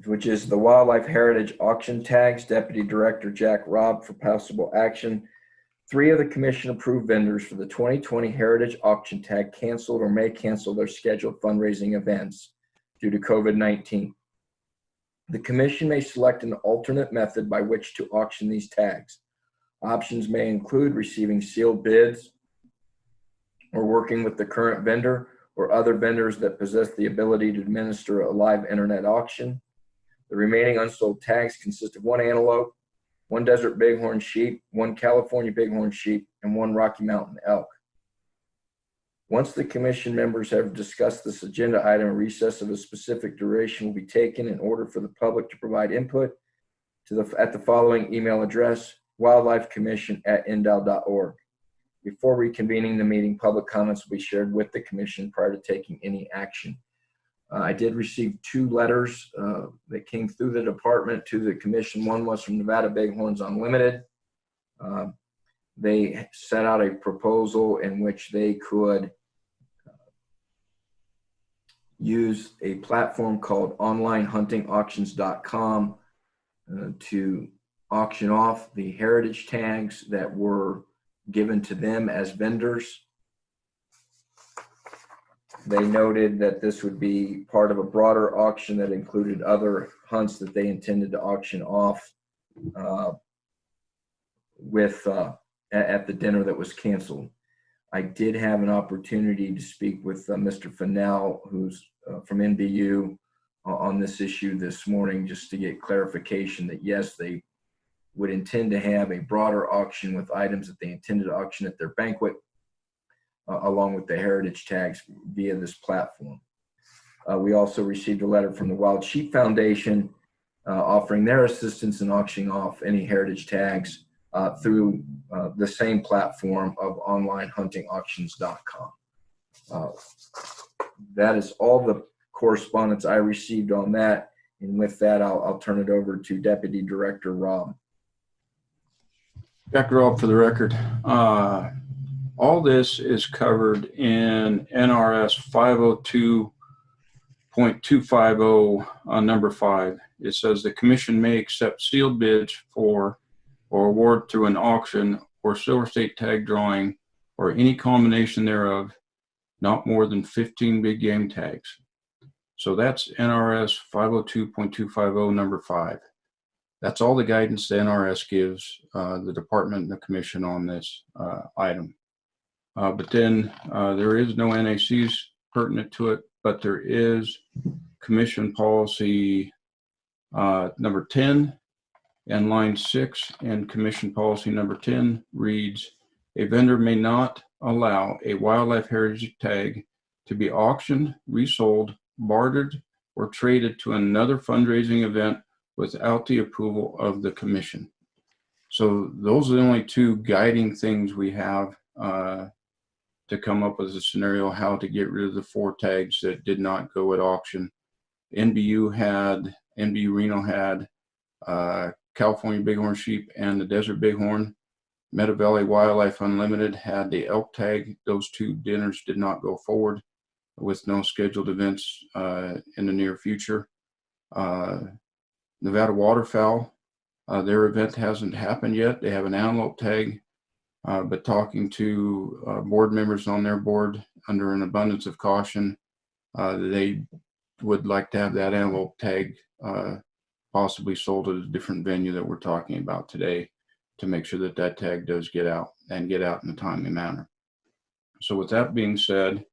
which is the Wildlife Heritage Auction Tags. Deputy Director Jack Robb for possible action. 3 of the commission approved vendors for the 2020 Heritage Auction Tag canceled or may cancel their scheduled fundraising events due to COVID-19. The commission may select an alternate method by which to auction these tags. Options may include receiving sealed bids or working with the current vendor or other vendors that possess the ability to administer a live internet auction. The remaining unsold tags consist of 1 antelope, 1 desert bighorn sheep, 1 California bighorn sheep, and 1 Rocky Mountain elk. Once the commission members have discussed this agenda item, a recess of a specific duration will be taken in order for the public to provide input at the following email address: wildlifecommission@ndow.org. Before reconvening the meeting, public comments will be shared with the commission prior to taking any action. I did receive 2 letters that came through the department to the commission. One was from Nevada Bighorns Unlimited. They set out a proposal in which they could use a platform called onlinehuntingauctions.com to auction off the heritage tags that were given to them as vendors. They noted that this would be part of a broader auction that included other hunts that they intended to auction off at the dinner that was canceled. I did have an opportunity to speak with Mr. Fennell, who's from NDOW, on this issue this morning, just to get clarification that yes, they would intend to have a broader auction with items that they intended to auction at their banquet, along with the heritage tags via this platform. We also received a letter from the Wild Sheep Foundation offering their assistance in auctioning off any heritage tags through the same platform of onlinehuntingauctions.com. That is all the correspondence I received on that. And with that, I'll turn it over to Deputy Director Rob. Jack Rob for the record. All this is covered in NRS 502.250 number 5. It says the commission may accept sealed bids for or award through an auction or silver state tag drawing or any combination thereof, not more than 15 big game tags. So that's NRS 502.250 number 5. That's all the guidance the NRS gives the department and the commission on this item. But then there is no NACs pertinent to it, but there is commission policy number 10 and line 6, and commission policy number 10 reads, a vendor may not allow a wildlife heritage tag to be auctioned, resold, bartered, or traded to another fundraising event without the approval of the commission. So those are the only 2 guiding things we have to come up with a scenario how to get rid of the 4 tags that did not go at auction. NDOW Reno had California Bighorn Sheep and the Desert Bighorn. Meadow Valley Wildlife Unlimited had the elk tag. Those 2 dinners did not go forward with no scheduled events in the near future. Nevada Waterfowl, their event hasn't happened yet. They have an antelope tag, but talking to board members on their board under an abundance of caution, they would like to have that antelope tag possibly sold at a different venue that we're talking about today to make sure that that tag does get out and get out in a timely manner. So with that being said,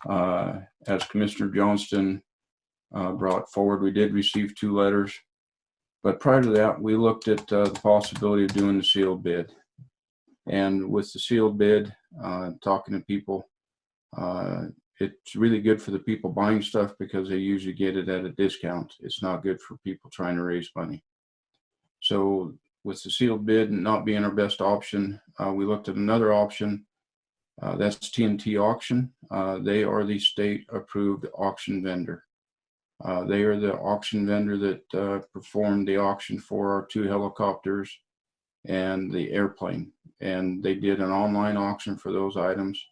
as Commissioner Johnston brought forward, we did receive 2 letters, but prior to that, we looked at the possibility of doing the sealed bid. And with the sealed bid, talking to people, it's really good for the people buying stuff because they usually get it at a discount. It's not good for people trying to raise money. So with the sealed bid not being our best option, we looked at another option. That's TNT Auction. They are the state approved auction vendor. They are the auction vendor that performed the auction for our 2 helicopters and the airplane. And they did an online auction for those items,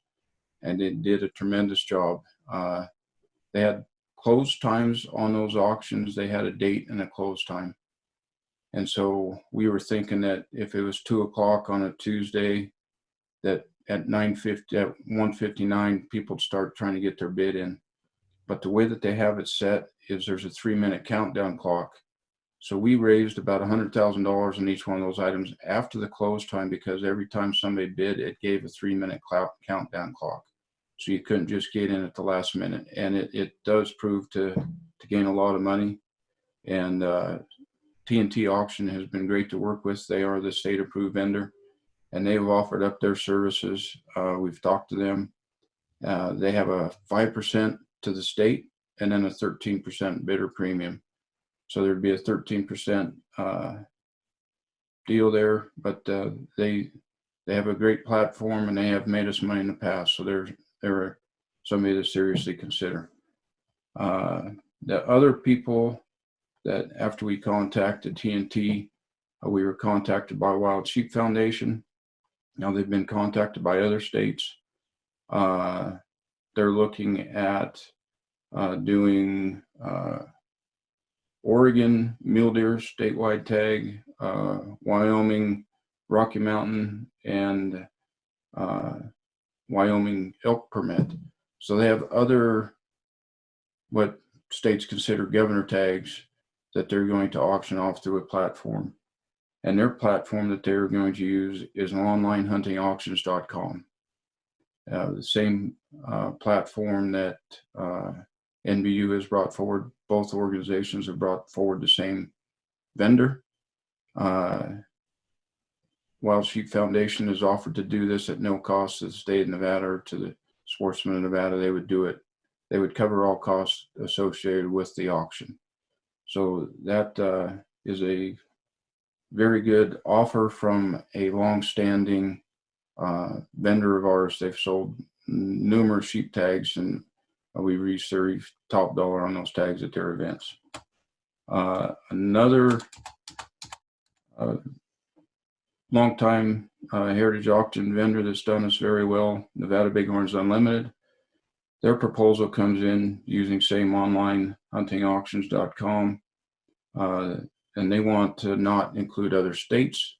and they did a tremendous job. They had close times on those auctions. They had a date and a close time. And so we were thinking that if it was 2 o'clock on a Tuesday, that at 1:59, people would start trying to get their bid in. But the way that they have it set is there's a 3-minute countdown clock. So we raised about $100,000 in each one of those items after the close time, because every time somebody bid, it gave a 3-minute countdown clock. So you couldn't just get in at the last minute. And it does prove to gain a lot of money. And TNT Auction has been great to work with. They are the state approved vendor, and they've offered up their services. We've talked to them. They have a 5% to the state and then a 13% bidder premium. So there'd be a 13% deal there, but they they have a great platform and they have made us money in the past. So they're somebody to seriously consider. The other people that after we contacted TNT, we were contacted by Wild Sheep Foundation. Now they've been contacted by other states. They're looking at doing Oregon mule deer statewide tag, Wyoming Rocky Mountain, and Wyoming elk permit. So they have other what states consider governor tags that they're going to auction off through a platform. And their platform that they're going to use is onlinehuntingauctions.com. The same platform that NBU has brought forward. Both organizations have brought forward the same vendor. Wild Sheep Foundation has offered to do this at no cost to the state of Nevada or to the sportsmen of Nevada. They would do it. They would cover all costs associated with the auction. So that is a very good offer from a long-standing vendor of ours. They've sold numerous sheep tags, and we reached their top dollar on those tags at their events. Another longtime heritage auction vendor that's done us very well, Nevada Bighorns Unlimited. Their proposal comes in using same onlinehuntingauctions.com, and they want to not include other states'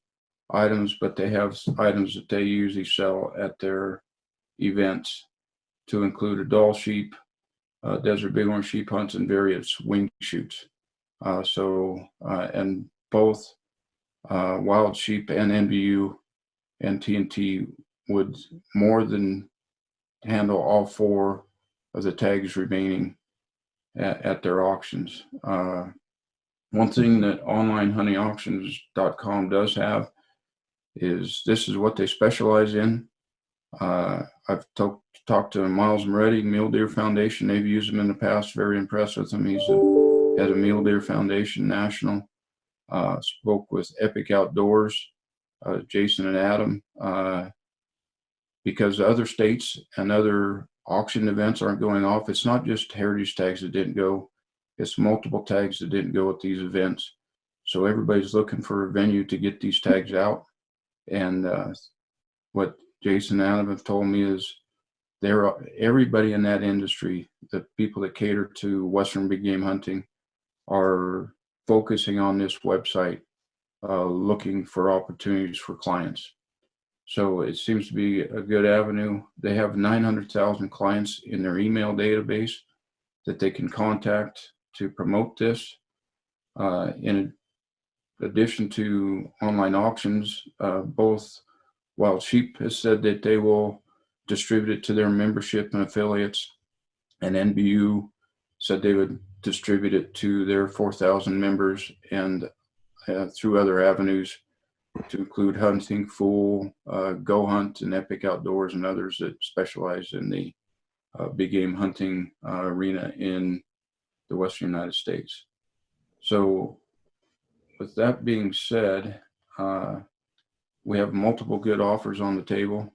items, but they have items that they usually sell at their events to include Adall sheep, desert bighorn sheep hunts, and various wing shoots. And both Wild Sheep and NBU and TNT would more than handle all 4 of the tags remaining at their auctions. One thing that onlinehuntingauctions.com does have is this is what they specialize in. I've talked to Miles Moretti, Mule Deer Foundation. They've used him in the past. Very impressed with him. He's has a Mule Deer Foundation National. Spoke with Epic Outdoors, Jason and Adam, because other states and other auction events aren't going off. It's not just heritage tags that didn't go. It's multiple tags that didn't go at these events. So everybody's looking for a venue to get these tags out. And what Jason and Adam have told me is everybody in that industry, the people that cater to Western big game hunting, are focusing on this website, looking for opportunities for clients. So it seems to be a good avenue. They have 900,000 clients in their email database that they can contact to promote this. In addition to online auctions, both Wild Sheep has said that they will distribute it to their membership and affiliates, and NBU said they would distribute it to their 4,000 members and through other avenues to include Hunting Fool, Go Hunt, and Epic Outdoors, and others that specialize in the big game hunting arena in the Western United States. So with that being said, we have multiple good offers on the table.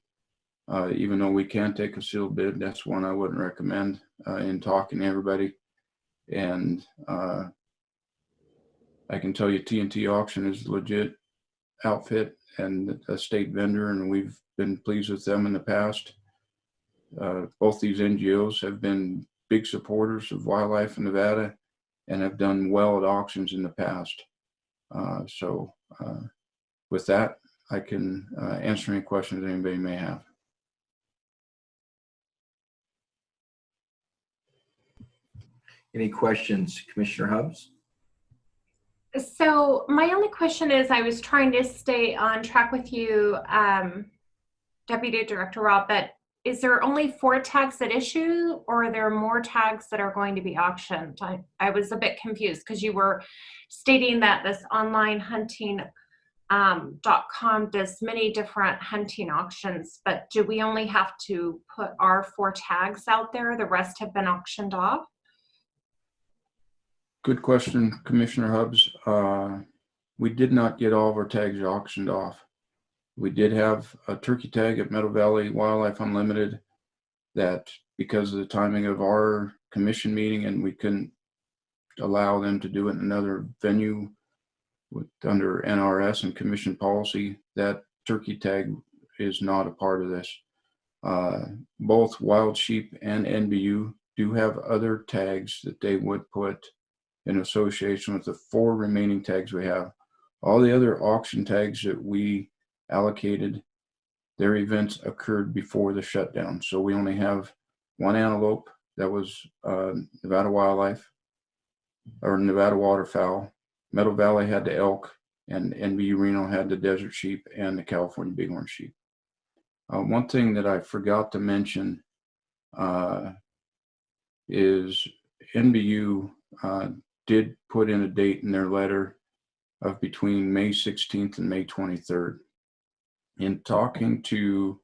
Even though we can take a sealed bid, that's one I wouldn't recommend in talking to everybody. And I can tell you TNT Auction is a legit outfit and a state vendor, and we've been pleased with them in the past. Both these NGOs have been big supporters of wildlife in Nevada and have done well at auctions in the past. So with that, I can answer any questions anybody may have. Any questions, Commissioner Hubbs? So my only question is, I was trying to stay on track with you, Deputy Director Rob, but is there only 4 tags at issue, or are there more tags that are going to be auctioned? I was a bit confused because you were stating that this online hunting .com does many different hunting auctions, but do we only have to put our 4 tags out there? The rest have been auctioned off? Good question, Commissioner Hubbs. We did not get all of our tags auctioned off. We did have a turkey tag at Meadow Valley Wildlife Unlimited that, because of the timing of our commission meeting, and we couldn't allow them to do it in another venue under NRS and commission policy, that turkey tag is not a part of this. Both Wild Sheep and NBU do have other tags that they would put in association with the 4 remaining tags we have. All the other auction tags that we allocated, their events occurred before the shutdown. So we only have 1 antelope that was Nevada Wildlife or Nevada Waterfowl. Meadow Valley had the elk, and NBU Reno had the desert sheep and the California bighorn sheep. One thing that I forgot to mention is NBU did put in a date in their letter of between May 16th and May 23rd. In talking to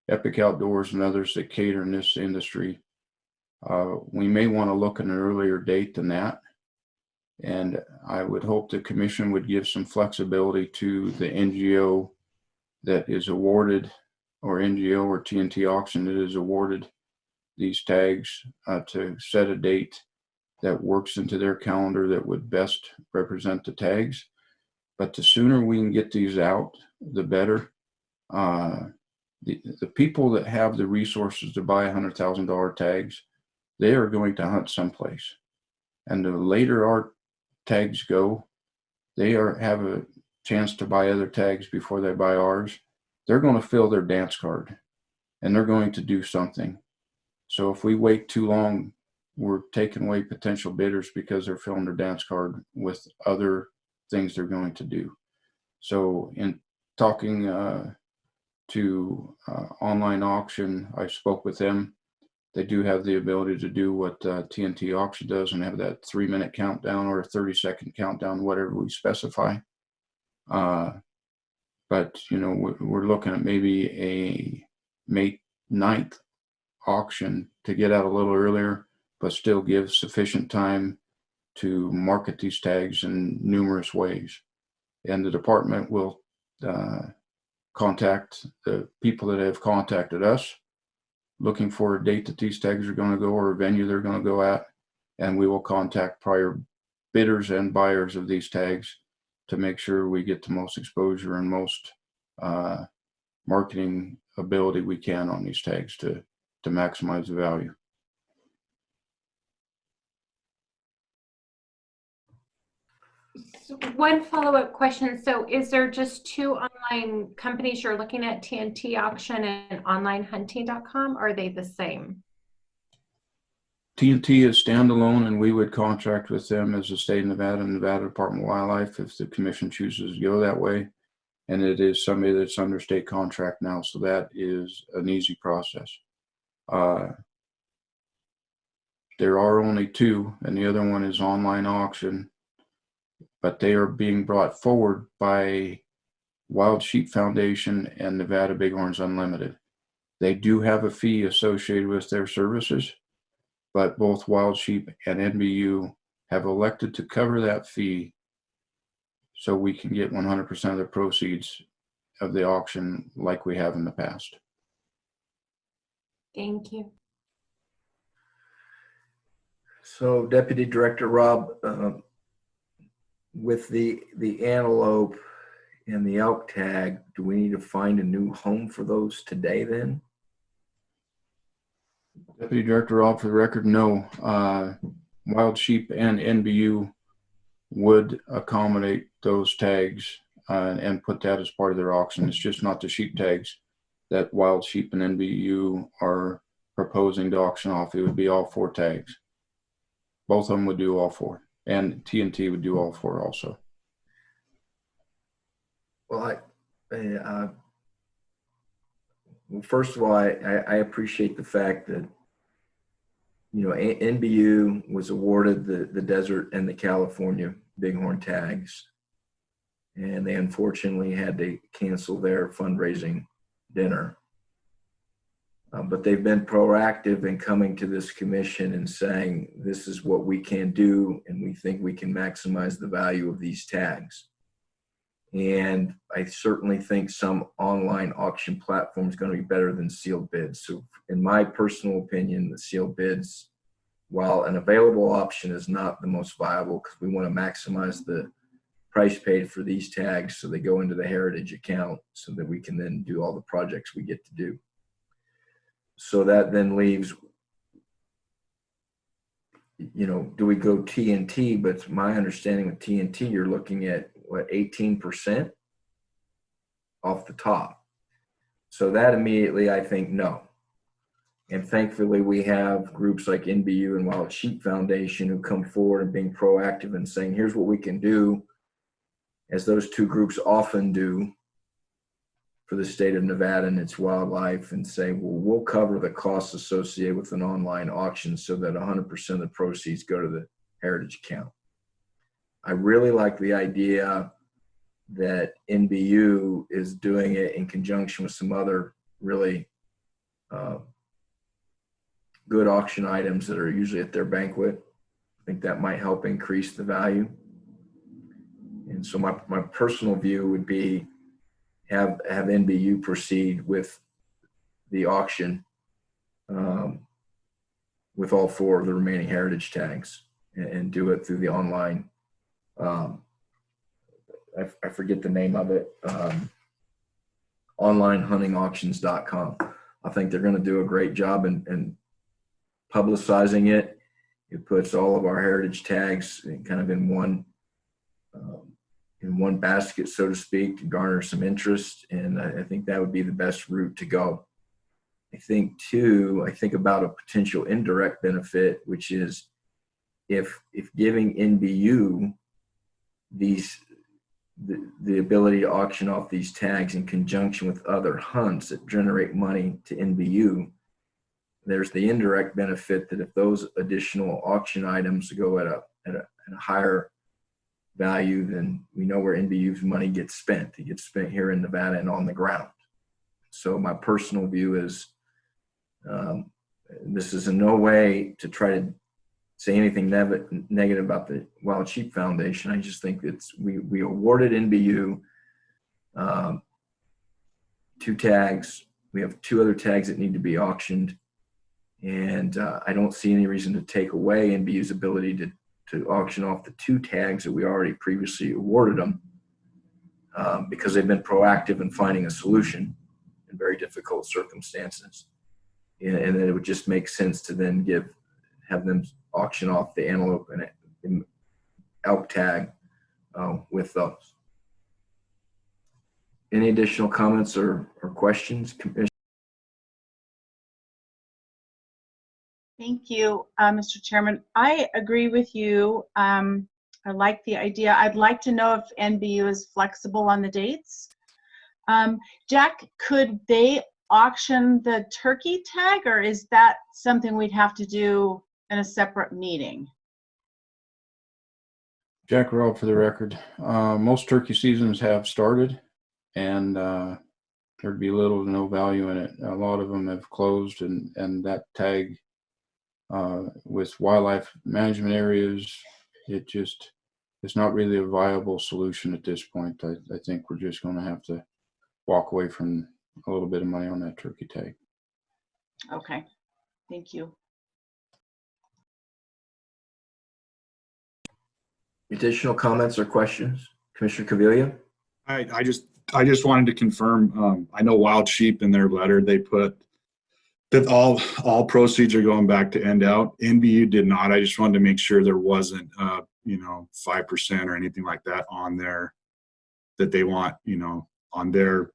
Epic Outdoors and others that cater in this industry, we may want to look at an earlier date than that. And I would hope the commission would give some flexibility to the NGO that is awarded, or NGO or TNT auction that is awarded these tags, to set a date that works into their calendar that would best represent the tags. But the sooner we can get these out, the better. The people that have the resources to buy $100,000 tags, they are going to hunt someplace. And the later our tags go, they have a chance to buy other tags before they buy ours. They're going to fill their dance card and they're going to do something. So if we wait too long, we're taking away potential bidders because they're filling their dance card with other things they're going to do. So in talking to online auction, I spoke with them. They do have the ability to do what TNT auction does and have that 3-minute countdown or a 30-second countdown, whatever we specify. But you know, we're looking at maybe a May 9th auction to get out a little earlier, but still give sufficient time to market these tags in numerous ways. And the department will contact the people that have contacted us looking for a date that these tags are going to go or a venue they're going to go at. And we will contact prior bidders and buyers of these tags to make sure we get the most exposure and most marketing ability we can on these tags to maximize the value. So one follow-up question. So is there just 2 online companies you're looking at, TNT Auction and onlinehunting.com? Or are they the same? TNT is standalone, and we would contract with them as the state of Nevada and Nevada Department of Wildlife if the commission chooses to go that way. And it is somebody that's under state contract now, so that is an easy process. There are only 2, and the other one is online auction, but they are being brought forward by Wild Sheep Foundation and Nevada Bighorns Unlimited. They do have a fee associated with their services, but both Wild Sheep and NBU have elected to cover that fee so we can get 100% of the proceeds of the auction like we have in the past. Thank you. So Deputy Director Rob, with the antelope and the elk tag, do we need to find a new home for those today then? Deputy Director Rob, for the record, no. Wild Sheep and NBU would accommodate those tags and put that as part of their auction. It's just not the sheep tags that Wild Sheep and NBU are proposing to auction off. It would be all 4 tags. Both of them would do all 4, and TNT would do all 4 also. Well, well, first of all, I appreciate the fact that, you know, NBU was awarded the desert and the California bighorn tags, and they unfortunately had to cancel their fundraising dinner. But they've been proactive in coming to this commission and saying, this is what we can do, and we think we can maximize the value of these tags. And I certainly think some online auction platform is going to be better than sealed bids. So in my personal opinion, the sealed bids, while an available option, is not the most viable, because we want to maximize the price paid for these tags so they go into the heritage account so that we can then do all the projects we get to do. So that then leaves, you know, do we go TNT? But my understanding with TNT, you're looking at what, 18% off the top. So that immediately, I think, no. And thankfully, we have groups like NBU and Wild Sheep Foundation who come forward and being proactive and saying, here's what we can do, as those two groups often do for the state of Nevada and its wildlife, and say, well, we'll cover the costs associated with an online auction so that 100% of the proceeds go to the heritage account. I really like the idea that NBU is doing it in conjunction with some other really good auction items that are usually at their banquet. I think that might help increase the value. And so my personal view would be have NBU proceed with the auction with all 4 of the remaining heritage tags, and do it through the online. I forget the name of it. Onlinehuntingauctions.com. I think they're going to do a great job in publicizing it. It puts all of our heritage tags kind of in one basket, so to speak, to garner some interest. And I think that would be the best route to go. I think about a potential indirect benefit, which is if giving NBU the ability to auction off these tags in conjunction with other hunts that generate money to NBU, there's the indirect benefit that if those additional auction items go at a higher value, then we know where NBU's money gets spent. It gets spent here in Nevada and on the ground. So my personal view is, this is in no way to try to say anything negative about the Wild Sheep Foundation. I just think we awarded NBU 2 tags. We have 2 other tags that need to be auctioned. And I don't see any reason to take away NBU's ability to auction off the 2 tags that we already previously awarded them, because they've been proactive in finding a solution in very difficult circumstances. And then it would just make sense to then have them auction off the antelope and elk tag with those. Any additional comments or questions, Commissioner? Thank you, Mr. Chairman. I agree with you. I like the idea. I'd like to know if NBU is flexible on the dates. Jack, could they auction the turkey tag, or is that something we'd have to do in a separate meeting? Jack Robb for the record. Most turkey seasons have started, and there'd be little to no value in it. A lot of them have closed, and that tag with wildlife management areas, it's not really a viable solution at this point. I think we're just going to have to walk away from a little bit of money on that turkey tag. Okay, thank you. Additional comments or questions? Commissioner Caviglia? I just wanted to confirm, I know Wild Sheep in their letter, they put that all proceeds are going back to NDOW. NBU did not. I just wanted to make sure there wasn't 5% or anything like that on there that they want, on their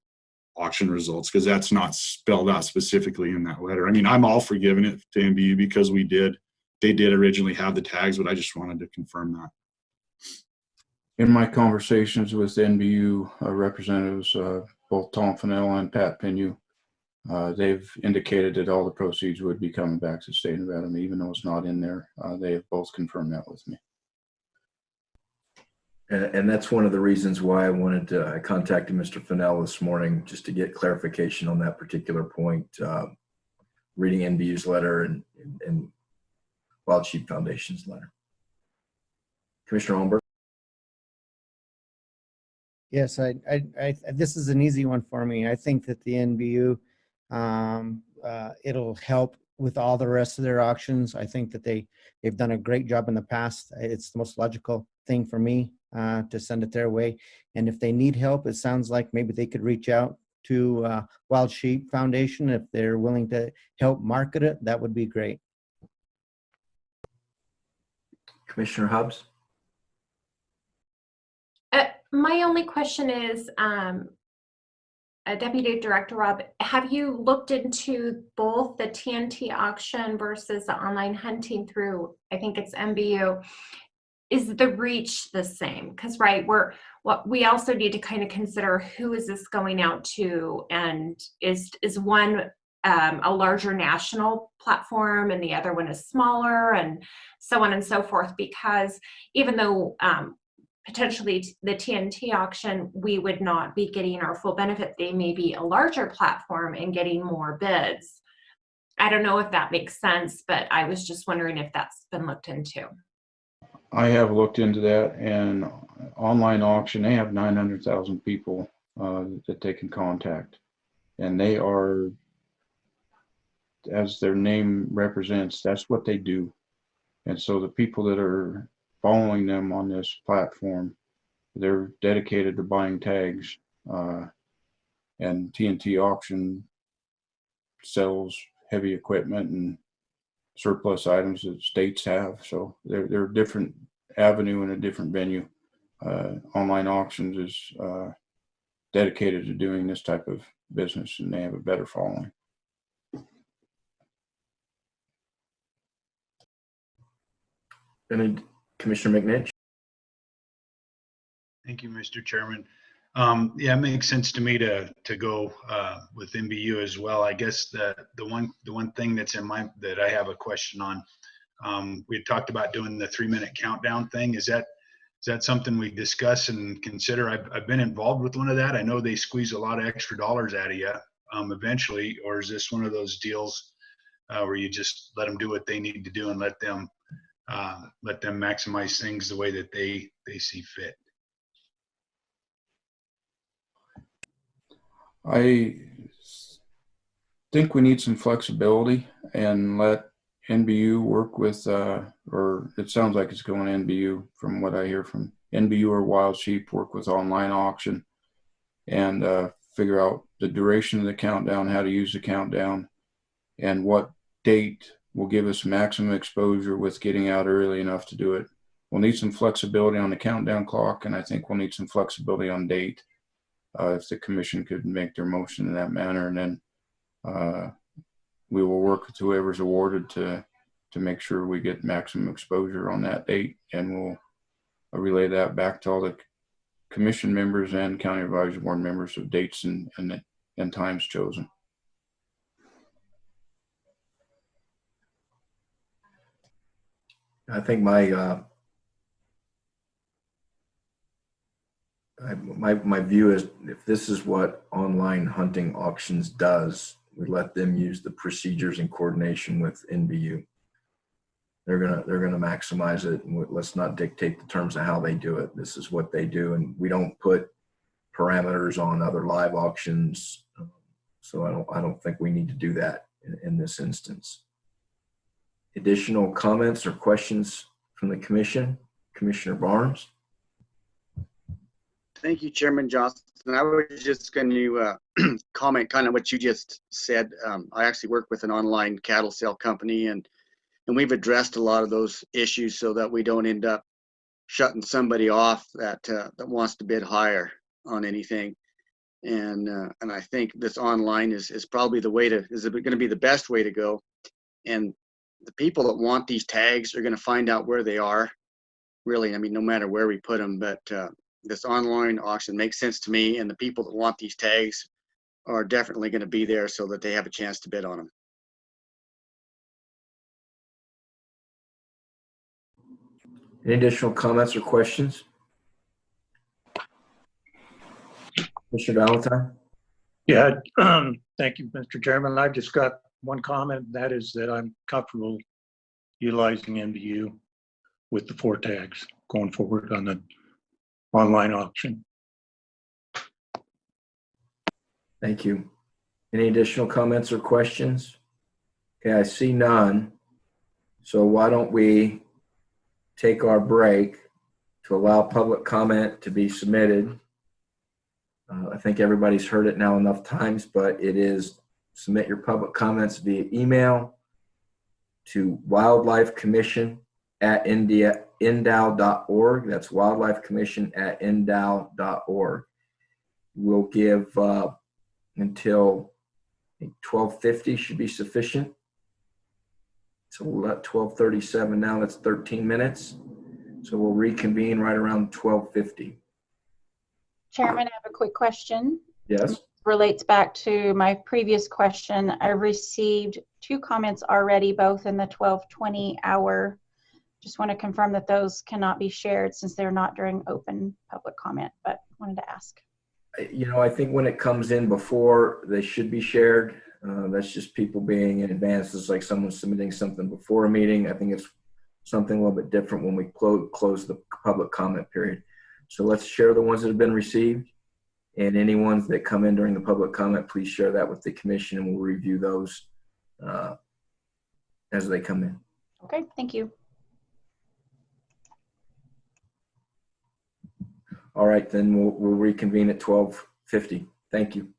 auction results, because that's not spelled out specifically in that letter. I mean, I'm all for giving it to NBU because they did originally have the tags, but I just wanted to confirm that. In my conversations with NBU representatives, both Tom Fennell and Pat Pinu, they've indicated that all the proceeds would be coming back to the state of Nevada, even though it's not in there. They have both confirmed that with me. And that's one of the reasons why I contacted Mr. Fennell this morning, just to get clarification on that particular point, reading NBU's letter and Wild Sheep Foundation's letter. Commissioner Holmberg? Yes, this is an easy one for me. I think that the NBU, it'll help with all the rest of their auctions. I think that they've done a great job in the past. It's the most logical thing for me to send it their way. And if they need help, it sounds like maybe they could reach out to Wild Sheep Foundation. If they're willing to help market it, that would be great. Commissioner Hubbs? My only question is, Deputy Director Rob, have you looked into both the TNT auction versus the online hunting through, I think it's NBU? Is the reach the same? Because we also need to kind of consider who is this going out to, and is one a larger national platform and the other one is smaller, and so on and so forth. Because even though potentially the TNT auction, we would not be getting our full benefit, they may be a larger platform and getting more bids. I don't know if that makes sense, but I was just wondering if that's been looked into. I have looked into that, and online auction, they have 900,000 people that they can contact, and they are, as their name represents, that's what they do. And so the people that are following them on this platform, they're dedicated to buying tags, and TNT auction sells heavy equipment and surplus items that states have. So they're a different avenue and a different venue. Online auctions is dedicated to doing this type of business, and they have a better following. And Commissioner McNitch? Thank you, Mr. Chairman. Yeah, it makes sense to me to go with NBU as well. I guess the one thing that's in my that I have a question on. We had talked about doing the 3-minute countdown thing. Is that something we discuss and consider? I've been involved with one of that. I know they squeeze a lot of extra dollars out of you eventually, or is this one of those deals where you just let them do what they need to do and let them maximize things the way that they see fit? I think we need some flexibility and let NBU work with, or it sounds like it's going NBU from what I hear from NBU or Wild Sheep, work with online auction and figure out the duration of the countdown, how to use the countdown, and what date will give us maximum exposure with getting out early enough to do it. We'll need some flexibility on the countdown clock, and I think we'll need some flexibility on date. If the commission could make their motion in that manner, and then we will work with whoever's awarded to make sure we get maximum exposure on that date, and we'll relay that back to all the commission members and county advisory board members of dates and times chosen. I think my view is, if this is what online hunting auctions does, we let them use the procedures in coordination with NBU. They're gonna maximize it, and let's not dictate the terms of how they do it. This is what they do, and we don't put parameters on other live auctions. So I don't think we need to do that in this instance. Additional comments or questions from the commission? Commissioner Barnes? Thank you, Chairman Johnson. I was just going to comment kind of what you just said. I actually work with an online cattle sale company, and we've addressed a lot of those issues so that we don't end up shutting somebody off that wants to bid higher on anything. And I think this online is probably going to be the best way to go. And the people that want these tags are going to find out where they are. Really, I mean, no matter where we put them, but this online auction makes sense to me, and the people that want these tags are definitely going to be there so that they have a chance to bid on them. Any additional comments or questions? Mr. Valentine? Yeah, thank you, Mr. Chairman. I've just got one comment, and that is that I'm comfortable utilizing NDOW with the 4 tags going forward on the online auction. Thank you. Any additional comments or questions? Okay, I see none. So why don't we take our break to allow public comment to be submitted. I think everybody's heard it now enough times, but it is submit your public comments via email to wildlifecommission@ndow.org. That's wildlifecommission@ndow.org. We'll give until 12:50 should be sufficient. So we're at 12:37 now. That's 13 minutes. So we'll reconvene right around 12:50. Chairman, I have a quick question. Yes. Relates back to my previous question. I received 2 comments already, both in the 12:20 hour. Just want to confirm that those cannot be shared since they're not during open public comment, but wanted to ask. You know, I think when it comes in before, they should be shared. That's just people being in advance. It's like someone submitting something before a meeting. I think it's something a little bit different when we close the public comment period. So let's share the ones that have been received, and any ones that come in during the public comment, please share that with the commission, and we'll review those as they come in. Okay, thank you. All right, then we'll reconvene at 12:50. Thank you.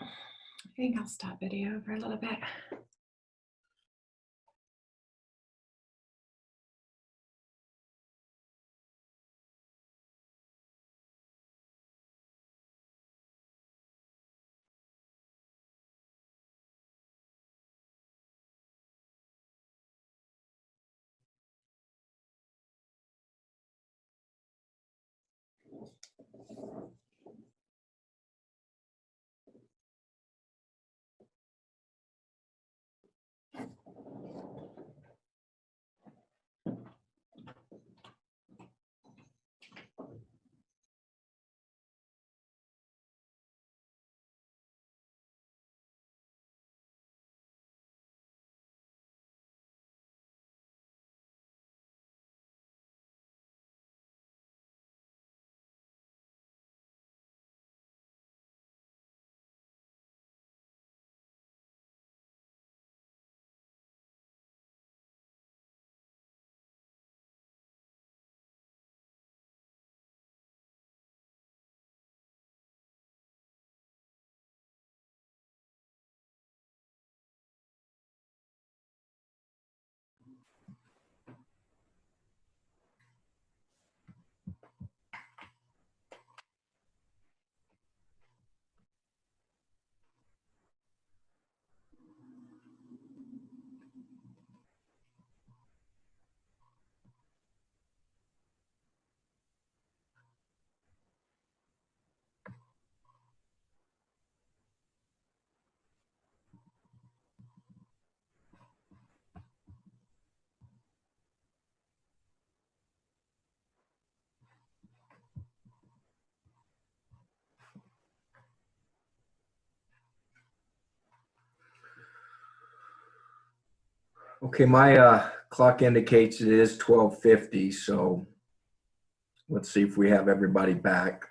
I think I'll stop video for a little bit. Okay, my clock indicates it is 12:50, so let's see if we have everybody back.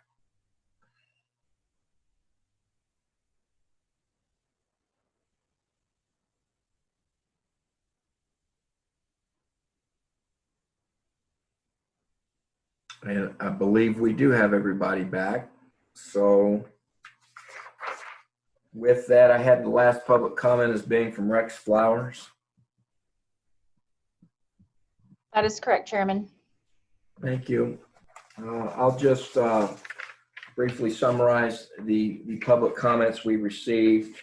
And I believe we do have everybody back. So with that, I had the last public comment as being from Rex Flowers. That is correct, Chairman. Thank you. I'll just briefly summarize the public comments we received.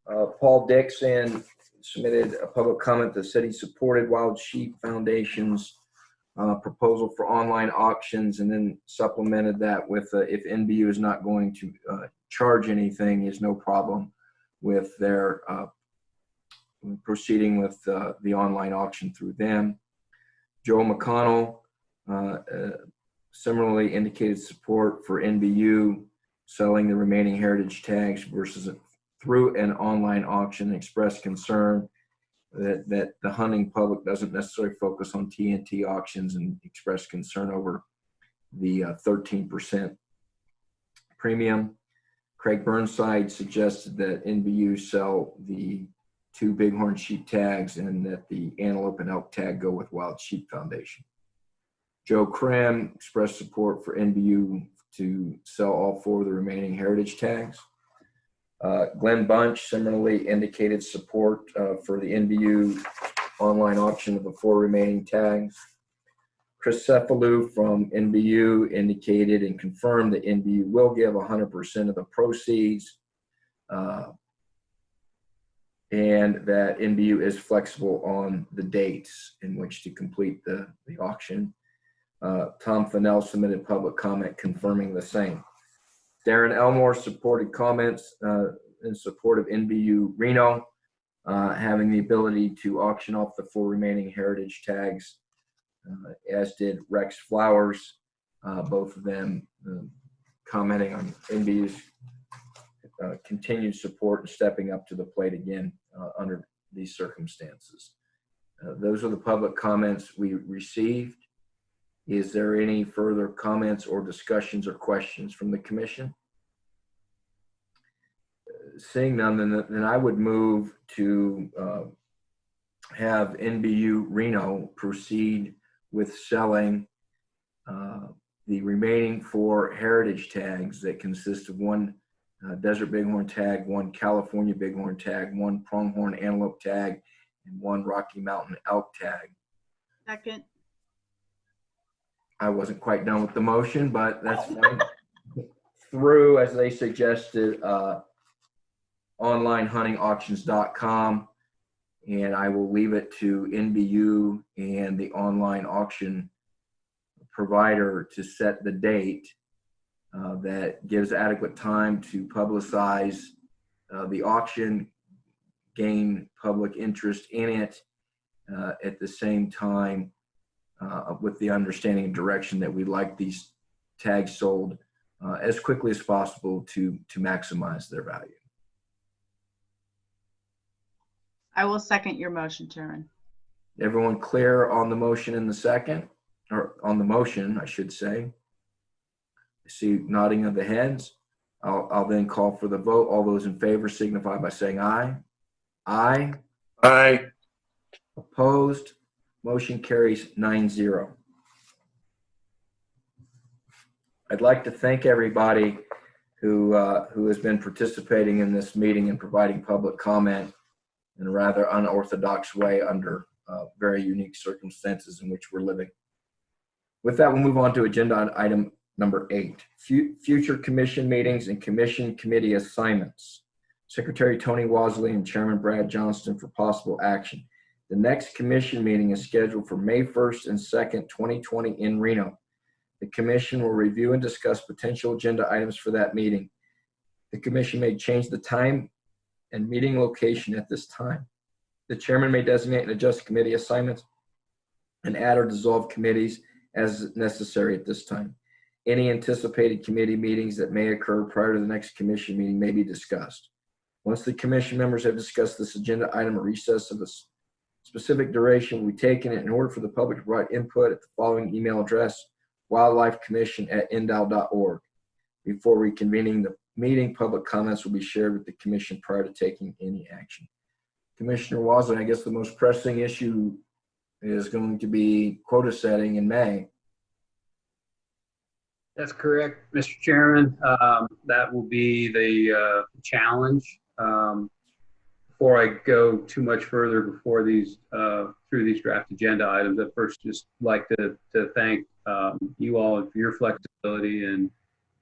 Paul Dixon submitted a public comment. The city supported Wild Sheep Foundation's proposal for online auctions, and then supplemented that with if NBU is not going to charge anything, is no problem with their proceeding with the online auction through them. Joe McConnell similarly indicated support for NBU selling the remaining heritage tags versus through an online auction, and expressed concern that the hunting public doesn't necessarily focus on TNT auctions, and express concern over the 13% premium. Craig Burnside suggested that NBU sell the 2 bighorn sheep tags and that the antelope and elk tag go with Wild Sheep Foundation. Joe Krim expressed support for NBU to sell all 4 of the remaining heritage tags. Glenn Bunch similarly indicated support for the NBU online auction of the 4 remaining tags. Chris Cephalou from NBU indicated and confirmed that NBU will give 100% of the proceeds, and that NBU is flexible on the dates in which to complete the auction. Tom Fennell submitted public comment confirming the same. Darren Elmore supported comments in support of NBU Reno having the ability to auction off the 4 remaining heritage tags, as did Rex Flowers, both of them commenting on NBU's continued support and stepping up to the plate again under these circumstances. Those are the public comments we received. Is there any further comments or discussions or questions from the commission? Seeing none, then I would move to have NBU Reno proceed with selling the remaining 4 heritage tags that consist of 1 desert bighorn tag, 1 California bighorn tag, 1 pronghorn antelope tag, and 1 Rocky Mountain elk tag. Second. I wasn't quite done with the motion, but that's fine. Through, as they suggested, onlinehuntingauctions.com, and I will leave it to NDOW and the online auction provider to set the date that gives adequate time to publicize the auction, gain public interest in it, at the same time with the understanding and direction that we'd like these tags sold as quickly as possible to maximize their value. I will second your motion, Chairman. Everyone clear on the motion in the second, or on the motion, I should say? I see nodding of the heads. I'll then call for the vote. All those in favor signify by saying aye. Aye. Aye. Opposed? Motion carries 9-0. I'd like to thank everybody who has been participating in this meeting and providing public comment in a rather unorthodox way under very unique circumstances in which we're living. With that, we'll move on to agenda item number 8, future commission meetings and commission committee assignments. Secretary Tony Wasley and Chairman Brad Johnston for possible action. The next commission meeting is scheduled for May 1st and 2nd, 2020 in Reno. The commission will review and discuss potential agenda items for that meeting. The commission may change the time and meeting location at this time. The chairman may designate and adjust committee assignments and add or dissolve committees as necessary at this time. Any anticipated committee meetings that may occur prior to the next commission meeting may be discussed. Once the commission members have discussed this agenda item, a recess of a specific duration will be taken in order for the public to provide input at the following email address: wildlifecommission@ndow.org. Before reconvening the meeting, public comments will be shared with the commission prior to taking any action. Commissioner Wasley, I guess the most pressing issue is going to be quota setting in May. That's correct, Mr. Chairman. That will be the challenge. Before I go too much further before these through these draft agenda items, I'd first just like to thank you all for your flexibility and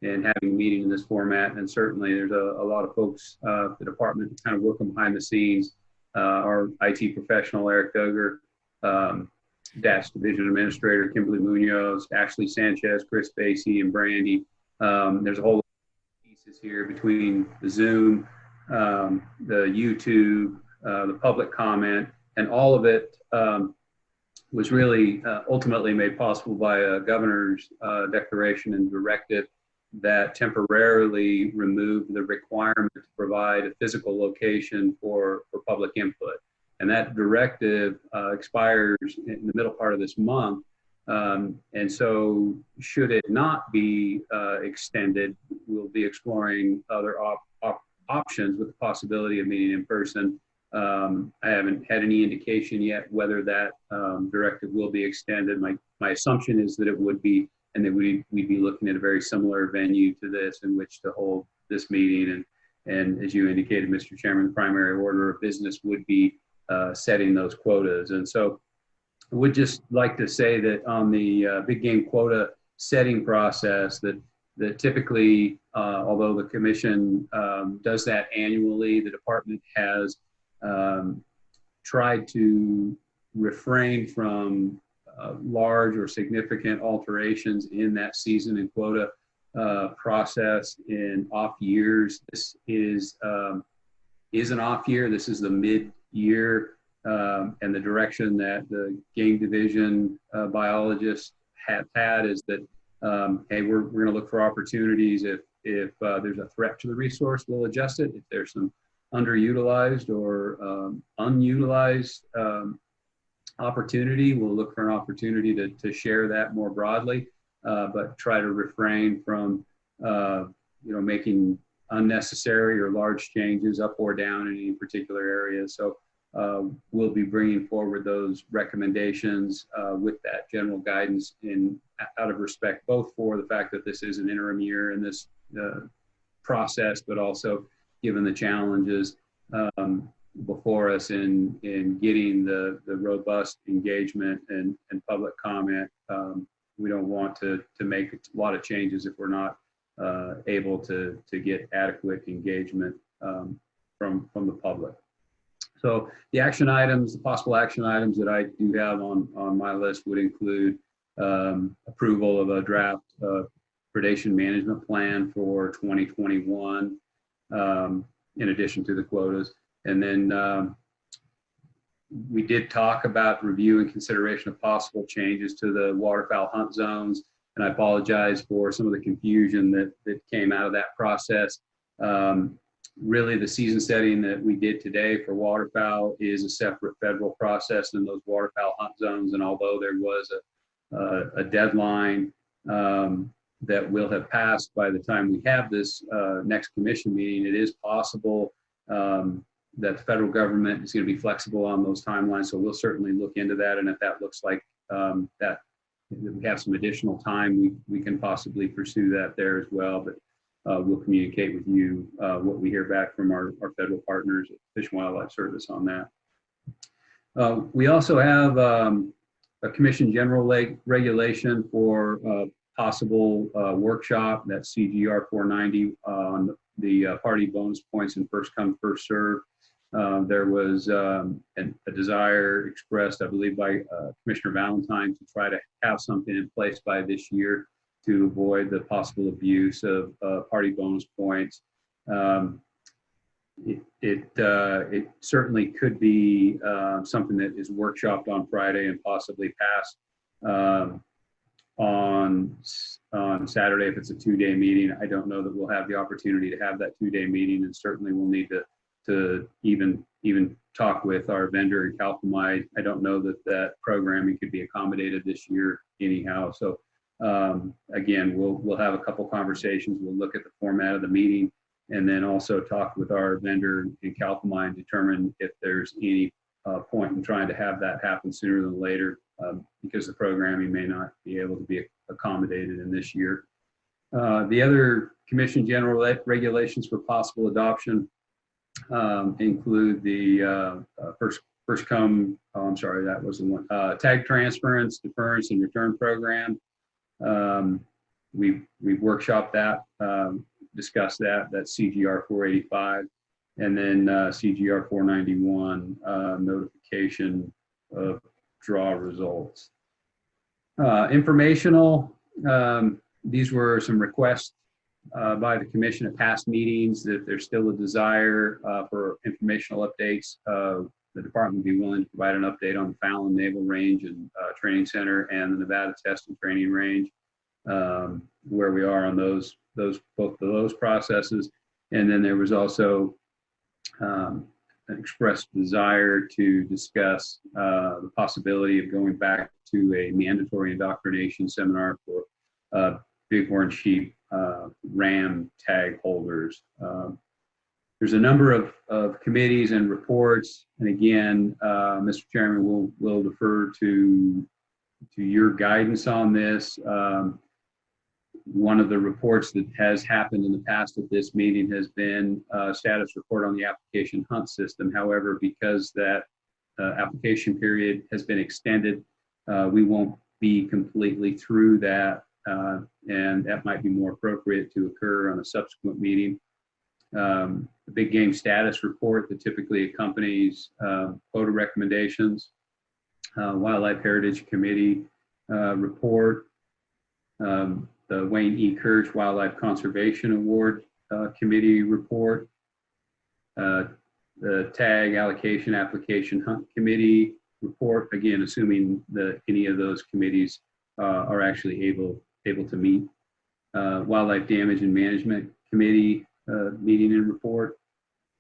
having a meeting in this format. And certainly there's a lot of folks at the department kind of working behind the scenes. Our IT professional, Eric Duggar, DAS Division Administrator, Kimberly Munoz, Ashley Sanchez, Chris Basie, and Brandy. There's a whole lot of pieces here between the Zoom, the YouTube, the public comment, and all of it was really ultimately made possible by a governor's declaration and directive that temporarily removed the requirement to provide a physical location for public input. And that directive expires in the middle part of this month. And so should it not be extended, we'll be exploring other options with the possibility of meeting in person. I haven't had any indication yet whether that directive will be extended. My assumption is that it would be, and that we'd be looking at a very similar venue to this in which to hold this meeting. And as you indicated, Mr. Chairman, the primary order of business would be setting those quotas. And so I would just like to say that on the big game quota setting process, that typically, although the commission does that annually, the department has tried to refrain from large or significant alterations in that season and quota process in off years. This is an off year. This is the mid-year, and the direction that the game division biologists have had is that, hey, we're going to look for opportunities. If there's a threat to the resource, we'll adjust it. If there's some underutilized or unutilized opportunity, we'll look for an opportunity to share that more broadly, but try to refrain from making unnecessary or large changes up or down in any particular area. So we'll be bringing forward those recommendations with that general guidance out of respect, both for the fact that this is an interim year in this process, but also given the challenges before us in getting the robust engagement and public comment. We don't want to make a lot of changes if we're not able to get adequate engagement from the public. So the action items, the possible action items that I do have on my list would include approval of a draft predation management plan for 2021, in addition to the quotas. And then we did talk about review and consideration of possible changes to the waterfowl hunt zones. And I apologize for some of the confusion that came out of that process. Really, the season setting that we did today for waterfowl is a separate federal process in those waterfowl hunt zones. And although there was a deadline that will have passed by the time we have this next commission meeting, it is possible that the federal government is going to be flexible on those timelines. So we'll certainly look into that. And if that looks like that we have some additional time, we can possibly pursue that there as well. But we'll communicate with you what we hear back from our federal partners at Fish and Wildlife Service on that. We also have a Commission General regulation for possible workshop, that's CGR 490 on the party bonus points and first come, first serve. There was a desire expressed, I believe, by Commissioner Valentine to try to have something in place by this year to avoid the possible abuse of party bonus points. It certainly could be something that is workshopped on Friday and possibly passed on Saturday if it's a 2-day meeting. I don't know that we'll have the opportunity to have that 2-day meeting, and certainly we'll need to even talk with our vendor in Calcomite. I don't know that programming could be accommodated this year anyhow. So again, we'll have a couple conversations. We'll look at the format of the meeting and then also talk with our vendor in Calcomite and determine if there's any point in trying to have that happen sooner than later, because the programming may not be able to be accommodated in this year. The other Commission General regulations for possible adoption include the first come, I'm sorry, that was the one, tag transference, deference, and return program. We've workshopped that, discussed that. That's CGR 485. And then CGR 491, notification of draw results. Informational, these were some requests by the commission at past meetings that there's still a desire for informational updates. The department would be willing to provide an update on the Fallon Naval Range and Training Center and the Nevada Test and Training Range, where we are on both of those processes. And then there was also an expressed desire to discuss the possibility of going back to a mandatory indoctrination seminar for bighorn sheep ram tag holders. There's a number of committees and reports, and again, Mr. Chairman, we'll defer to your guidance on this. One of the reports that has happened in the past at this meeting has been a status report on the application hunt system. However, because that application period has been extended, we won't be completely through that, and that might be more appropriate to occur on a subsequent meeting. The big game status report that typically accompanies quota recommendations, Wildlife Heritage Committee report, the Wayne E. Kirch Wildlife Conservation Award Committee report, the Tag Allocation Application Hunt Committee report, again, assuming that any of those committees are actually able to meet, Wildlife Damage and Management Committee meeting and report,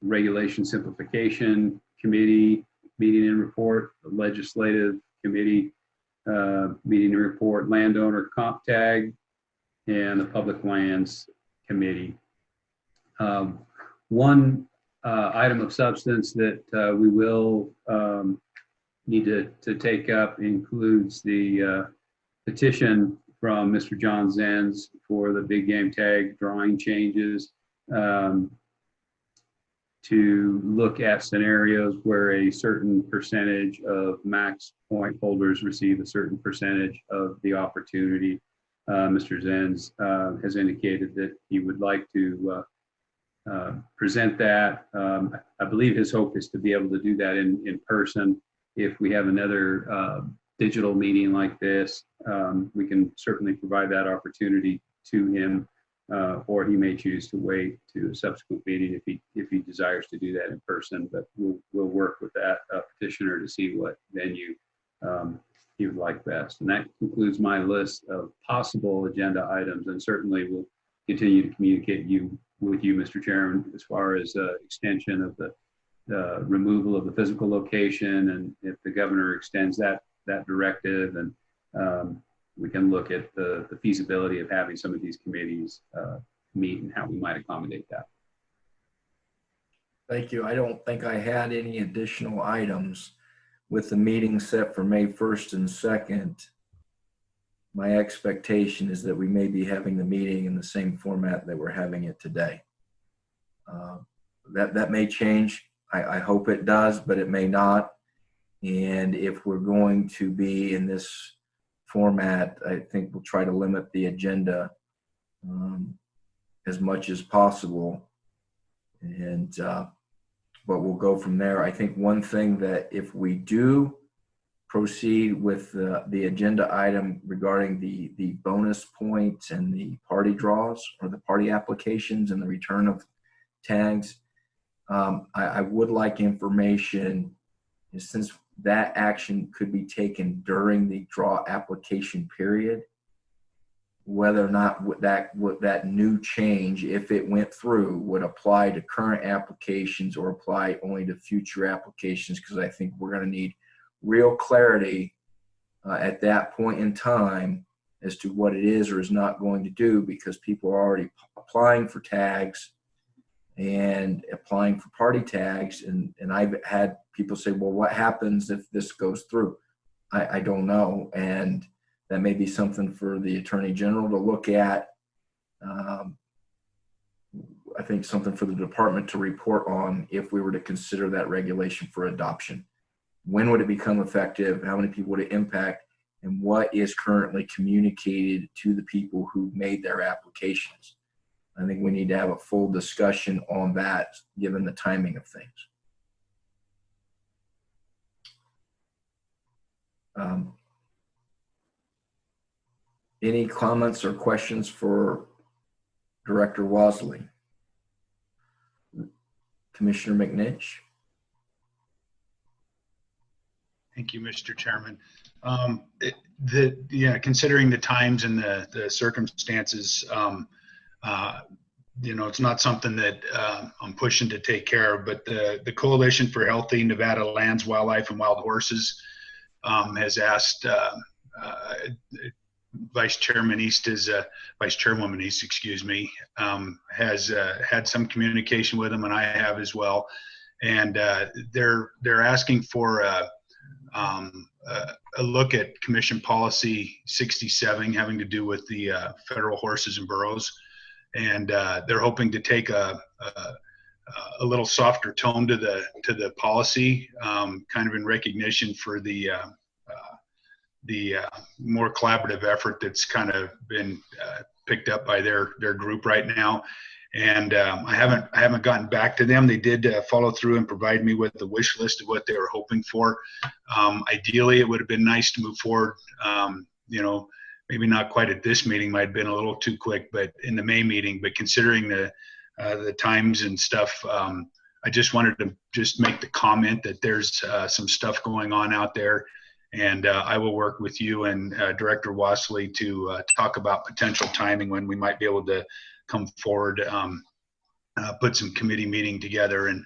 Regulation Simplification Committee meeting and report, the Legislative Committee meeting and report, Landowner Comp Tag, and the Public Lands Committee. One item of substance that we will need to take up includes the petition from Mr. John Zenz for the big game tag drawing changes, to look at scenarios where a certain percentage of max point holders receive a certain percentage of the opportunity. Mr. Zenz has indicated that he would like to present that. I believe his hope is to be able to do that in person. If we have another digital meeting like this, we can certainly provide that opportunity to him, or he may choose to wait to a subsequent meeting if he desires to do that in person. But we'll work with that petitioner to see what venue he would like best. And that concludes my list of possible agenda items, and certainly we'll continue to communicate with you, Mr. Chairman, as far as extension of the removal of the physical location, and if the governor extends that directive, and we can look at the feasibility of having some of these committees meet and how we might accommodate that. Thank you. I don't think I had any additional items. With the meeting set for May 1st and 2nd, my expectation is that we may be having the meeting in the same format that we're having it today. That may change. I hope it does, but it may not. And if we're going to be in this format, I think we'll try to limit the agenda as much as possible. And but we'll go from there. I think one thing that if we do proceed with the agenda item regarding the bonus points and the party draws or the party applications and the return of tags, I would like information, since that action could be taken during the draw application period, whether or not that new change, if it went through, would apply to current applications or apply only to future applications, because I think we're going to need real clarity at that point in time as to what it is or is not going to do, because people are already applying for tags and applying for party tags. And I've had people say, well, what happens if this goes through? I don't know. And that may be something for the Attorney General to look at. I think something for the department to report on if we were to consider that regulation for adoption. When would it become effective? How many people would it impact? And what is currently communicated to the people who made their applications? I think we need to have a full discussion on that, given the timing of things. Any comments or questions for Director Wasley? Commissioner McNitch? Thank you, Mr. Chairman. Considering the times and the circumstances, it's not something that I'm pushing to take care of, but the Coalition for Healthy Nevada Lands, Wildlife, and Wild Horses has asked Vice Chairwoman East, has had some communication with them, and I have as well. And they're asking for a look at Commission Policy 67 having to do with the federal horses and burros. And they're hoping to take a little softer tone to the policy, kind of in recognition for the more collaborative effort that's kind of been picked up by their group right now. And I haven't gotten back to them. They did follow through and provide me with the wish list of what they were hoping for. Ideally, it would have been nice to move forward. Maybe not quite at this meeting, might have been a little too quick, but in the May meeting. But considering the times and stuff, I just wanted to just make the comment that there's some stuff going on out there. And I will work with you and Director Wasley to talk about potential timing when we might be able to come forward, put some committee meeting together, and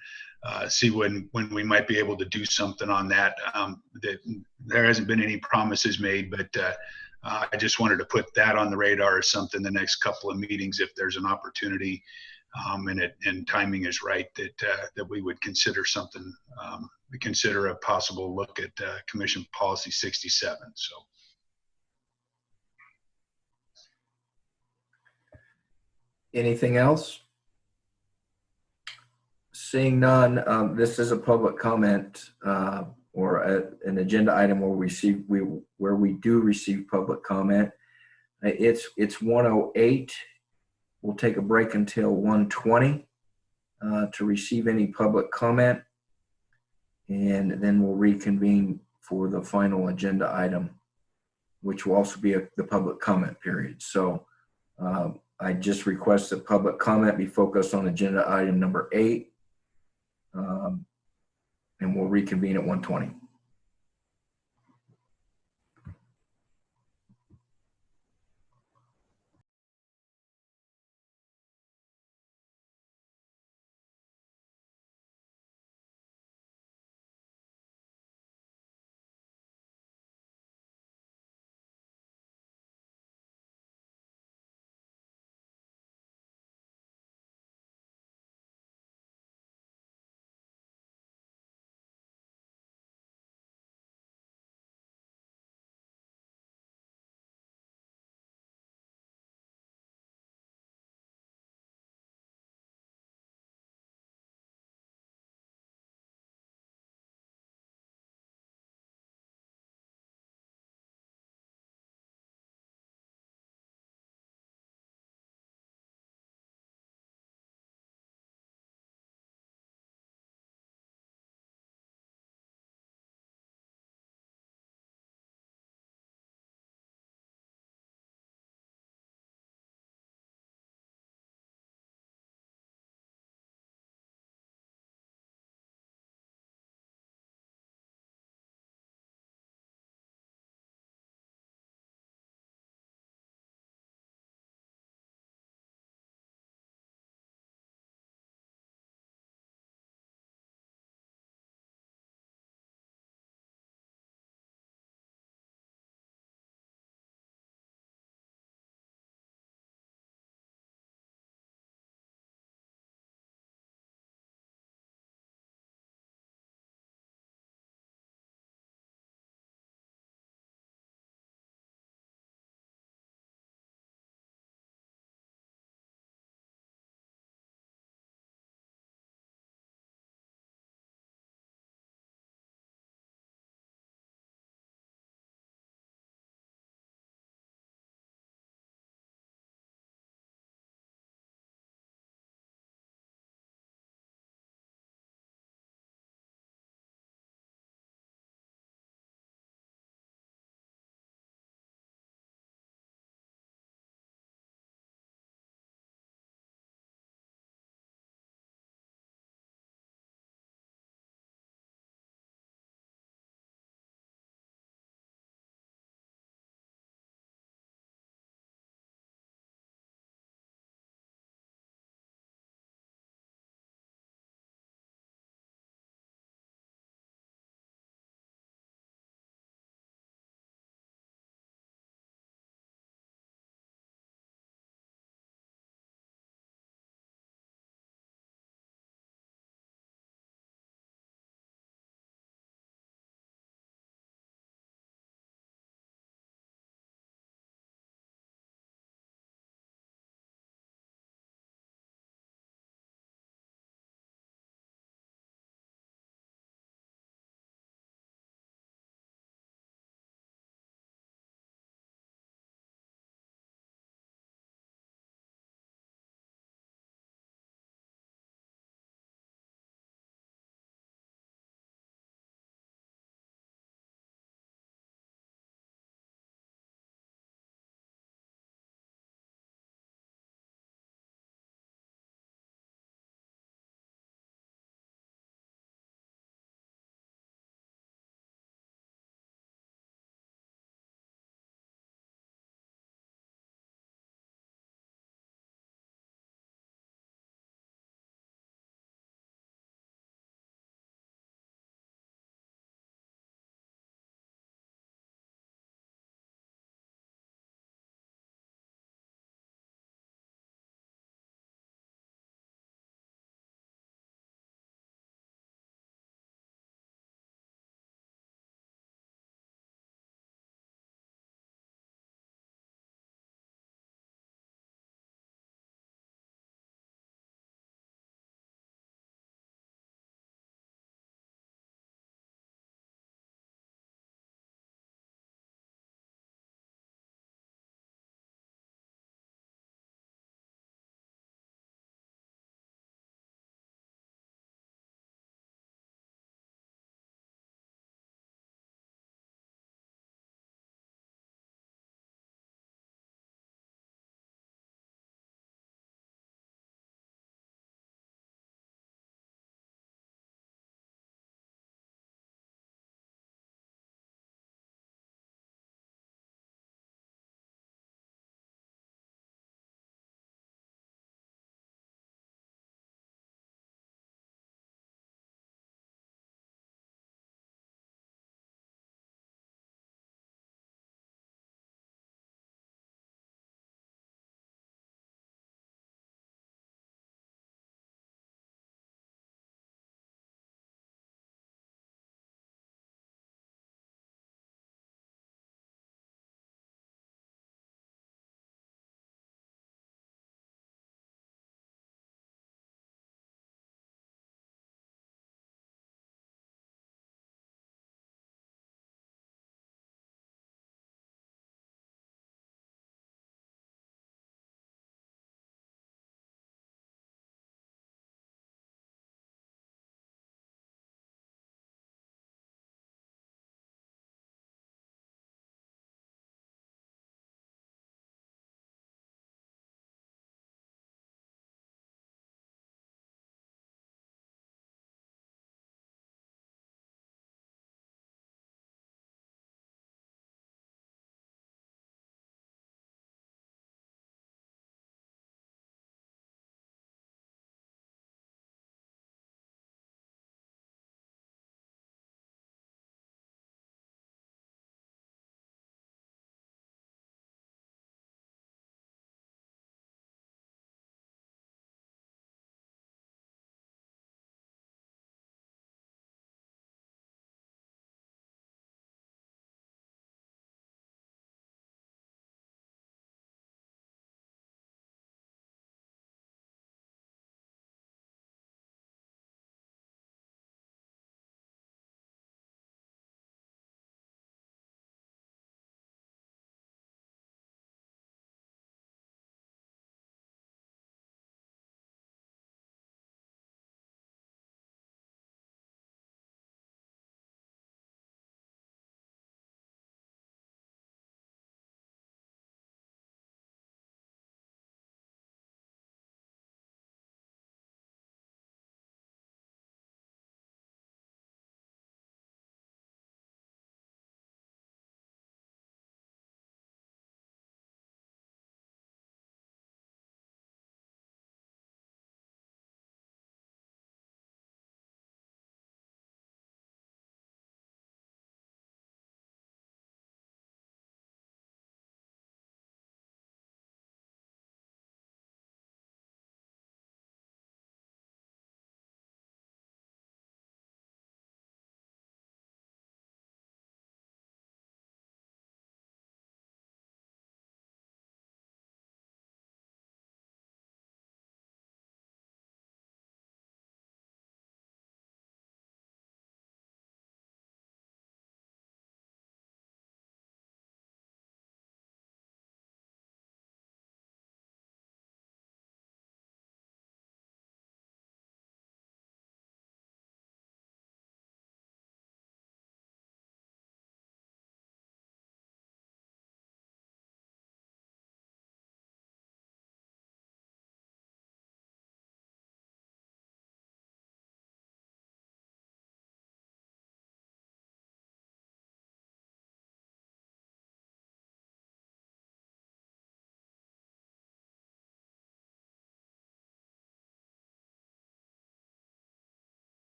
see when we might be able to do something on that. There hasn't been any promises made, but I just wanted to put that on the radar as something the next couple of meetings, if there's an opportunity. and timing is right, that we would consider something, consider a possible look at Commission Policy 67. So. Anything else? Seeing none, this is a public comment or an agenda item where we do receive public comment. It's 1:08. We'll take a break until 1:20 to receive any public comment, and then we'll reconvene for the final agenda item, which will also be the public comment period. So I just request that public comment be focused on agenda item number 8, and we'll reconvene at 1:20.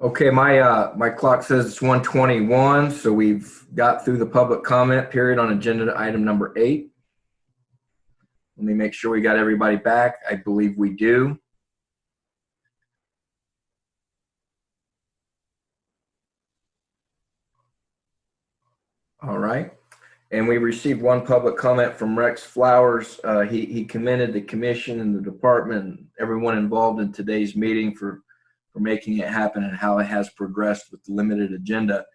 Okay, my clock says it's 1:21, so we've got through the public comment period on agenda item number 8. Let me make sure we got everybody back. I believe we do. All right. And we received one public comment from Rex Flowers. He commended the commission and the department, and everyone involved in today's meeting for making it happen and how it has progressed with the limited agenda.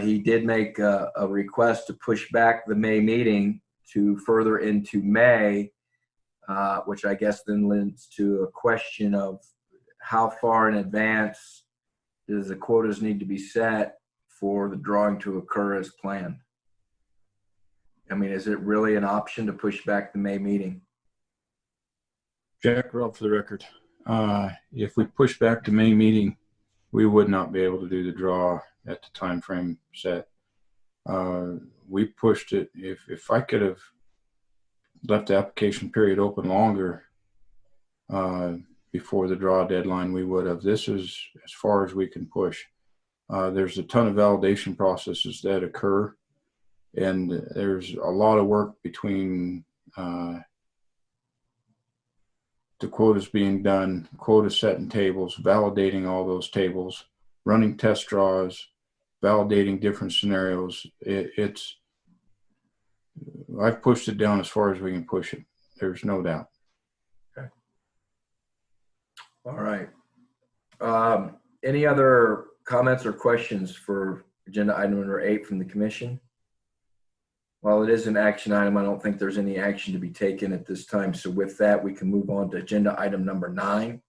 He did make a request to push back the May meeting to further into May, which I guess then leads to a question of how far in advance does the quotas need to be set for the drawing to occur as planned? I mean, is it really an option to push back the May meeting? Jack Robb for the record. If we push back to May meeting, we would not be able to do the draw at the time frame set. We pushed it. If I could have left the application period open longer before the draw deadline, we would have. This is as far as we can push. There's a ton of validation processes that occur, and there's a lot of work between the quotas being done, quota setting tables, validating all those tables, running test draws, validating different scenarios. I've pushed it down as far as we can push it. There's no doubt. Okay. All right. Any other comments or questions for agenda item number 8 from the commission? While it is an action item, I don't think there's any action to be taken at this time. So with that, we can move on to agenda item number 9,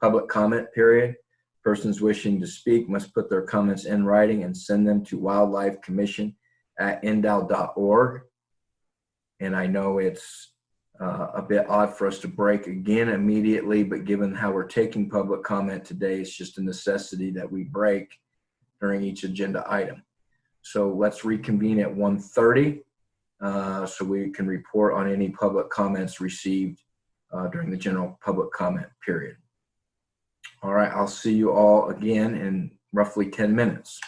public comment period. Persons wishing to speak must put their comments in writing and send them to wildlifecommission@ndow.org. And I know it's a bit odd for us to break again immediately, but given how we're taking public comment today, it's just a necessity that we break during each agenda item. So let's reconvene at 1:30 so we can report on any public comments received during the general public comment period. All right, I'll see you all again in roughly 10 minutes.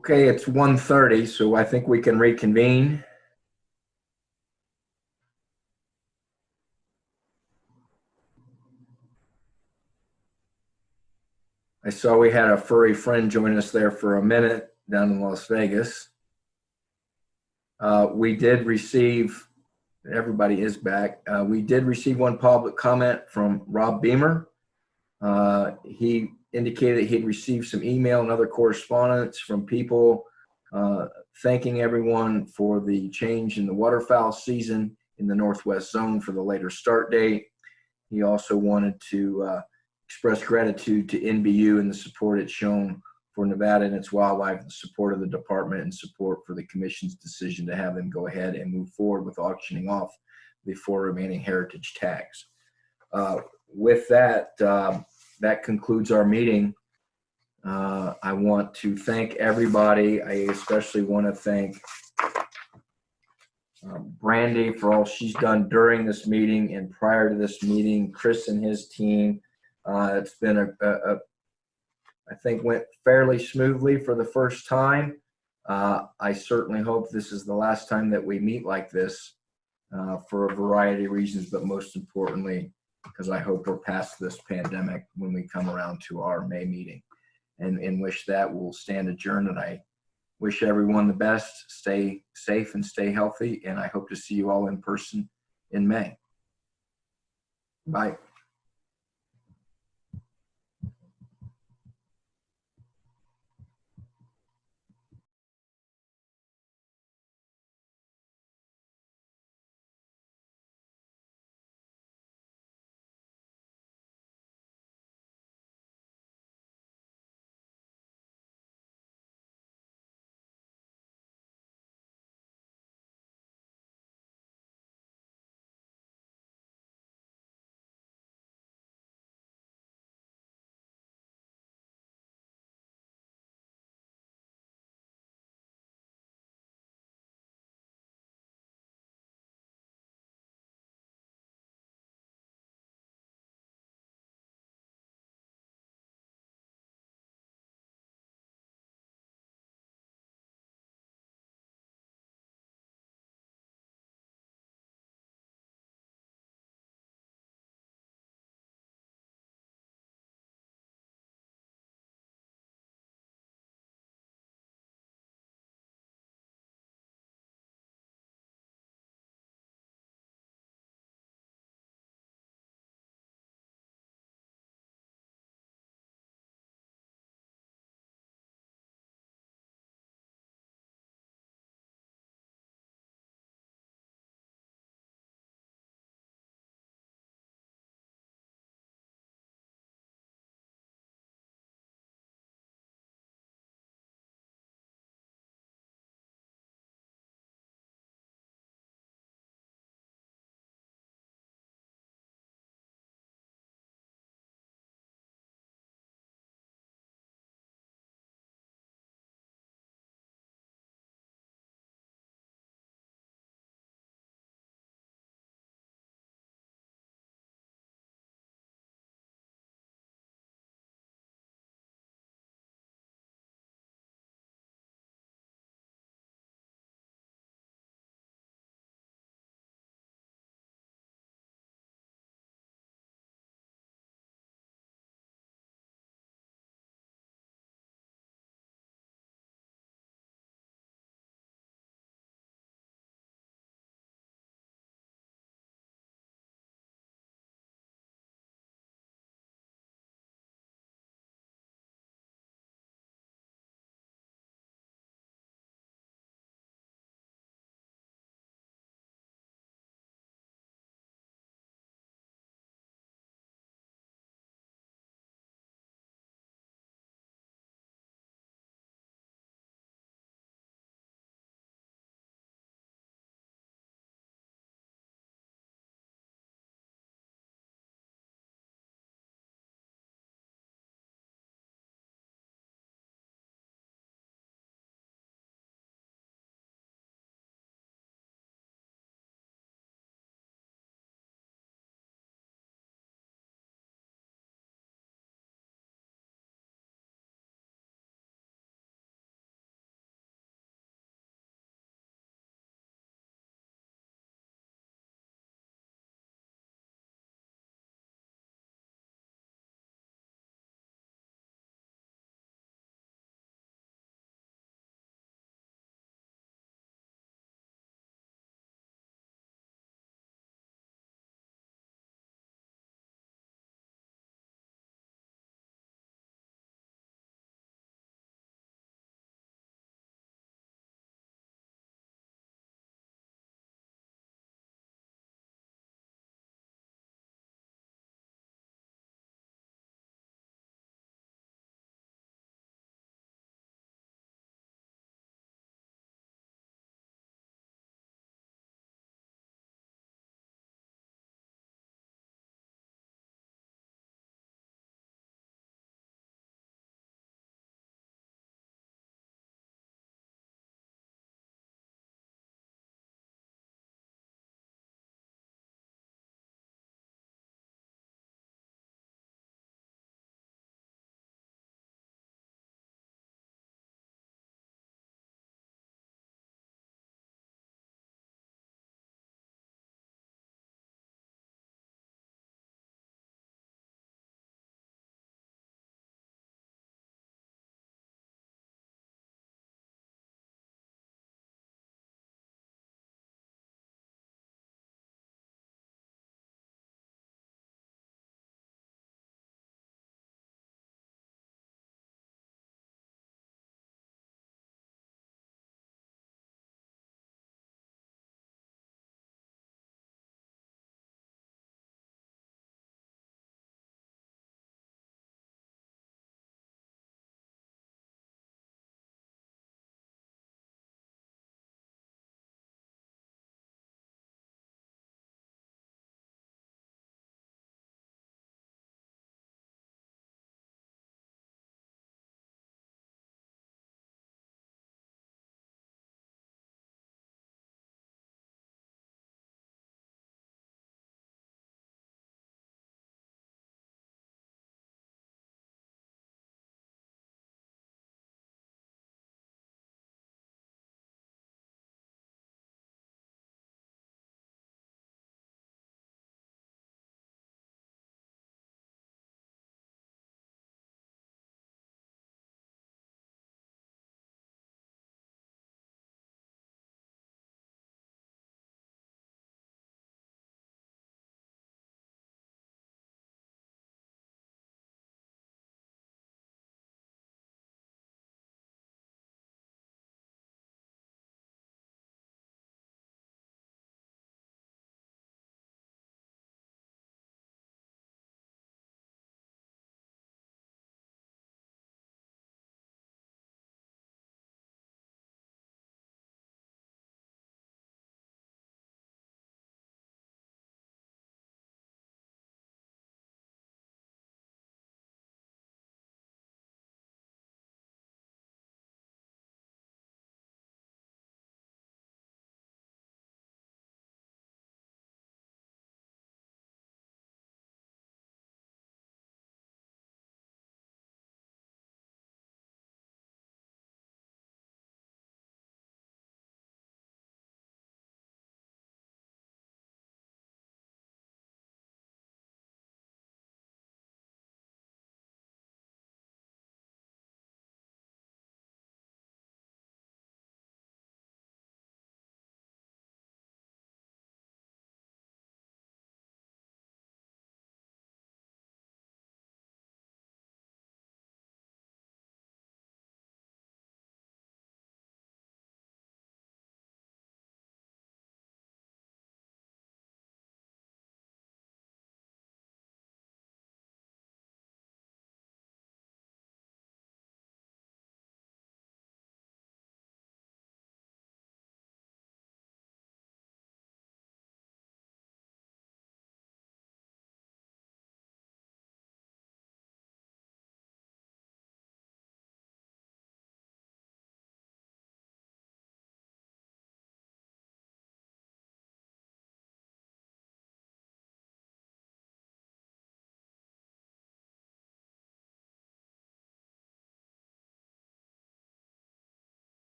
Okay, it's 1:30, so I think we can reconvene. I saw we had a furry friend join us there for a minute down in Las Vegas. We did receive, everybody is back. We did receive one public comment from Rob Beamer. He indicated he'd received some email and other correspondence from people thanking everyone for the change in the waterfowl season in the Northwest Zone for the later start date. He also wanted to express gratitude to NBU and the support it's shown for Nevada and its wildlife, the support of the department, and support for the commission's decision to have them go ahead and move forward with auctioning off the 4 remaining heritage tags. With that, that concludes our meeting. I want to thank everybody. I especially want to thank Brandy for all she's done during this meeting and prior to this meeting, Chris and his team. It's been I think went fairly smoothly for the first time. I certainly hope this is the last time that we meet like this for a variety of reasons, but most importantly, because I hope we're past this pandemic when we come around to our May meeting. And wish that we'll stand adjourned. And I wish everyone the best. Stay safe and stay healthy. And I hope to see you all in person in May. Bye.